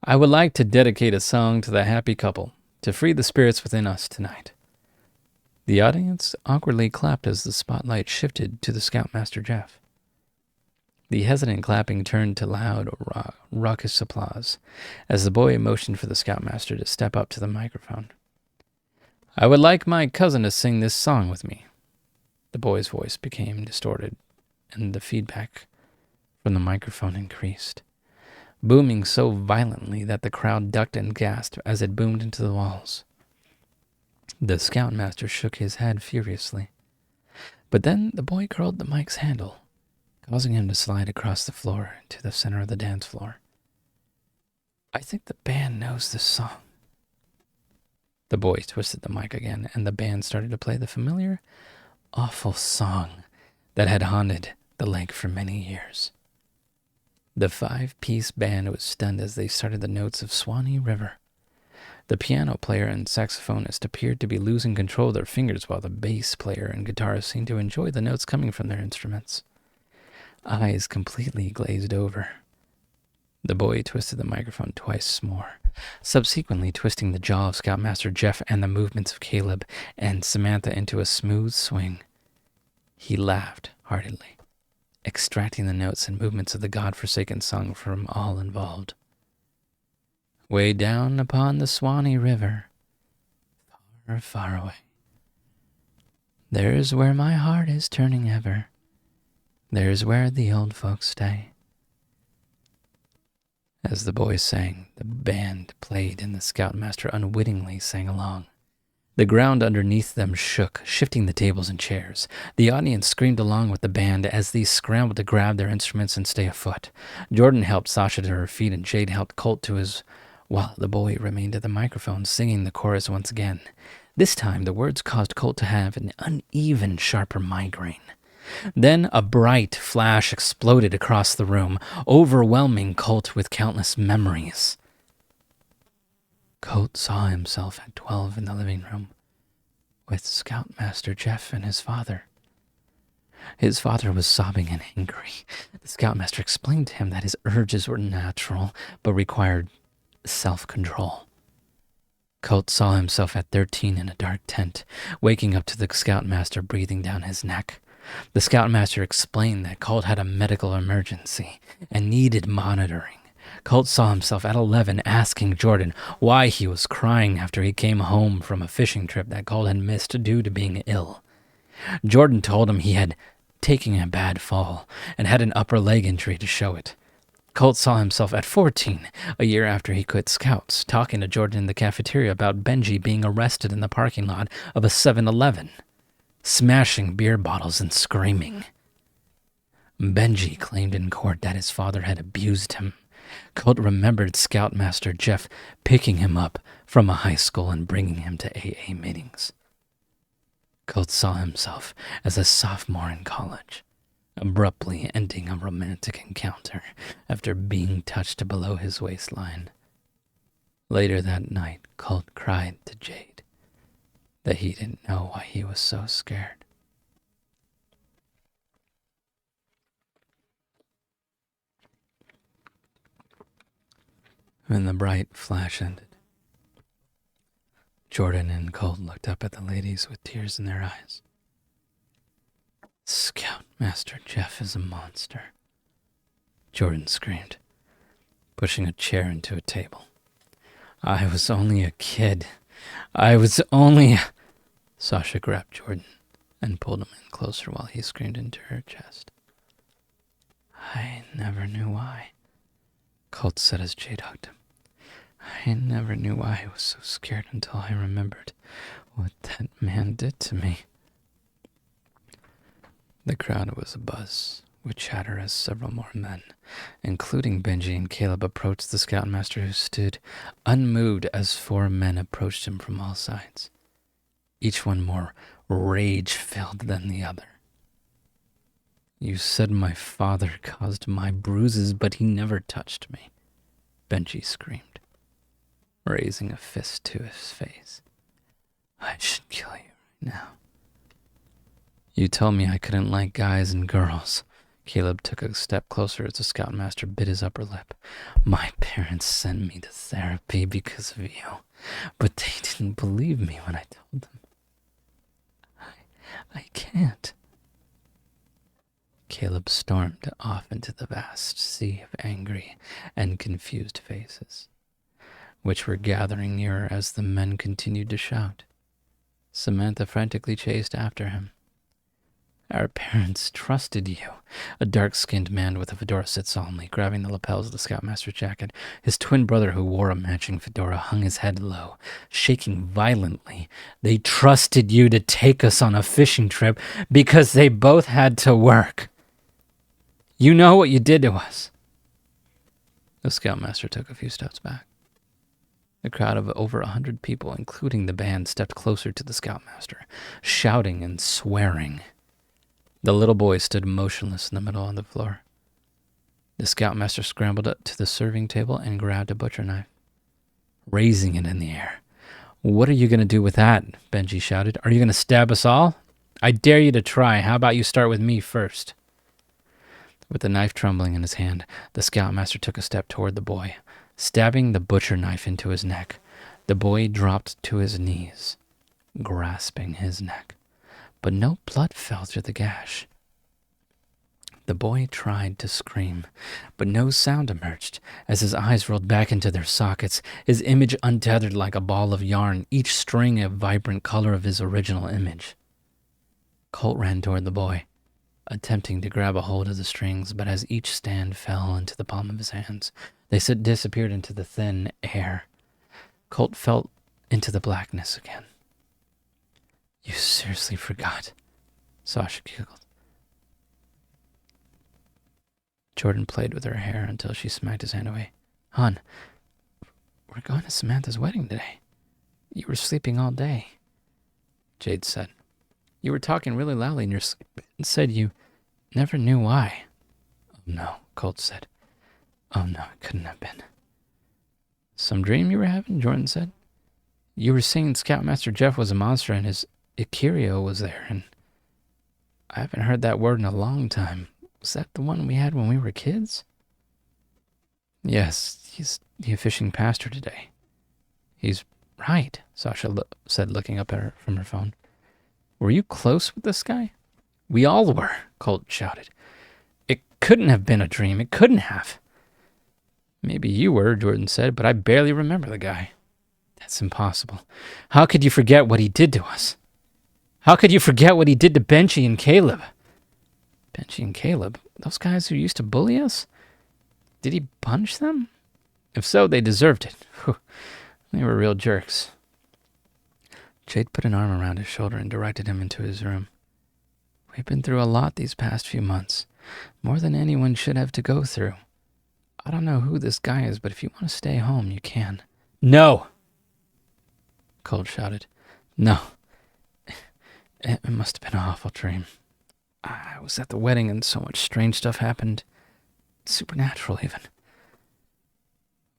"I would like to dedicate a song to the happy couple to free the spirits within us tonight." The audience awkwardly clapped as the spotlight shifted to the Scoutmaster Jeff. The hesitant clapping turned to loud, raucous applause as the boy motioned for the Scoutmaster to step up to the microphone. "I would like my cousin to sing this song with me." The boy's voice became distorted, and the feedback from the microphone increased, booming so violently that the crowd ducked and gasped as it boomed into the walls. The Scoutmaster shook his head furiously, but then the boy curled the mic's handle, causing him to slide across the floor to the center of the dance floor. "I think the band knows this song." The boy twisted the mic again, and the band started to play the familiar, awful song that had haunted the lake for many years. The 5-piece band was stunned as they started the notes of Swanee River. The piano player and saxophonist appeared to be losing control of their fingers, while the bass player and guitarist seemed to enjoy the notes coming from their instruments. Eyes completely glazed over. The boy twisted the microphone twice more, subsequently twisting the jaw of Scoutmaster Jeff and the movements of Caleb and Samantha into a smooth swing. He laughed heartily, extracting the notes and movements of the godforsaken song from all involved. "Way down upon the Swanee River, far, far away, there's where my heart is turning ever. There's where the old folks stay." As the boys sang, the band played and the Scoutmaster unwittingly sang along. The ground underneath them shook, shifting the tables and chairs. The audience screamed along with the band as these scrambled to grab their instruments and stay afoot. Jordan helped Sasha to her feet and Jade helped Colt to his, while the boy remained at the microphone singing the chorus once again. This time, the words caused Colt to have an uneven, sharper migraine. Then a bright flash exploded across the room, overwhelming Colt with countless memories. Colt saw himself at 12 in the living room with Scoutmaster Jeff and his father. His father was sobbing and angry. The Scoutmaster explained to him that his urges were natural, but required self-control. Colt saw himself at 13 in a dark tent, waking up to the Scoutmaster breathing down his neck. The Scoutmaster explained that Colt had a medical emergency and needed monitoring. Colt saw himself at 11 asking Jordan why he was crying after he came home from a fishing trip that Colt had missed due to being ill. Jordan told him he had taken a bad fall and had an upper leg injury to show it. Colt saw himself at 14, a year after he quit Scouts, talking to Jordan in the cafeteria about Benji being arrested in the parking lot of a 7-Eleven, smashing beer bottles and screaming. Benji claimed in court that his father had abused him. Colt remembered Scoutmaster Jeff picking him up from a high school and bringing him to AA meetings. Colt saw himself as a sophomore in college, abruptly ending a romantic encounter after being touched below his waistline. Later that night, Colt cried to Jade that he didn't know why he was so scared. When the bright flash ended, Jordan and Colt looked up at the ladies with tears in their eyes. Scoutmaster Jeff is a monster, Jordan screamed, pushing a chair into a table. I was only a kid. Sasha grabbed Jordan and pulled him in closer while he screamed into her chest. I never knew why, Colt said as Jade hugged him. I never knew why I was so scared until I remembered what that man did to me. The crowd was abuzz with chatter as several more men, including Benji and Caleb, approached the Scoutmaster, who stood unmoved as 4 men approached him from all sides, each one more rage-filled than the other. You said my father caused my bruises, but he never touched me, Benji screamed, raising a fist to his face. I should kill you right now. You told me I couldn't like guys and girls. Caleb took a step closer as the Scoutmaster bit his upper lip. My parents sent me to therapy because of you, but they didn't believe me when I told them. I can't. Caleb stormed off into the vast sea of angry and confused faces, which were gathering nearer as the men continued to shout. Samantha frantically chased after him. Our parents trusted you. A dark-skinned man with a fedora said solemnly, grabbing the lapels of the Scoutmaster's jacket. His twin brother, who wore a matching fedora, hung his head low, shaking violently. They trusted you to take us on a fishing trip because they both had to work. You know what you did to us. The Scoutmaster took a few steps back. A crowd of over 100 people, including the band, stepped closer to the Scoutmaster, shouting and swearing. The little boy stood motionless in the middle of the floor. The Scoutmaster scrambled up to the serving table and grabbed a butcher knife, raising it in the air. What are you going to do with that? Benji shouted. Are you going to stab us all? I dare you to try. How about you start with me first? With the knife trembling in his hand, the Scoutmaster took a step toward the boy, stabbing the butcher knife into his neck. The boy dropped to his knees, grasping his neck, but no blood fell through the gash. The boy tried to scream, but no sound emerged. As his eyes rolled back into their sockets, his image untethered like a ball of yarn, each string a vibrant color of his original image. Colt ran toward the boy, attempting to grab a hold of the strings, but as each strand fell into the palm of his hands, they disappeared into the thin air. Colt fell into the blackness again. You seriously forgot, Sasha giggled. Jordan played with her hair until she smacked his hand away. Hon, we're going to Samantha's wedding today. You were sleeping all day, Jade said. You were talking really loudly in your sleep and said you never knew why. Oh no, Colt said. Oh no, it couldn't have been. Some dream you were having, Jordan said. You were saying Scoutmaster Jeff was a monster and his Ikirio was there, and I haven't heard that word in a long time. Was that the one we had when we were kids? Yes, he's the fishing pastor today. He's right, Sasha said, looking up at her from her phone. Were you close with this guy? We all were, Colt shouted. It couldn't have been a dream. It couldn't have. Maybe you were, Jordan said, but I barely remember the guy. That's impossible. How could you forget what he did to us? How could you forget what he did to Benchy and Caleb? Benchy and Caleb? Those guys who used to bully us? Did he punch them? If so, they deserved it. Whew. They were real jerks. Jade put an arm around his shoulder and directed him into his room. We've been through a lot these past few months. More than anyone should have to go through. I don't know who this guy is, but if you want to stay home, you can. No! Colt shouted. No. It must have been an awful dream. I was at the wedding and so much strange stuff happened. Supernatural, even.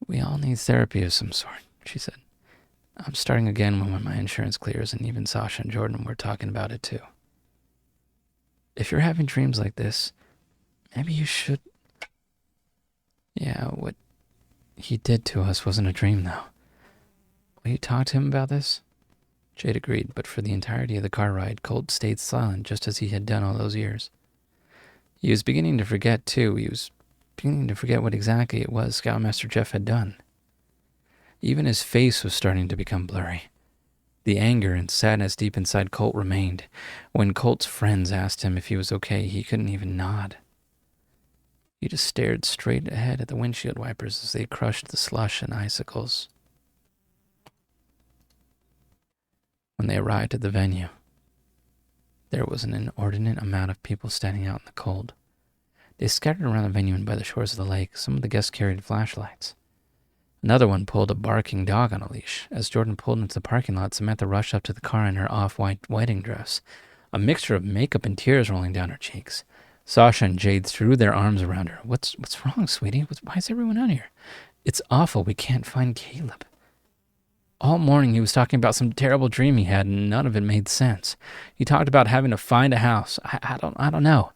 We all need therapy of some sort, she said. I'm starting again when my insurance clears, and even Sasha and Jordan were talking about it too. If you're having dreams like this, maybe you should... Yeah, what he did to us wasn't a dream, though. Will you talk to him about this? Jade agreed, but for the entirety of the car ride, Colt stayed silent just as he had done all those years. He was beginning to forget, too. He was beginning to forget what exactly it was Scoutmaster Jeff had done. Even his face was starting to become blurry. The anger and sadness deep inside Colt remained. When Colt's friends asked him if he was okay, he couldn't even nod. He just stared straight ahead at the windshield wipers as they crushed the slush and icicles. When they arrived at the venue, there was an inordinate amount of people standing out in the cold. They scattered around the venue and by the shores of the lake. Some of the guests carried flashlights. Another one pulled a barking dog on a leash. As Jordan pulled into the parking lot, Samantha rushed up to the car in her off-white wedding dress, a mixture of makeup and tears rolling down her cheeks. Sasha and Jade threw their arms around her. What's wrong, sweetie? Why is everyone out here? It's awful. We can't find Caleb. All morning he was talking about some terrible dream he had, and none of it made sense. He talked about having to find a house. I don't know.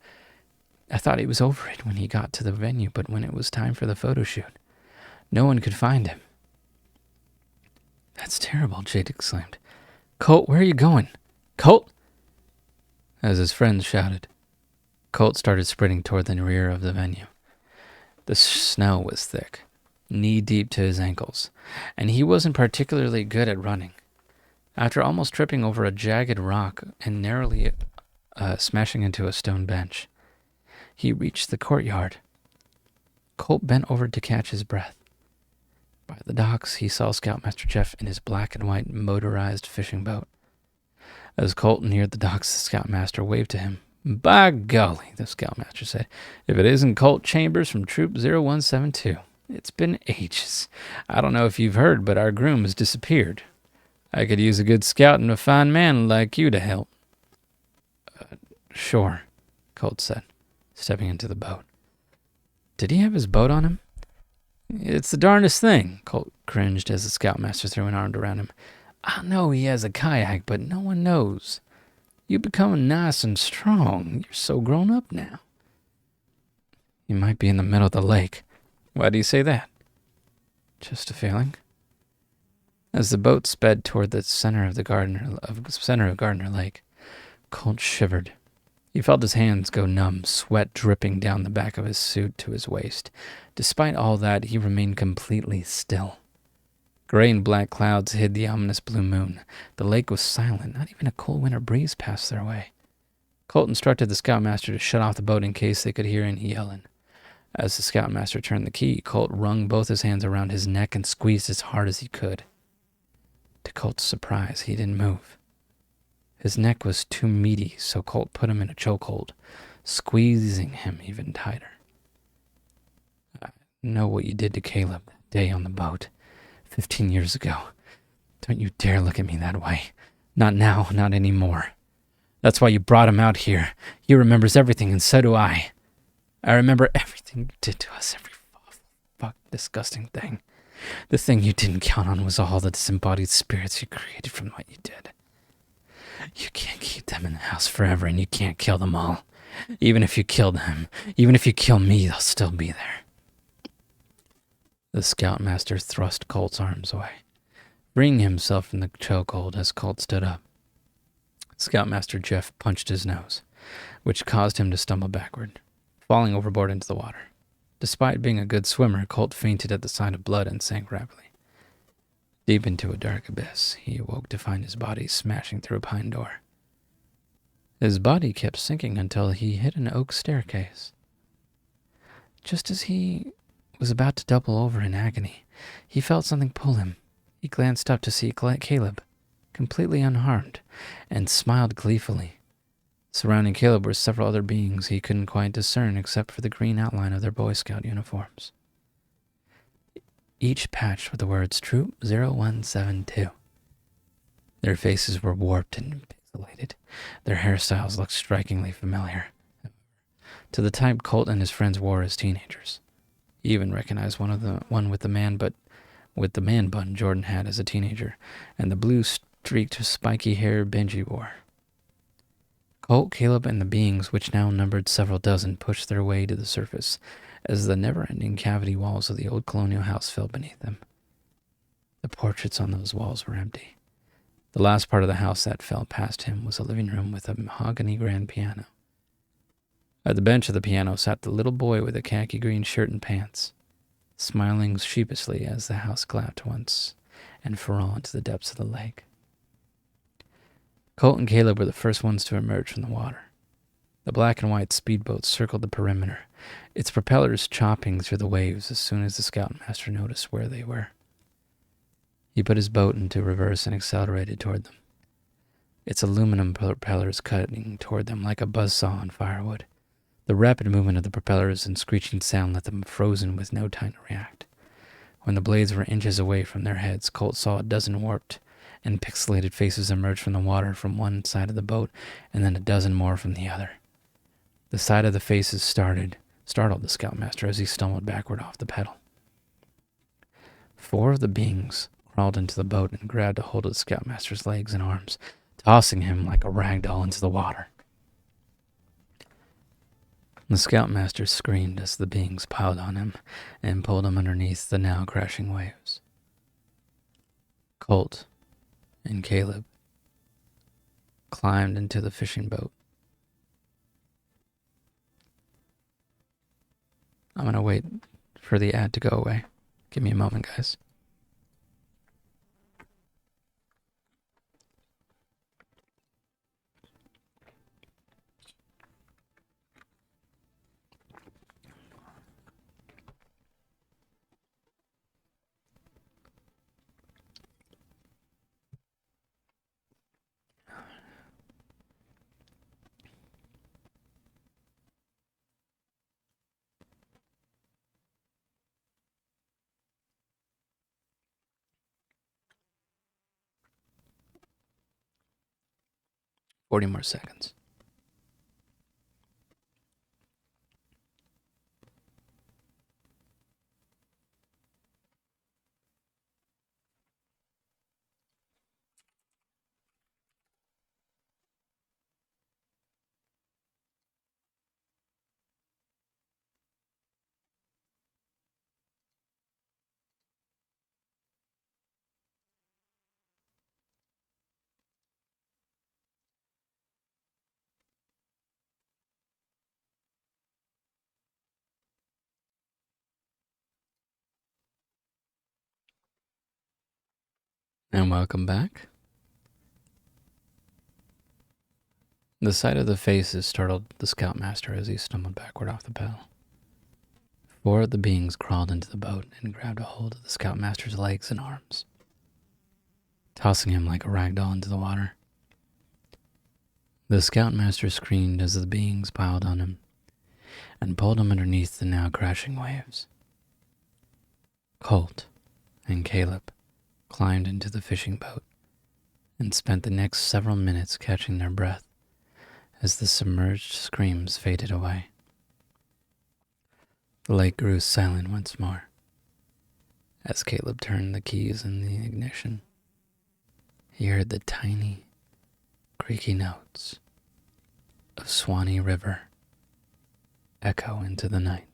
I thought he was over it when he got to the venue, but when it was time for the photo shoot, no one could find him. That's terrible, Jade exclaimed. Colt, where are you going? Colt! As his friends shouted, Colt started sprinting toward the rear of the venue. The snow was thick, knee-deep to his ankles, and he wasn't particularly good at running. After almost tripping over a jagged rock and narrowly smashing into a stone bench, he reached the courtyard. Colt bent over to catch his breath. By the docks, he saw Scoutmaster Jeff in his black and white motorized fishing boat. As Colt neared the docks, the Scoutmaster waved to him. By golly, the Scoutmaster said, if it isn't Colt Chambers from Troop 0172. It's been ages. I don't know if you've heard, but our groom has disappeared. I could use a good scout and a fine man like you to help. Sure, Colt said, stepping into the boat. Did he have his boat on him? It's the darndest thing, Colt cringed as the Scoutmaster threw an arm around him. I know he has a kayak, but no one knows. You're becoming nice and strong. You're so grown up now. You might be in the middle of the lake. Why do you say that? Just a feeling. As the boat sped toward the center of Gardner Lake, Colt shivered. He felt his hands go numb, sweat dripping down the back of his suit to his waist. Despite all that, he remained completely still. Gray and black clouds hid the ominous blue moon. The lake was silent. Not even a cool winter breeze passed their way. Colt instructed the Scoutmaster to shut off the boat in case they could hear any yelling. As the Scoutmaster turned the key, Colt wrung both his hands around his neck and squeezed as hard as he could. To Colt's surprise, he didn't move. His neck was too meaty, so Colt put him in a chokehold, squeezing him even tighter. I know what you did to Caleb that day on the boat, 15 years ago. Don't you dare look at me that way. Not now, not anymore. That's why you brought him out here. He remembers everything, and so do I. I remember everything you did to us, every disgusting thing. The thing you didn't count on was all the disembodied spirits you created from what you did. You can't keep them in the house forever, and you can't kill them all. Even if you kill them, even if you kill me, they'll still be there. The Scoutmaster thrust Colt's arms away, freeing himself from the chokehold as Colt stood up. Scoutmaster Jeff punched his nose, which caused him to stumble backward, falling overboard into the water. Despite being a good swimmer, Colt fainted at the sight of blood and sank rapidly. Deep into a dark abyss, he awoke to find his body smashing through a pine door. His body kept sinking until he hit an oak staircase. Just as he was about to double over in agony, he felt something pull him. He glanced up to see Caleb, completely unharmed, and smiled gleefully. Surrounding Caleb were several other beings he couldn't quite discern except for the green outline of their Boy Scout uniforms, each patched with the words Troop 0172. Their faces were warped and pixelated. Their hairstyles looked strikingly familiar, to the type Colt and his friends wore as teenagers. He even recognized one with the man bun Jordan had as a teenager, and the blue streaked spiky hair Benji wore. Colt, Caleb, and the beings, which now numbered several dozen, pushed their way to the surface as the never-ending cavity walls of the old colonial house fell beneath them. The portraits on those walls were empty. The last part of the house that fell past him was a living room with a mahogany grand piano. At the bench of the piano sat the little boy with a khaki green shirt and pants, smiling sheepishly as the house collapsed once and for all into the depths of the lake. Colt and Caleb were the first ones to emerge from the water. The black and white speedboat circled the perimeter, its propellers chopping through the waves as soon as the scoutmaster noticed where they were. He put his boat into reverse and accelerated toward them, its aluminum propellers cutting toward them like a buzzsaw on firewood. The rapid movement of the propellers and screeching sound left them frozen with no time to react. When the blades were inches away from their heads, Colt saw a dozen warped and pixelated faces emerge from the water from one side of the boat, and then a dozen more from the other. The sight of the faces startled the scoutmaster as he stumbled backward off the pedal. 4 of the beings crawled into the boat and grabbed a hold of the scoutmaster's legs and arms, tossing him like a rag doll into the water. The scoutmaster screamed as the beings piled on him and pulled him underneath the now crashing waves. Colt and Caleb climbed into the fishing boat. I'm going to wait for the ad to go away. Give me a moment, guys. Forty more seconds. And welcome back. The sight of the faces startled the scoutmaster as he stumbled backward off the pedal. 4 of the beings crawled into the boat and grabbed a hold of the scoutmaster's legs and arms, tossing him like a rag doll into the water. The scoutmaster screamed as the beings piled on him and pulled him underneath the now crashing waves. Colt and Caleb climbed into the fishing boat and spent the next several minutes catching their breath as the submerged screams faded away. The lake grew silent once more as Caleb turned the keys in the ignition. He heard the tiny, creaky notes of Swanee River echo into the night.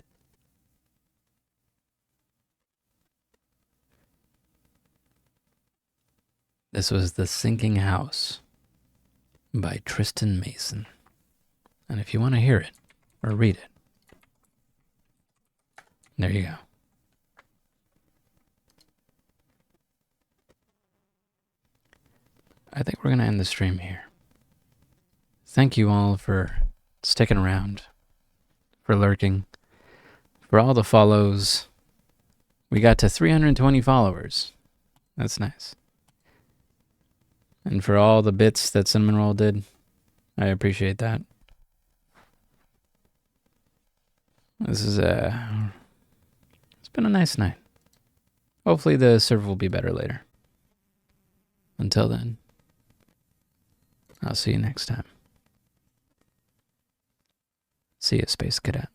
This was The Sinking House by Tristan Mason. And if you want to hear it or read it, There you go. I think we're going to end the stream here. Thank you all for sticking around, for lurking, for all the follows. We got to 320 followers. That's nice. And for all the bits that Cinnamon Roll did, I appreciate that. This is it's been a nice night. Hopefully the server will be better later. Until then, I'll see you next time. See ya, Space Cadet.